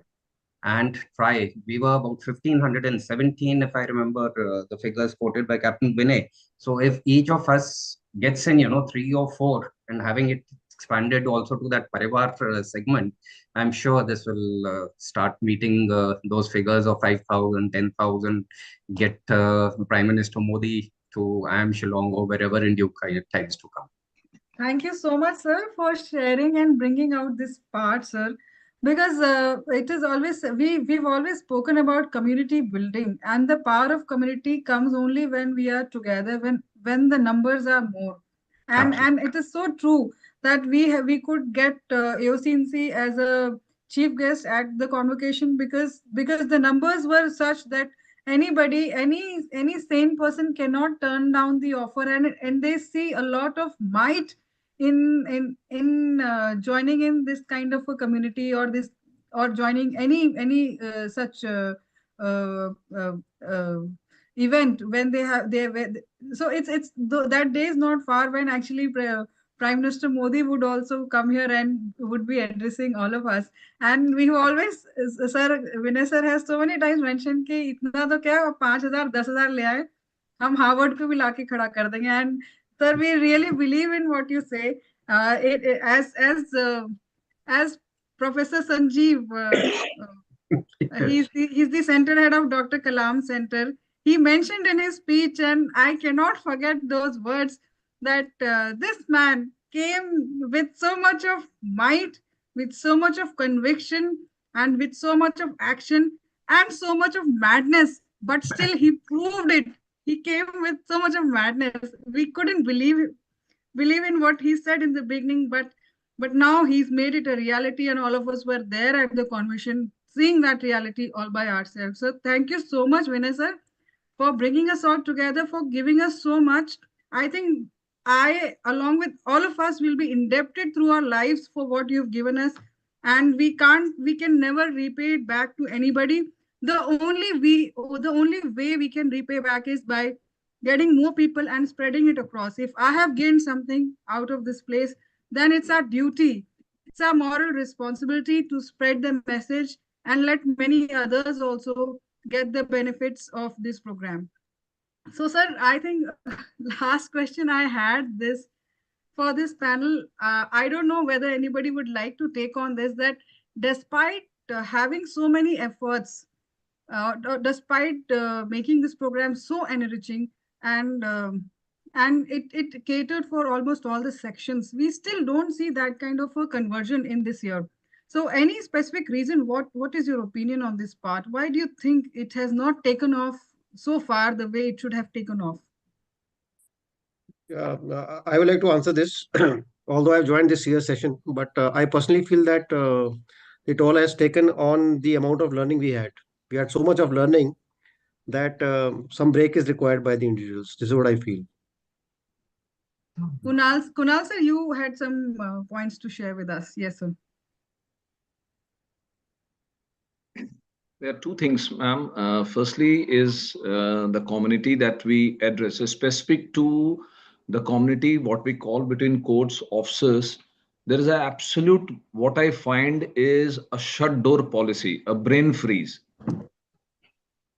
and try. We were about 1,517, if I remember the figures quoted by Captain Vinay. So if each of us gets in, 3 or 4 and having it expanded also to that Parivar segment, I'm sure this will start meeting those figures of 5,000, 10,000, get Prime Minister Modi to Aayaam, Shillong, or wherever in due times to come. Thank you so much, sir, for sharing and bringing out this part, sir. Because it is always we've always spoken about community building, and the power of community comes only when we are together, when the numbers are more. And it is so true that we could get AOCNC as a chief guest at the convocation because the numbers were such that anybody any sane person cannot turn down the offer, and they see a lot of might in joining in this kind of a community or joining any such uh, uh, uh, event when so that day is not far when actually Prime Minister Modi would also come here and would be addressing all of us. And we always, sir, Vinay sir has so many times mentioned कि इतना तो क्या 5,000 10,000 ले आए हम Harvard को भी लाके खड़ा कर देंगे. And sir, we really believe in what you say. As Professor Sanjeev, he's the center head of Dr. Kalam Center. He mentioned in his speech, and I cannot forget those words, that this man came with so much of might, with so much of conviction, and with so much of action, and so much of madness. But still, he proved it. He came with so much of madness. We couldn't believe in what he said in the beginning, but now he's made it a reality, and all of us were there at the convention seeing that reality all by ourselves. So thank you so much, Vinay sir, for bringing us all together, for giving us so much. I think I, along with all of us, will be indebted through our lives for what you've given us, and we can never repay it back to anybody. The only way we can repay back is by getting more people and spreading it across. If I have gained something out of this place, then it's our duty, it's our moral responsibility to spread the message and let many others also get the benefits of this program. So, sir, I think last question I had this for this panel. I don't know whether anybody would like to take on this, that despite having so many efforts, despite making this program so enriching, and it catered for almost all the sections, we still don't see that kind of a conversion in this year. So any specific reason, what is your opinion on this part? Why do you think it has not taken off so far the way it should have taken off? I would like to answer this, although I've joined this year's session, but I personally feel that it all has taken on the amount of learning we had. We had so much of learning that some break is required by the individuals. This is what I feel. Kunal sir, you had some points to share with us. Yes, sir. There are two things, ma'am. Firstly is the community that we address is specific to the community, what we call between courts officers. There is an absolute, what I find is a shut door policy, a brain freeze.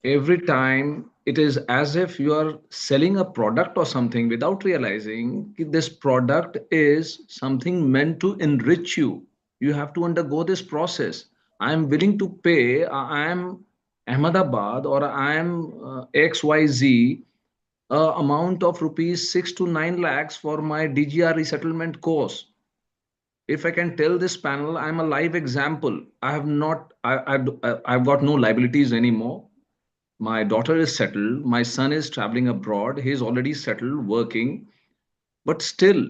Every time it is as if you are selling a product or something without realizing this product is something meant to enrich you. You have to undergo this process. I am willing to pay, I am Ahmedabad or I am XYZ amount of rupees 6 to 9 lakhs for my DGR resettlement course. If I can tell this panel, I'm a live example. I've got no liabilities anymore. My daughter is settled. My son is traveling abroad. He's already settled, working. But still,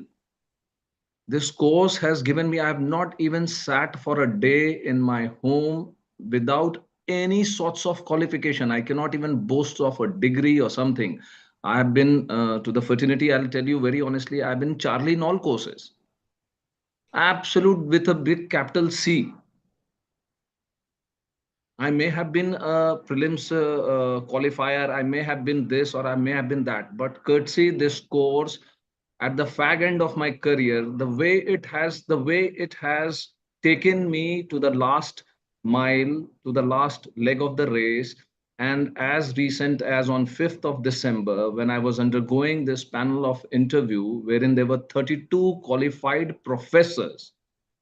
this course has given me, I have not even sat for a day in my home without any sorts of qualification. I cannot even boast of a degree or something. I have been to the fraternity, I'll tell you very honestly, I've been Charlie in all courses. Absolute with a big capital C. I may have been a prelims qualifier, I may have been this or I may have been that, but courtesy this course at the fag end of my career, the way it has taken me to the last mile, to the last leg of the race. And as recent as on 5th of December, when I was undergoing this panel of interview, wherein there were 32 qualified professors,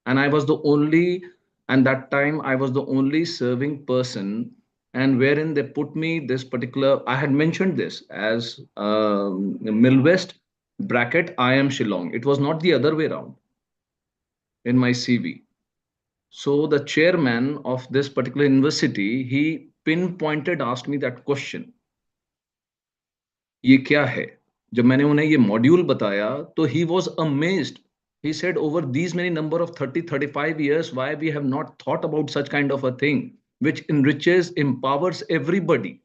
and I was the only, and that time I was the only serving person, and wherein they put me this particular, I had mentioned this as Milvest bracket Aayaam Shillong. It was not the other way around in my CV. So the chairman of this particular university, he pinpointed asked me that question, ये क्या है? जब मैंने उन्हें ये module बताया, तो he was amazed. He said, over these many number of 30, 35 years, why we have not thought about such kind of a thing, which enriches, empowers everybody.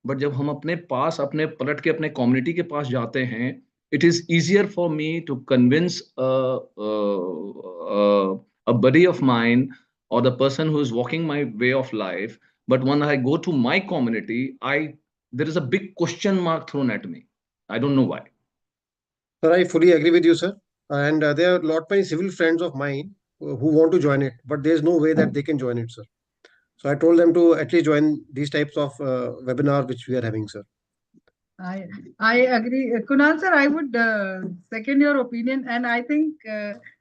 But जब हम अपने पास, अपने पलट के अपने community के पास जाते हैं, it is easier for me to convince a buddy of mine or the person who is walking my way of life. But when I go to my community, there is a big question mark thrown at me. I don't know why. Sir, I fully agree with you, sir. And there are a lot many civil friends of mine who want to join it, but there's no way that they can join it, sir. So I told them to at least join these types of webinar which we are having, sir. I agree. Kunal sir, I would second your opinion. And I think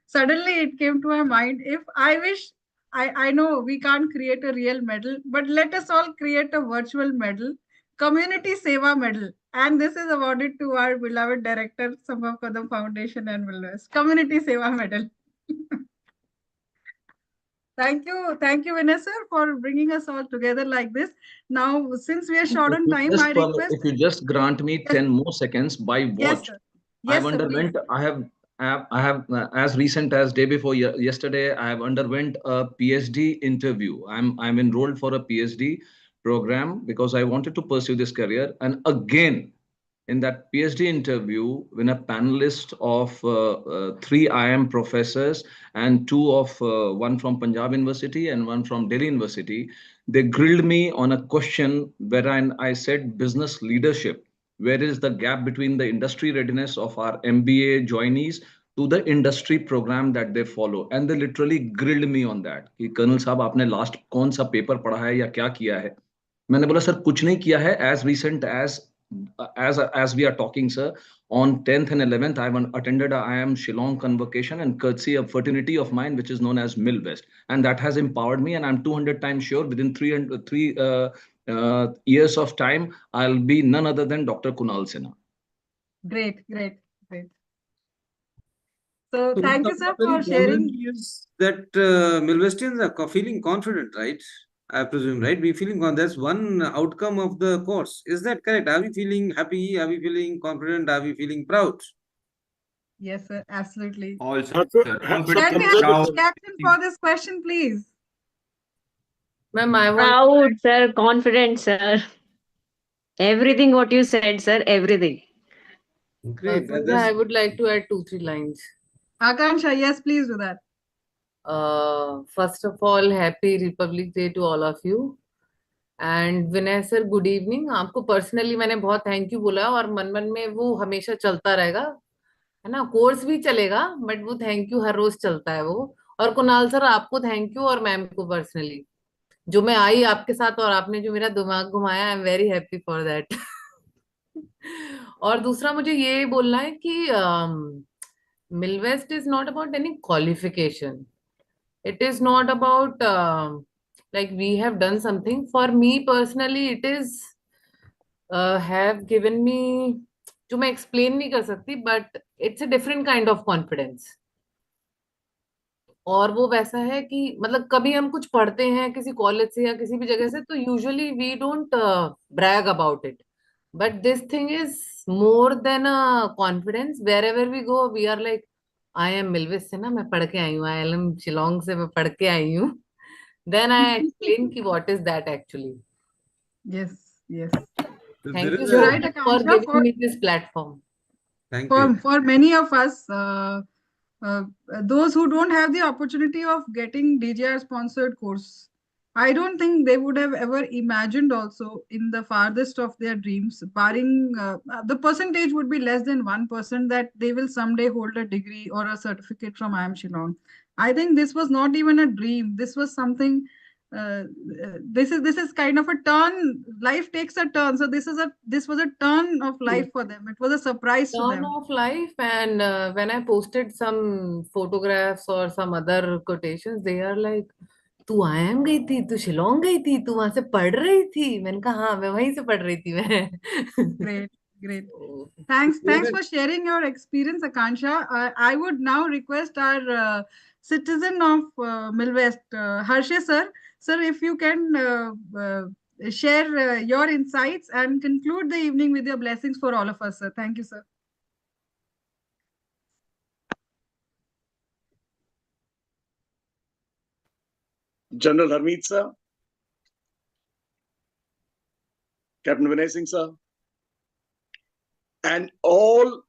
suddenly it came to my mind, if I wish, I know we can't create a real medal, but let us all create a virtual medal, Community Seva Medal. And this is awarded to our beloved director, Sambhav Kadam Foundation and MILVEST. Community Seva Medal. Thank you, Vinay sir, for bringing us all together like this. Now, since we are short on time, I request. If you just grant me 10 more seconds, by what? Yes, sir. Yes, sir, please. I have as recent as day before yesterday, I have underwent a PhD interview. I'm enrolled for a PhD program because I wanted to pursue this career. And again, in that PhD interview, when a panelist of 3 Aayaam professors and one from Punjab University and one from Delhi University, they grilled me on a question wherein I said business leadership. Where is the gap between the industry readiness of our MBA joinees to the industry program that they follow? And they literally grilled me on that. कि Colonel साहब आपने last कौन सा paper पढ़ा है या क्या किया है? मैंने बोला सर कुछ नहीं किया है. As recent as we are talking, sir, on 10th and 11th, I attended a Aayaam Shillong convocation and courtesy of fraternity of mine, which is known as MILVEST. And that has empowered me. And I'm 200 times sure within 3 years of time, I'll be none other than Dr. Kunal Sinha. Great. So thank you, sir, for sharing. That Milvestians are feeling confident, right? I presume, right? We feeling that's one outcome of the course. Is that correct? Are we feeling happy? Are we feeling confident? Are we feeling proud? Yes, sir, absolutely. Also, Can we have a reaction for this question, please? Ma'am, proud, sir, confident, sir. Everything what you said, sir, everything. Great. I would like to add 2-3 lines. Akansha, yes, please do that. First of all, happy Republic Day to all of you. And Vinay sir, good evening. आपको personally मैंने बहुत thank you बोला और मन में वो हमेशा चलता रहेगा, है ना? कोर्स भी चलेगा बट वो थैंक यू हर रोज चलता है वो. और कुणाल सर आपको थैंक यू और मैम को पर्सनली, जो मैं आई आपके साथ और आपने जो मेरा दिमाग घुमाया, I am very happy for that. और दूसरा मुझे ये बोलना है कि मिलवेस्ट is not about any qualification. It is not about like we have done something. For me personally, it is have given me, जो मैं explain नहीं कर सकती, but it's a different kind of confidence. और वो वैसा है कि मतलब कभी हम कुछ पढ़ते हैं किसी कॉलेज से या किसी भी जगह से, तो usually we don't brag about it. But this thing is more than a confidence. Wherever we go, we are like, I am मिलवेस्ट से ना, मैं पढ़ के आई हूँ. IIM शिलोंग से मैं पढ़ के आई हूँ. Then I explain कि what is that actually. Yes. Thank you so much for giving me this platform. Thank you. For many of us, those who don't have the opportunity of getting DJR sponsored course, I don't think they would have ever imagined also in the farthest of their dreams, barring the percentage would be less than 1% that they will someday hold a degree or a certificate from Aayaam Shillong. I think this was not even a dream. This was something. This is kind of a turn. Life takes a turn. So this was a turn of life for them. It was a surprise to Turn them. of life. And when I posted some photographs or some other quotations, they are like, तू आयाम गई थी, तू शिलोंग गई थी, तू वहां से पढ़ रही थी. मैंने कहा हाँ, मैं वहीं से पढ़ रही थी मैं. Great, great. Thanks for sharing your experience, Akansha. I would now request our citizen of MILVEST, Harshay sir. Sir, if you can share your insights and conclude the evening with your blessings for all of us, sir. Thank you, sir. General Harmeet sir, Captain Vinay Singh sir, and all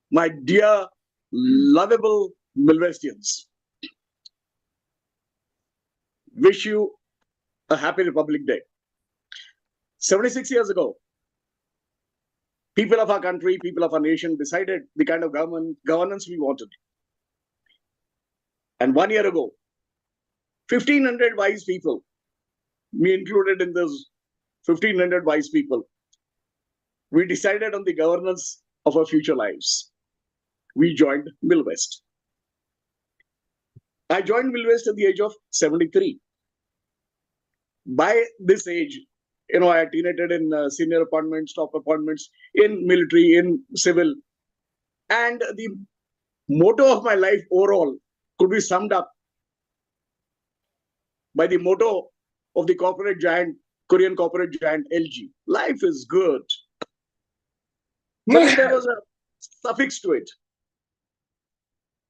my dear, lovable Milvestians. Wish you a happy Republic Day. 76 years ago, people of our country, people of our nation decided the kind of governance we wanted. And 1 year ago, 1,500 wise people, me included in those 1,500 wise people, we decided on the governance of our future lives. We joined MILVEST. I joined MILVEST at the age of 73. By this age, I had attended in senior appointments, top appointments, in military, in civil. And the motto of my life overall could be summed up by the motto of the corporate giant, Korean corporate giant LG. Life is good. But there was a suffix to it.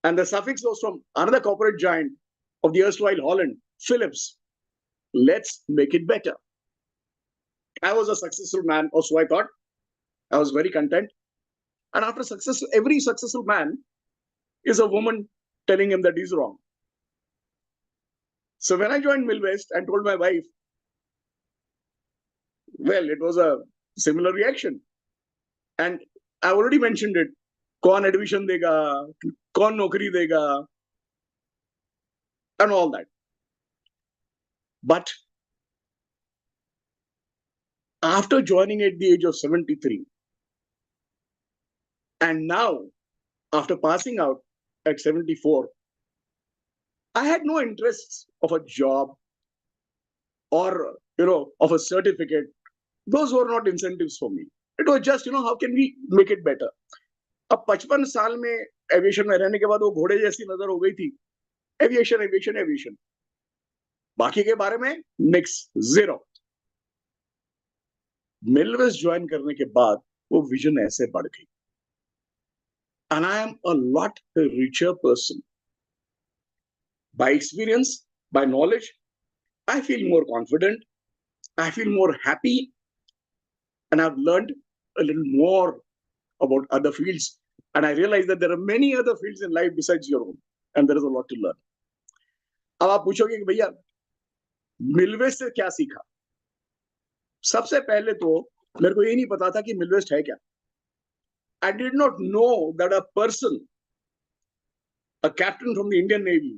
And the suffix was from another corporate giant of the erstwhile Holland, Philips. Let's make it better. I was a successful man, or so I thought. I was very content. And after success, every successful man is a woman telling him that he's wrong. So when I joined MILVEST and told my wife, well, it was a similar reaction. And I already mentioned it. Kaun admission dega, kaun nokri dega, and all that. But after joining at the age of 73, and now after passing out at 74, I had no interests of a job or, of a certificate. Those were not incentives for me. It was just, how can we make it better? अब 55 साल में aviation में रहने के बाद वो घोड़े जैसी नजर हो गई थी. एविएशन एविएशन एविएशन, बाकी के बारे में निक्स, जीरो. मिलवेस्ट ज्वाइन करने के बाद वो विजन ऐसे बढ़ गई. And I am a lot richer person. By experience, by knowledge, I feel more confident, I feel more happy, and I've learned a little more about other fields. And I realize that there are many other fields in life besides your own, and there is a lot to learn. अब आप पूछोगे कि भैया मिलवेस्ट से क्या सीखा? सबसे पहले तो मेरे को ये नहीं पता था कि मिलवेस्ट है क्या. I did not know that a person, a captain from the Indian Navy,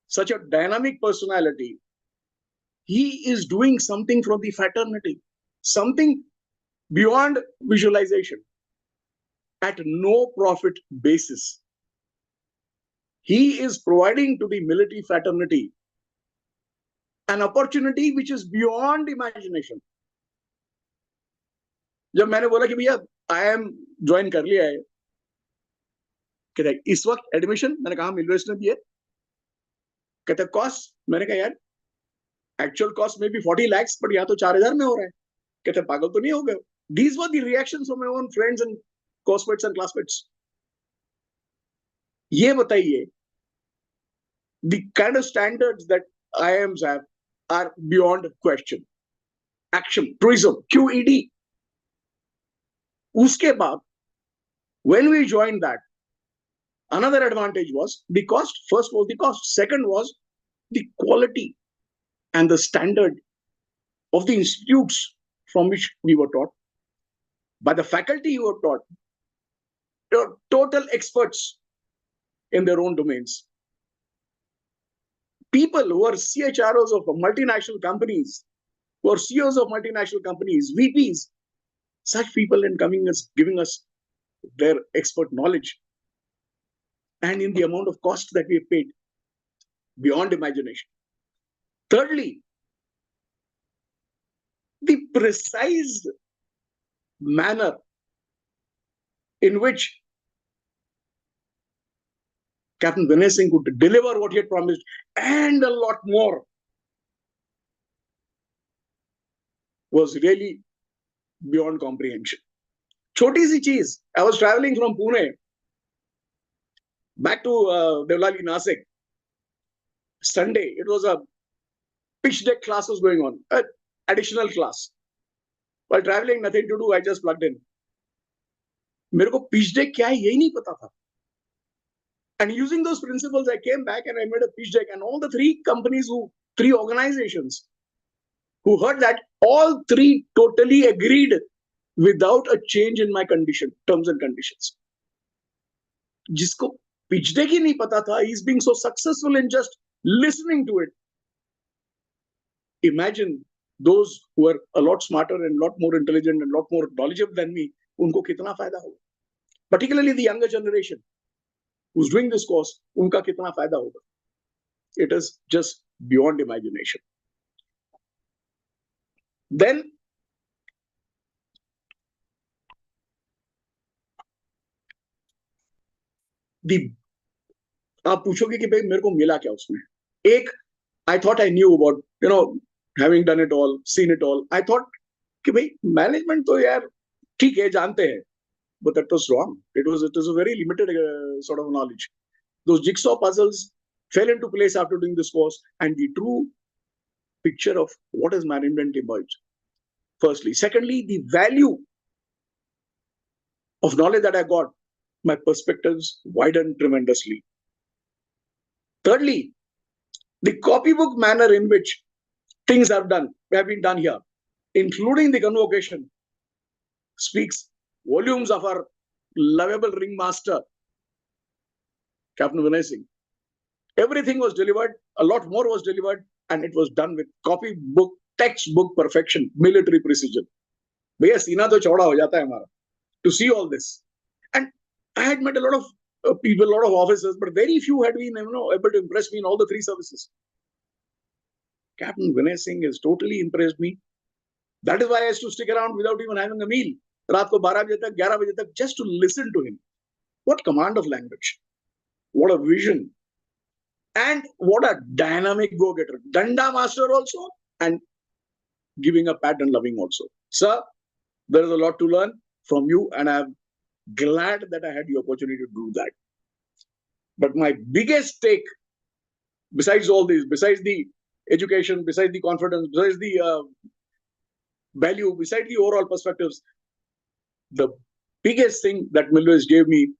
such a dynamic personality, he is doing something from the fraternity, something beyond visualization, at no profit basis. He is providing to the military fraternity an opportunity which is beyond imagination. जब मैंने बोला कि भैया IIM join कर लिया है, कहते इस वक्त एडमिशन, मैंने कहा मिलवेस्ट ने दिए. कहते कॉस्ट, मैंने कहा यार एक्चुअल कॉस्ट में भी 40 lakhs, बट यहाँ तो 4,000 में हो रहा है. कहते पागल तो नहीं हो गए. These were the reactions from my own friends and course-mates and classmates. ये बताइए, the kind of standards that IIMs have are beyond question. Action, tourism, QED. Uske baad, when we joined that, another advantage was the cost. First was the cost. Second was the quality. and the standard of the institutes from which we were taught, by the faculty who were taught, they're total experts in their own domains. People who are CHROs of multinational companies, who are CEOs of multinational companies, VPs, such people in giving us their expert knowledge, and in the amount of cost that we have paid, beyond imagination. Thirdly, the precise manner in which Captain Vinay Singh could deliver what he had promised and a lot more was really beyond comprehension. Choti si cheez. I was traveling from Pune back to Devlali, Nasik. Sunday, it was a pitch deck class was going on, an additional class. While traveling, nothing to do, I just plugged in. मेरे को pitch deck क्या है यही नहीं पता था. And using those principles, I came back and I made a pitch deck, and all the three organizations who heard that, all three totally agreed without a change in my terms and conditions. जिसको pitch deck ही नहीं पता था, he's being so successful in just listening to it. Imagine those who are a lot smarter and a lot more intelligent and a lot more knowledgeable than me, उनको कितना फायदा होगा. Particularly the younger generation who's doing this course, उनका कितना फायदा होगा. It is just beyond imagination. Then आप पूछोगे कि भाई मेरे को मिला क्या उसमें. एक, I thought I knew about, having done it all, seen it all. I thought कि भाई management तो यार ठीक है, जानते हैं. But that was wrong. It was a very limited sort of knowledge. Those jigsaw puzzles fell into place after doing this course, and the true picture of what is management emerged. Firstly. Secondly, the value of knowledge that I got, my perspectives widened tremendously. Thirdly, the copybook manner in which things have been done here, including the convocation, speaks volumes of our lovable ringmaster, Captain Vinay Singh. Everything was delivered, a lot more was delivered, and it was done with copybook, textbook perfection, military precision. भैया सीना तो चौड़ा हो जाता है हमारा to see all this. And I had met a lot of people, a lot of officers, but very few had been able to impress me in all the three services. Captain Vinay Singh has totally impressed me. That is why I used to stick around without even having a meal. रात को 12 बजे तक, 11 बजे तक, just to listen to him. What command of language. What a vision. And what a dynamic go-getter. Danda master also, and giving a pat and loving also. Sir, there is a lot to learn from you, and I'm glad that I had the opportunity to do that. But my biggest take, besides all this, besides the education, besides the confidence, besides the value, besides the overall perspectives, the biggest thing that MILVEST gave me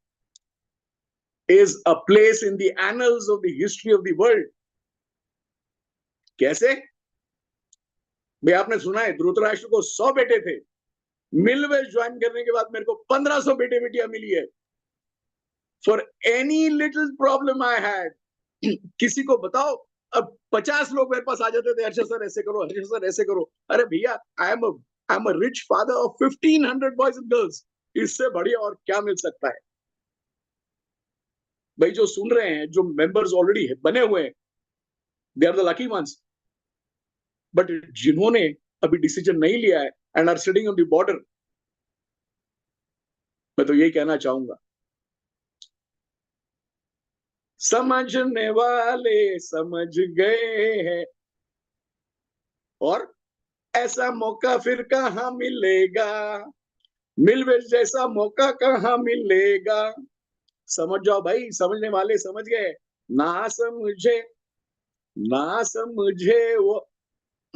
is a place in the annals of the history of the world. कैसे? भाई आपने सुना है धृतराष्ट्र को 100 बेटे थे. मिलवेस्ट join करने के बाद मेरे को 1500 बेटे बेटियां मिली है. For any little problem I had, किसी को बताओ, अब 50 लोग मेरे पास आ जाते थे, हर्षद सर ऐसे करो, हर्षद सर ऐसे करो. अरे भैया, I'm a rich father of 1500 boys and girls. इससे बढ़िया और क्या मिल सकता है? भाई जो सुन रहे हैं, जो मेंबर्स ऑलरेडी बने हुए हैं, they are the lucky ones. But जिन्होंने अभी डिसीजन नहीं लिया है and are sitting on the border, मैं तो यही कहना चाहूंगा, समझने वाले समझ गए हैं, और ऐसा मौका फिर कहाँ मिलेगा, मिलवेस्ट जैसा मौका कहाँ मिलेगा. समझ जाओ भाई, समझने वाले समझ गए, ना समझे वो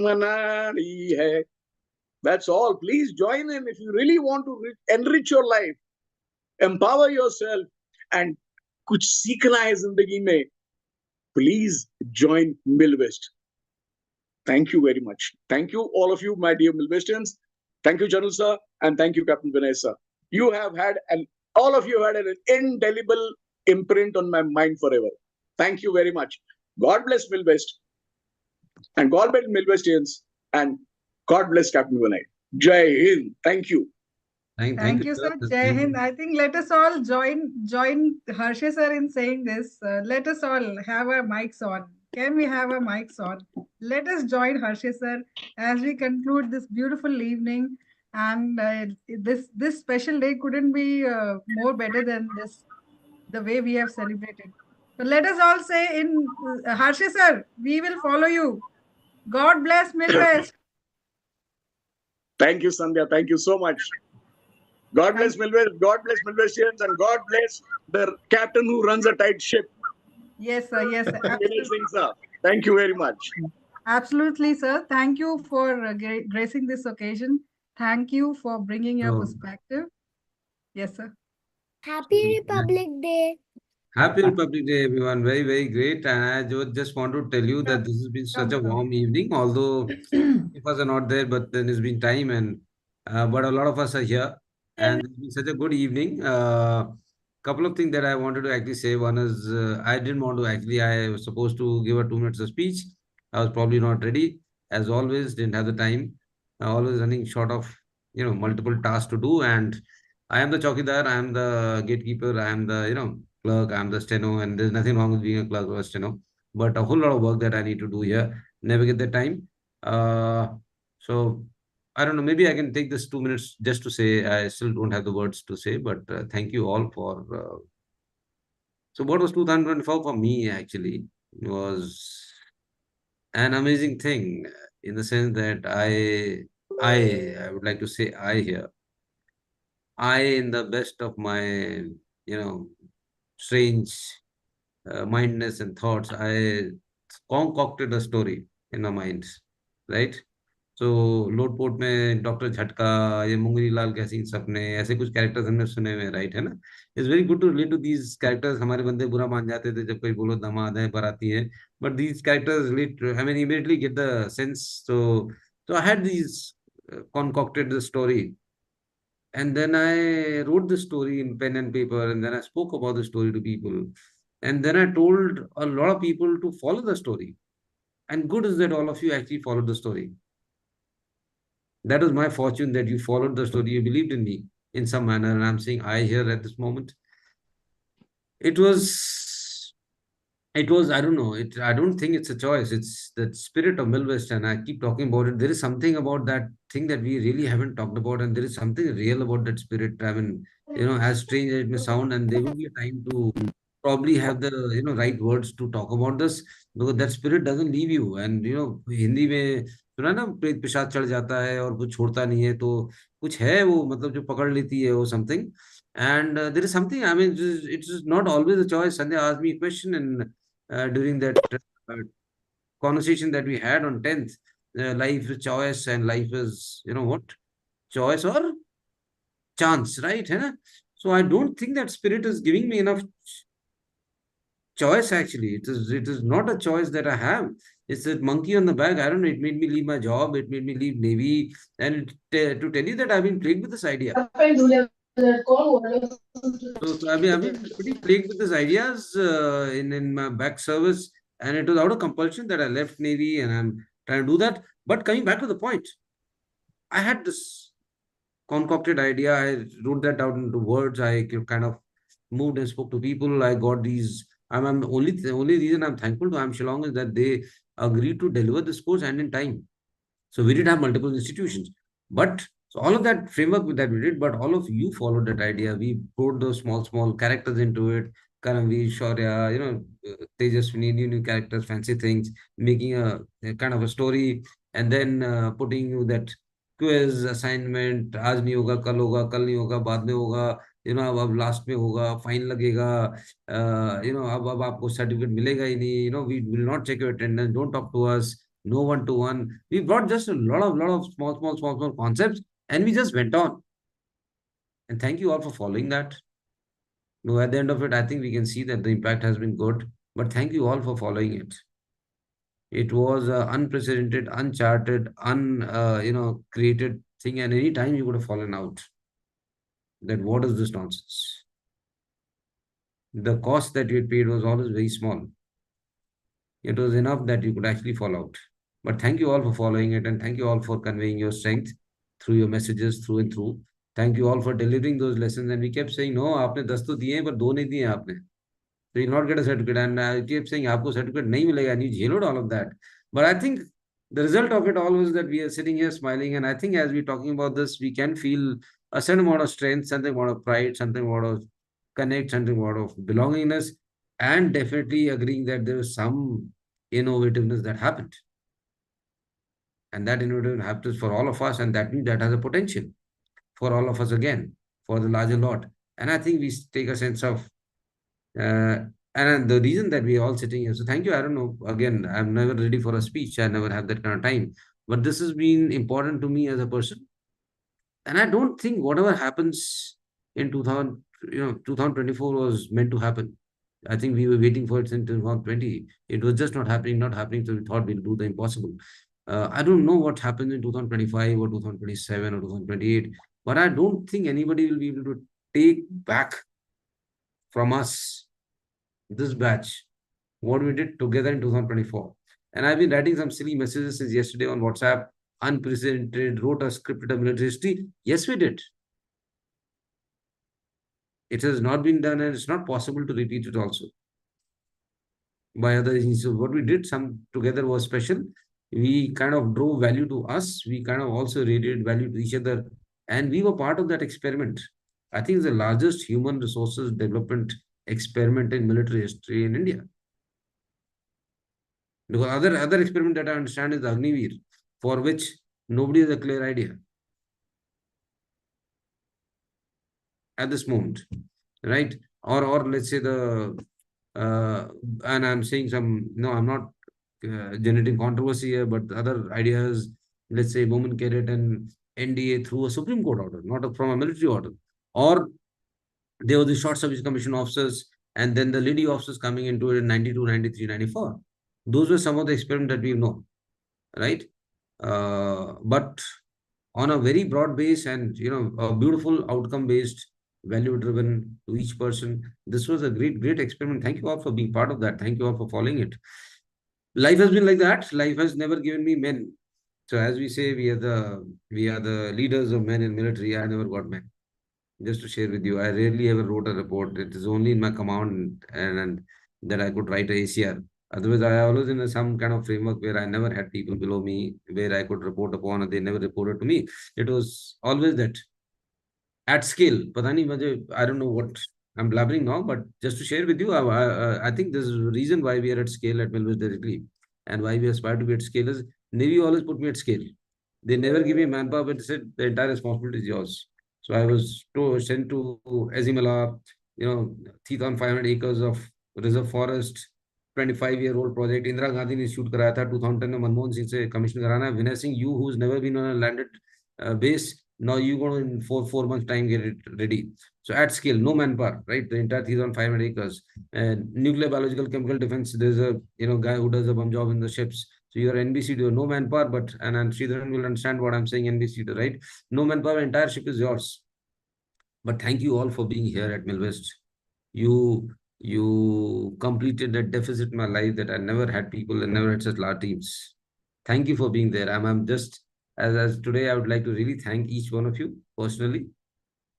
मनाली है. That's all. Please join in if you really want to enrich your life, empower yourself, and कुछ सीखना है जिंदगी में. Please join MILVEST. Thank you very much. Thank you, all of you, my dear Milvestians. Thank you, General Sir, and thank you, Captain Vinay Sir. You have had all of you had an indelible imprint on my mind forever. Thank you very much. God bless Milvest, and God bless Milvestians, and God bless Captain Vinay. Jai Hind. Thank you. Thank you, sir. Jai Hind. I think let us all join Harsha sir in saying this. Let us all have our mics on. Can we have our mics on? Let us join Harsha sir as we conclude this beautiful evening. And this special day couldn't be more better than this, the way we have celebrated. So let us all say in Harsha sir, we will follow you. God bless MILVEST. Thank you, Sandhya. Thank you so much. God bless Milvest. God bless Milvestians, and God bless the captain who runs a tight ship. Yes, sir. Yes, sir. Absolutely. Sir. Thank you very much. Absolutely, sir. Thank you for gracing this occasion. Thank you for bringing your So- perspective. Yes, sir. Happy Republic Day. Happy Republic Day, everyone. Very, very great. And I just want to tell you that this has been such a warm evening, although if us are not there, but then it's been time and but a lot of us are here. And it's been such a good evening. Couple of things that I wanted to actually say. One is I didn't want to actually, I was supposed to give a 2 minutes of speech. I was probably not ready. As always, didn't have the time. Always running short of, multiple tasks to do. And I am the chowkidar, I am the gatekeeper, I am the, clerk, I'm the steno, and there's nothing wrong with being a clerk or a steno. But a whole lot of work that I need to do here. Never get the time. So I don't know, maybe I can take this 2 minutes just to say, I still don't have the words to say, but thank you all for. So what was 2024 for me actually was an amazing thing in the sense that I would like to say I here. I, in the best of my, strange mindness and thoughts, I concocted a story in my mind, right? So लोटपोट में doctor झटका, ये मुंगरी लाल के हसीन सपने, ऐसे कुछ characters हमने सुने हुए, राइट, है ना? It's very good to relate to these characters. हमारे बंदे बुरा मान जाते थे जब कोई बोलो दामाद है, बाराती है, but these characters relate, I mean immediately get the sense. So I had these concocted the story. And then I wrote the story in pen and paper, and then I spoke about the story to people. And then I told a lot of people to follow the story. And good is that all of you actually followed the story. That was my fortune, that you followed the story. You believed in me in some manner. And I'm saying I here at this moment. It was, I don't know. I don't think it's a choice. It's the spirit of MILVEST, and I keep talking about it. There is something about that thing that we really haven't talked about, and there is something real about that spirit. I mean, as strange as it may sound, and there will be a time to probably have the right words to talk about this, because that spirit doesn't leave you. And Hindi में सुना ना, प्रेत पिशाच चढ़ जाता है और कुछ छोड़ता नहीं है, तो कुछ है वो, मतलब जो पकड़ लेती है वो something. And there is something, I mean, it's not always a choice. Sandhya asked me a question, and during that conversation that we had on 10th, life is choice and life is, what? Choice or chance, right? Hai na? So I don't think that spirit is giving me enough choice actually. It is not a choice that I have. It's a monkey on the back. I don't know. It made me leave my job. It made me leave Navy. And to tell you that I've been plagued with this idea. So I've been pretty plagued with these ideas in my back service. And it was out of compulsion that I left Navy, and I'm trying to do that. But coming back to the point, I had this concocted idea. I wrote that out into words. I kind of moved and spoke to people. I got these. I'm the only reason I'm thankful to Aayaam Shillong is that they agreed to deliver this course and in time. So we did have multiple institutions, but so all of that framework that we did, but all of you followed that idea. We brought those small characters into it. Karamveer, Shaurya, Tejaswini, new characters, fancy things, making a kind of a story, and then putting you that quiz assignment. आज नहीं होगा, कल होगा, कल नहीं होगा, बाद में होगा. अब लास्ट में होगा, फाइन लगेगा. अब आपको सर्टिफिकेट मिलेगा ही नहीं. We will not check your attendance. Don't talk to us. No one-to-one. We brought just a lot of small concepts, and we just went on. And thank you all for following that. No, at the end of it, I think we can see that the impact has been good. But thank you all for following it. It was an unprecedented, uncharted, created thing, and any time you could have fallen out. That what is this nonsense? The cost that you had paid was always very small. It was enough that you could actually fall out. But thank you all for following it, and thank you all for conveying your strength through your messages through and through. Thank you all for delivering those lessons. And we kept saying, no, आपने 10 तो दिए हैं, पर 2 नहीं दिए आपने. So you'll not get a certificate. And I kept saying, आपको certificate नहीं मिलेगा, and you झेलोed all of that. But I think the result of it all was that we are sitting here smiling. And I think as we're talking about this, we can feel a certain amount of strength, something amount of pride, something amount of connect, something amount of belongingness, and definitely agreeing that there was some innovativeness that happened. And that innovative happens for all of us, and that means that has a potential for all of us again, for the larger lot. And I think we take a sense of, and the reason that we are all sitting here. So thank you. I don't know, again, I'm never ready for a speech. I never have that kind of time. But this has been important to me as a person. And I don't think whatever happens in 2024 was meant to happen. I think we were waiting for it in 2020. It was just not happening. So we thought we'll do the impossible. I don't know what happens in 2025 or 2027 or 2028, but I don't think anybody will be able to take back from us, this batch, what we did together in 2024. And I've been writing some silly messages since yesterday on WhatsApp, unprecedented, wrote a script of military history. Yes, we did. It has not been done, and it's not possible to repeat it also by other agencies. So what we did some together was special. We kind of drove value to us. We kind of also radiated value to each other. And we were part of that experiment. I think it's the largest human resources development experiment in military history in India. Because other experiment that I understand is the Agniveer, for which nobody has a clear idea at this moment, right? Or let's say and I'm saying I'm not generating controversy here, but other ideas, let's say women cadet and NDA through a Supreme Court order, not from a military order. Or there were the short service commission officers, and then the lady officers coming into it in 92, 93, 94. Those were some of the experiments that we know, right? But on a very broad base and, a beautiful outcome-based, value-driven to each person, this was a great experiment. Thank you all for being part of that. Thank you all for following it. Life has been like that. Life has never given me men. So as we say, we are the leaders of men in military. I never got men. Just to share with you, I rarely ever wrote a report. It is only in my command and that I could write a ACR. Otherwise, I always in some kind of framework where I never had people below me where I could report upon, and they never reported to me. It was always that at scale. I don't know what I'm blabbering now, but just to share with you, I think this is the reason why we are at scale at MILVEST directly, and why we aspire to be at scale is Navy always put me at scale. They never give me manpower, but they said the entire responsibility is yours. So I was sent to Azimala, 3,500 acres of reserve forest, 25-year-old project. Indira Gandhi ने shoot कराया था 2010 में मनमोहन सिंह से commission कराना है. Vinay Singh, you who's never been on a landed base, now you're going to in 4 months time get it ready. So at scale, no manpower, right? The entire 3,500 acres. And nuclear, biological, chemical defense, there's a guy who does a bum job in the ships. So you're NBC, no manpower, but and Sridharan will understand what I'm saying, NBC, right? No manpower, entire ship is yours. But thank you all for being here at MILVEST. You completed that deficit in my life that I never had people and never had such large teams. Thank you for being there. I'm just as today I would like to really thank each one of you personally.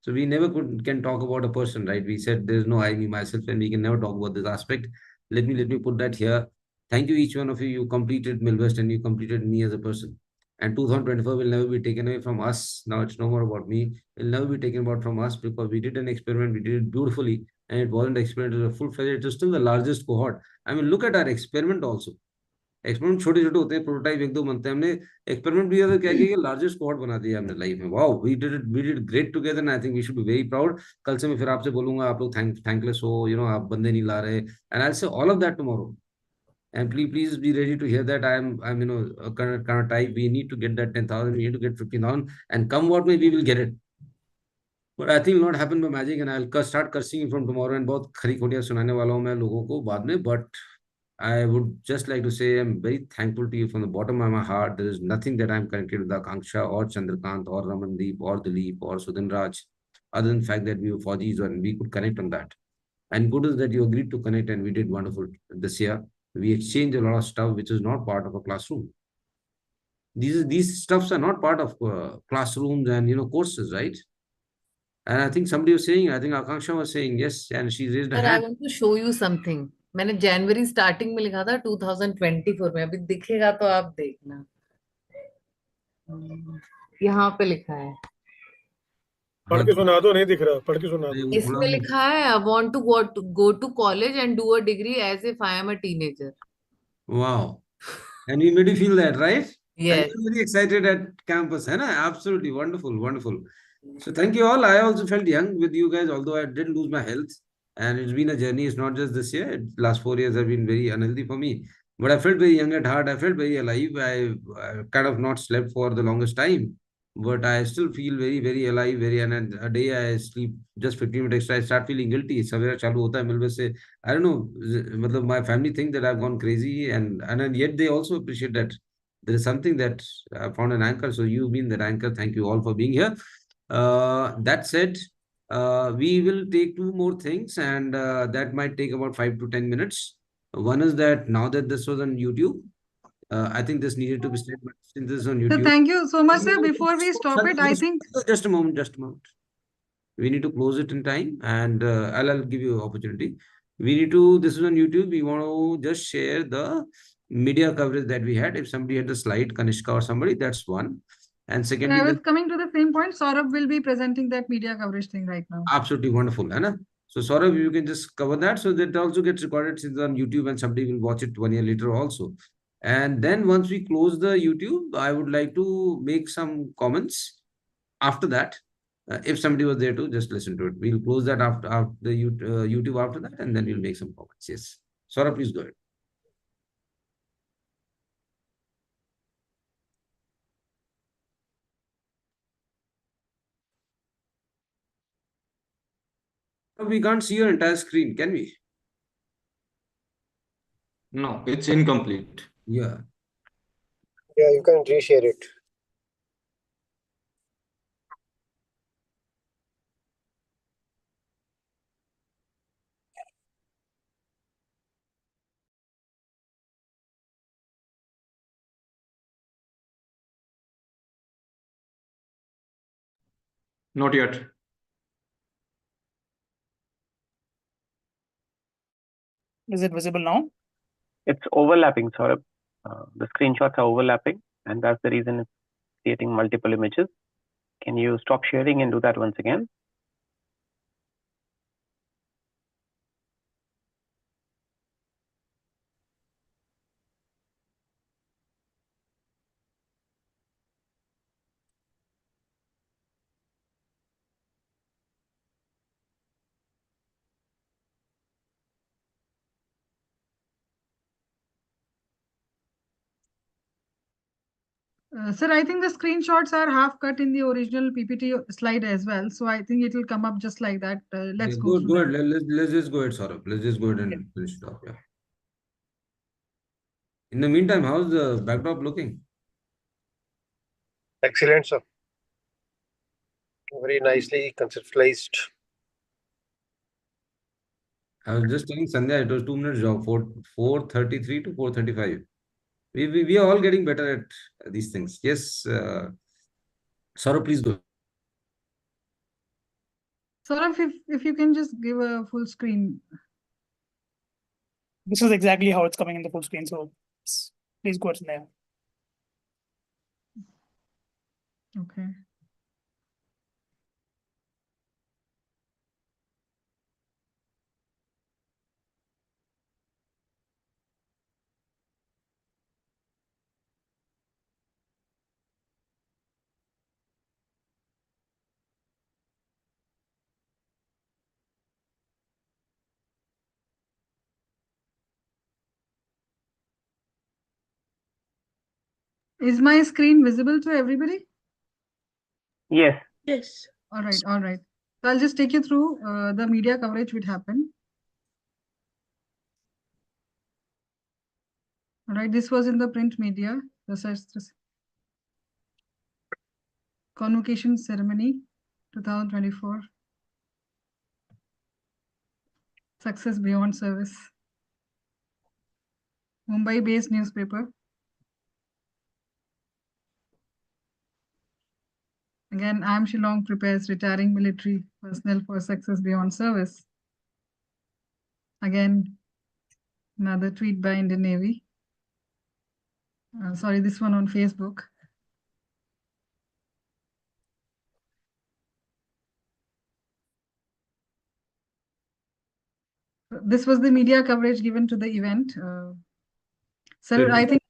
So we never can talk about a person, right? We said there's no I, me, myself, and we can never talk about this aspect. Let me put that here. Thank you, each one of you. You completed MILVEST and you completed me as a person. And 2024 will never be taken away from us. Now it's no more about me. It will never be taken about from us because we did an experiment. We did it beautifully. And it wasn't an experiment, it was a full-fledged. It was still the largest cohort. I mean, look at our experiment also. Experiment छोटे छोटे होते हैं, prototype 1-2 बनते हैं. हमने experiment भी क्या किया, लार्जेस्ट कोहॉर्ट बना दिया हमने लाइफ में. Wow, we did great together and I think we should be very proud. कल से मैं फिर आपसे बोलूंगा आप लोग थैंकलेस हो, आप बंदे नहीं ला रहे, and I will say all of that tomorrow. And please be ready to hear that. I'm a kind of type. We need to get that 10,000. We need to get 15,000, and come what may, we will get it. But I think it will not happen by magic, and I'll start cursing you from tomorrow. And बहुत खरी खोटियां सुनाने वाला हूँ मैं लोगों को बाद में. But I would just like to say I'm very thankful to you from the bottom of my heart. There is nothing that I'm connected with Akanksha or Chandrakant or Ramandeep or Dilip or Sudhin Raj, other than the fact that we were Fauji's and we could connect on that. And good is that you agreed to connect and we did wonderful this year. We exchanged a lot of stuff which is not part of a classroom. These stuffs are not part of classrooms and courses, right? And I think somebody was saying, I think Akanksha was saying yes, and she raised a Sir, I hand. want to show you something. मैंने जनवरी starting में लिखा था 2024 में, अभी दिखेगा तो आप देखना, यहाँ पे लिखा है। पढ़ के सुना दो, नहीं दिख रहा, पढ़ के सुना दो। इसमें लिखा है I want to go to college and do a degree as if I am a teenager. Wow. And we made you feel that, right? Yes. And you're very excited at campus, है ना? Absolutely wonderful, wonderful. So thank you all. I also felt young with you guys, although I did lose my health. And it's been a journey. It's not just this year. Last 4 years have been very unhealthy for me. But I felt very young at heart. I felt very alive. I kind of not slept for the longest time. But I still feel very, very alive. And a day I sleep just 15 minutes extra, I start feeling guilty. Savera chalu hota hai Milvest se. I don't know. My family thinks that I've gone crazy. And yet they also appreciate that there is something that I found an anchor. So you've been that anchor. Thank you all for being here. That said, we will take two more things, and that might take about 5 to 10 minutes. One is that now that this was on YouTube, I think this needed to be said, but since this is on So YouTube. thank you so much, sir. Before we stop it, I think Just a moment. We need to close it in time, and I'll give you an opportunity. This is on YouTube. We want to just share the media coverage that we had. If somebody had the slide, Kanishka or somebody, that's one. And secondly, I was coming to the same point. Saurabh will be presenting that media coverage thing right now. absolutely wonderful, Anna. So Saurabh, you can just cover that so that also gets recorded since on YouTube and somebody will watch it 1 year later also. And then once we close the YouTube, I would like to make some comments after that. If somebody was there to just listen to it, we'll close that after the YouTube after that, and then we'll make some comments. Yes, Saurabh, please go ahead. We can't see your entire screen, can we? No, it's incomplete. Yeah. Yeah, you can reshare it. Not yet. Is it visible now? It's overlapping, Saurabh. The screenshots are overlapping, and that's the reason it's creating multiple images. Can you stop sharing and do that once again? Sir, I think the screenshots are half cut in the original PPT slide as well. So I think it will come up just like that. Let's Yeah, go go through ahead. that. Let's just go ahead, Saurabh. Let's just go ahead and finish it off. Yeah. In the meantime, how's the backdrop looking? Excellent, sir. Very nicely conceptualized. I was just telling Sandhya, it was 2 minutes job, 4:33 to 4:35. We are all getting better at these things. Yes, Saurabh, please go. Saurabh, if you can just give a full screen. This is exactly how it's coming in the full screen. So please go ahead there. Okay. Is my screen visible to everybody? Yes. Yes. All right, all right. So I'll just take you through the media coverage which happened. All right, this was in the print media. Research Convocation Ceremony 2024. Success Beyond Service. Mumbai-based newspaper. Again, Aayaam Shillong prepares retiring military personnel for success beyond service. Again, another tweet by Indian Navy. Sorry, this one on Facebook. This was the media coverage given to the event. Sir, I think...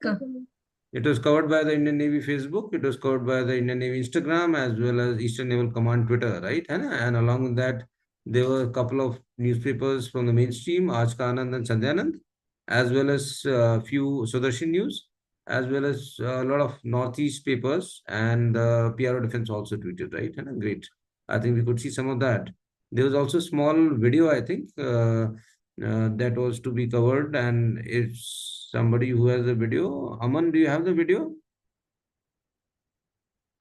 It was covered by the Indian Navy Facebook. It was covered by the Indian Navy Instagram as well as Eastern Naval Command Twitter, right? And along with that, there were a couple of newspapers from the mainstream, Aaj Ka Anand and Sandhyanand, as well as a few Sudarshan News, as well as a lot of Northeast papers, and PRO Defense also tweeted, right? And great. I think we could see some of that. There was also a small video, I think, that was to be covered, and it's somebody who has the video. Aman, do you have the video?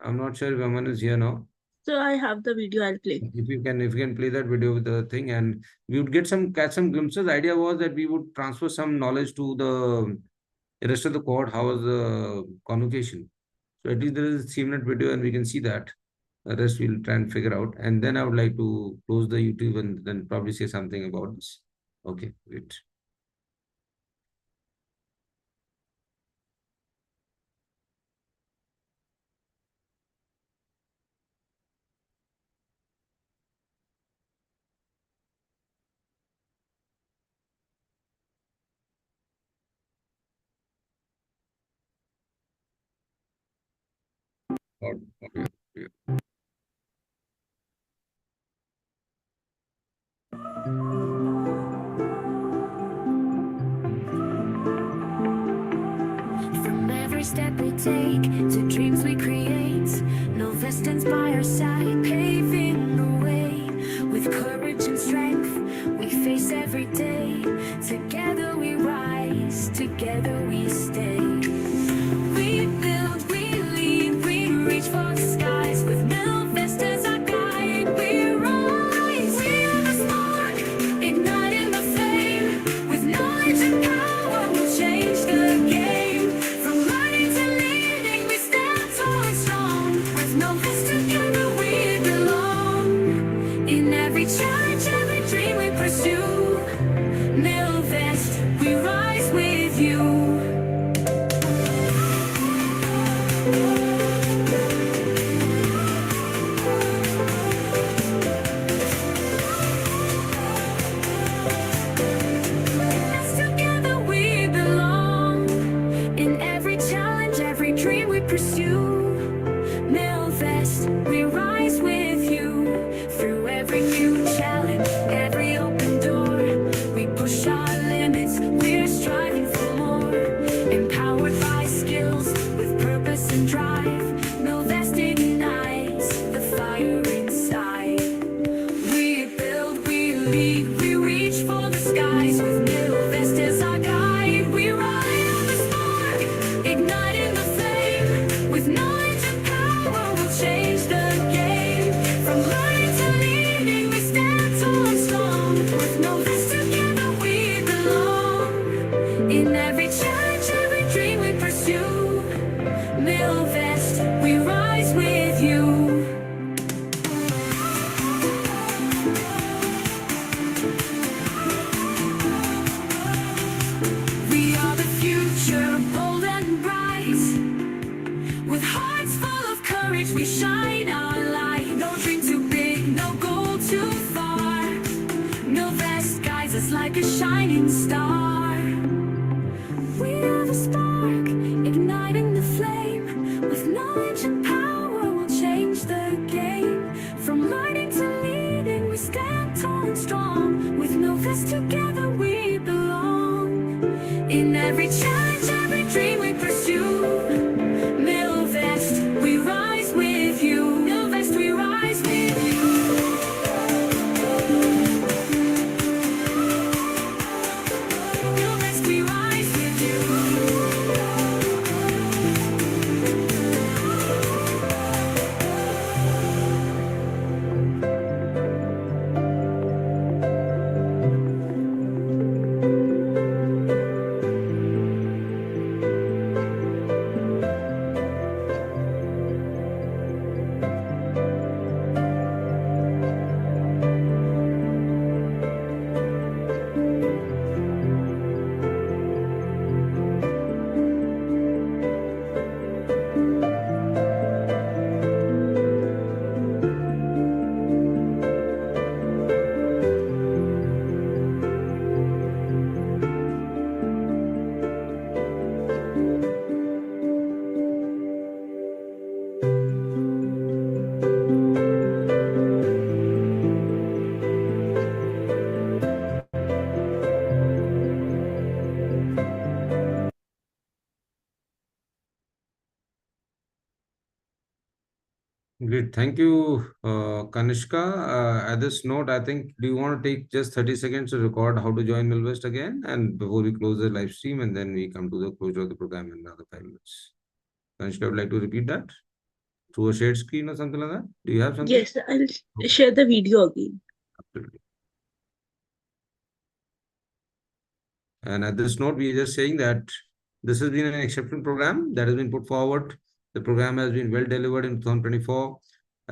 I'm not sure if Aman is here now. So I have the video, I'll play. If you can play that video with the thing, and we would catch some glimpses. The idea was that we would transfer some knowledge to the rest of the cohort. How was the convocation? So at least there is a 3-minute video and we can see that. The rest we'll try and figure out. And then I would like to close the YouTube and then probably say something about this. Okay, great. From every step we take to dreams we create, MILVEST stands by our side, paving the way. With courage and strength, we face every day. Together we rise, together we stay. We build, we lead, we reach for the skies. With MILVEST as our guide, we rise. We are the spark, igniting the flame. With knowledge and power, we'll change the game. From learning to leading, we stand tall and strong. With MILVEST together we belong. In every challenge, every dream we pursue, MILVEST, we rise with you. Together we belong. In every challenge, every dream we pursue, MILVEST, we rise with you. Through every new challenge, every open door, we push our limits, we're striving for more. Empowered by skills, with purpose and drive, MILVEST ignites the fire inside. We build, we lead, we reach for the skies. With MILVEST as our guide, we ride on the spark, igniting the flame. With knowledge and power, we'll change the game. From learning to leading, we stand tall and strong. With MILVEST together we belong. In every challenge, every dream we pursue, MILVEST, we rise with you. We are the future, bold and bright. With hearts full of courage, we shine our light. No dream too big, no goal too far. MILVEST guides us like a shining star. We are the spark, igniting the flame. With knowledge and power, we'll change the game. From learning to leading, we stand tall and strong. With MILVEST together we belong. In every challenge, every dream we pursue, MILVEST, we rise with you. MILVEST, we rise with you. MILVEST, we rise with you. Great. Thank you, Kanishka. At this note, I think, do you want to take just 30 seconds to record how to join MILVEST again? And before we close the live stream, and then we come to the closure of the program in another 5 minutes. Kanishka, would like to repeat that through a shared screen or something like that? Do you have something? Yes, I'll share the video again. Absolutely. And at this note, we are just saying that this has been an exceptional program that has been put forward. The program has been well delivered in 2024.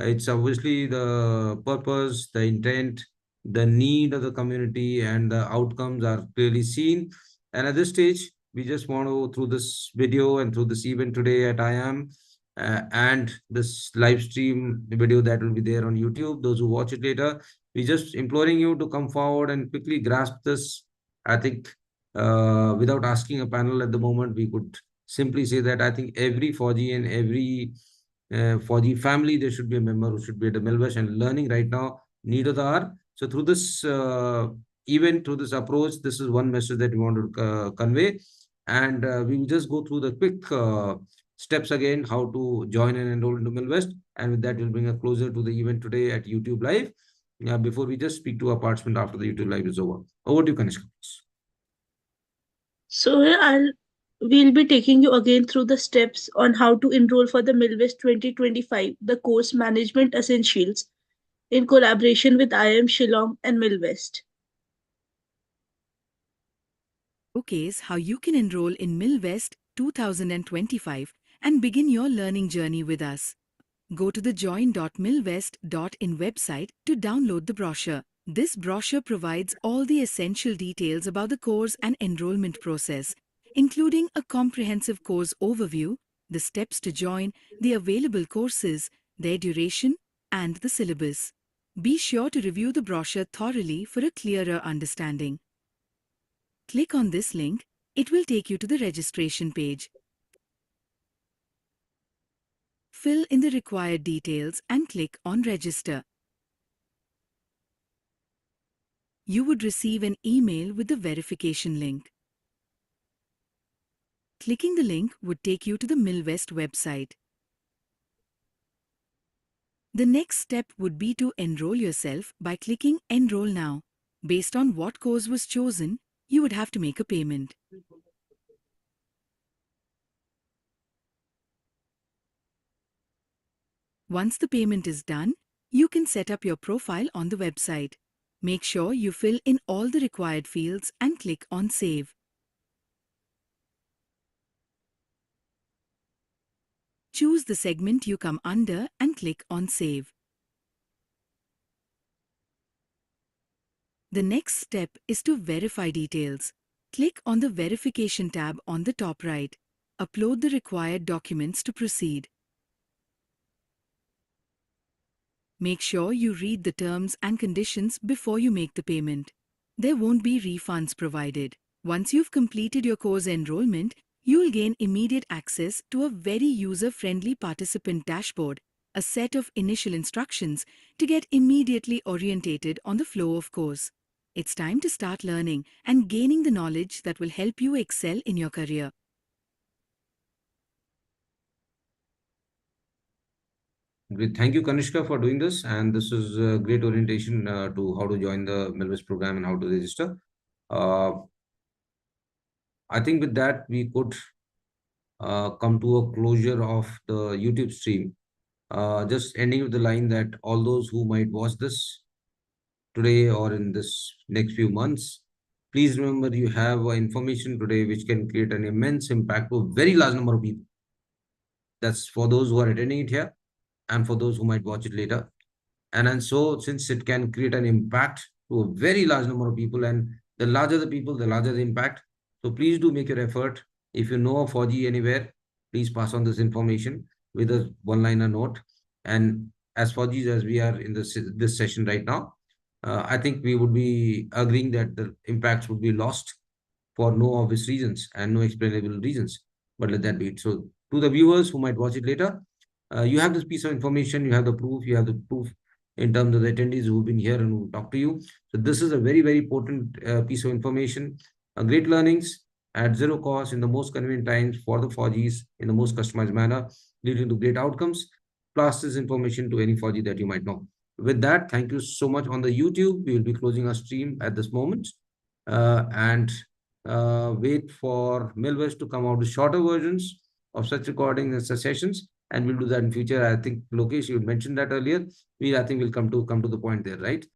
It's obviously the purpose, the intent, the need of the community, and the outcomes are clearly seen. And at this stage, we just want to, through this video and through this event today at Aayaam, and this live stream video that will be there on YouTube, those who watch it later, we just imploring you to come forward and quickly grasp this. I think without asking a panel at the moment, we could simply say that I think every 4G and every 4G family, there should be a member who should be at the MILVEST and learning right now, need of the hour. So through this event, through this approach, this is one message that we want to convey. And we will just go through the quick steps again, how to join and enroll into MILVEST. And with that, we'll bring a closer to the event today at YouTube Live. Before we just speak to our participant after the YouTube Live is over. Over to you, Kanishka. So we'll be taking you again through the steps on how to enroll for the MILVEST 2025, the course Management Essentials, in collaboration with Aayaam Shillong and MILVEST. Showcase how you can enroll in MILVEST 2025 and begin your learning journey with us. Go to the join.milvest.in website to download the brochure. This brochure provides all the essential details about the course and enrollment process, including a comprehensive course overview, the steps to join, the available courses, their duration, and the syllabus. Be sure to review the brochure thoroughly for a clearer understanding. Click on this link. It will take you to the registration page. Fill in the required details and click on Register. You would receive an email with the verification link. Clicking the link would take you to the MILVEST website. The next step would be to enroll yourself by clicking Enroll Now. Based on what course was chosen, you would have to make a payment. Once the payment is done, you can set up your profile on the website. Make sure you fill in all the required fields and click on Save. Choose the segment you come under and click on Save. The next step is to verify details. Click on the Verification tab on the top right. Upload the required documents to proceed. Make sure you read the terms and conditions before you make the payment. There won't be refunds provided. Once you've completed your course enrollment, you'll gain immediate access to a very user-friendly participant dashboard, a set of initial instructions to get immediately orientated on the flow of course. It's time to start learning and gaining the knowledge that will help you excel in your career. Great. Thank you, Kanishka, for doing this. And this is a great orientation to how to join the MILVEST program and how to register. I think with that, we could come to a closure of the YouTube stream. Just ending with the line that all those who might watch this today or in this next few months, please remember you have information today which can create an immense impact to a very large number of people. That's for those who are attending it here and for those who might watch it later. And so, since it can create an impact to a very large number of people, and the larger the people, the larger the impact. So please do make your effort. If you know of 4G anywhere, please pass on this information with a one-liner note. And as 4G as we are in this session right now, I think we would be agreeing that the impacts would be lost for no obvious reasons and no explainable reasons. But let that be it. So to the viewers who might watch it later, you have this piece of information, you have the proof in terms of the attendees who've been here and who talk to you. So this is a very, very important piece of information. Great learnings at zero cost in the most convenient times for the 4Gs in the most customized manner, leading to great outcomes. pass this information to any Fauji that you might know. With that, thank you so much. On the YouTube, we will be closing our stream at this moment, and wait for MILVEST to come out with shorter versions of such recordings and such sessions, and we'll do that in future. I think Lokesh, you mentioned that earlier. I think we'll come to the point there, right?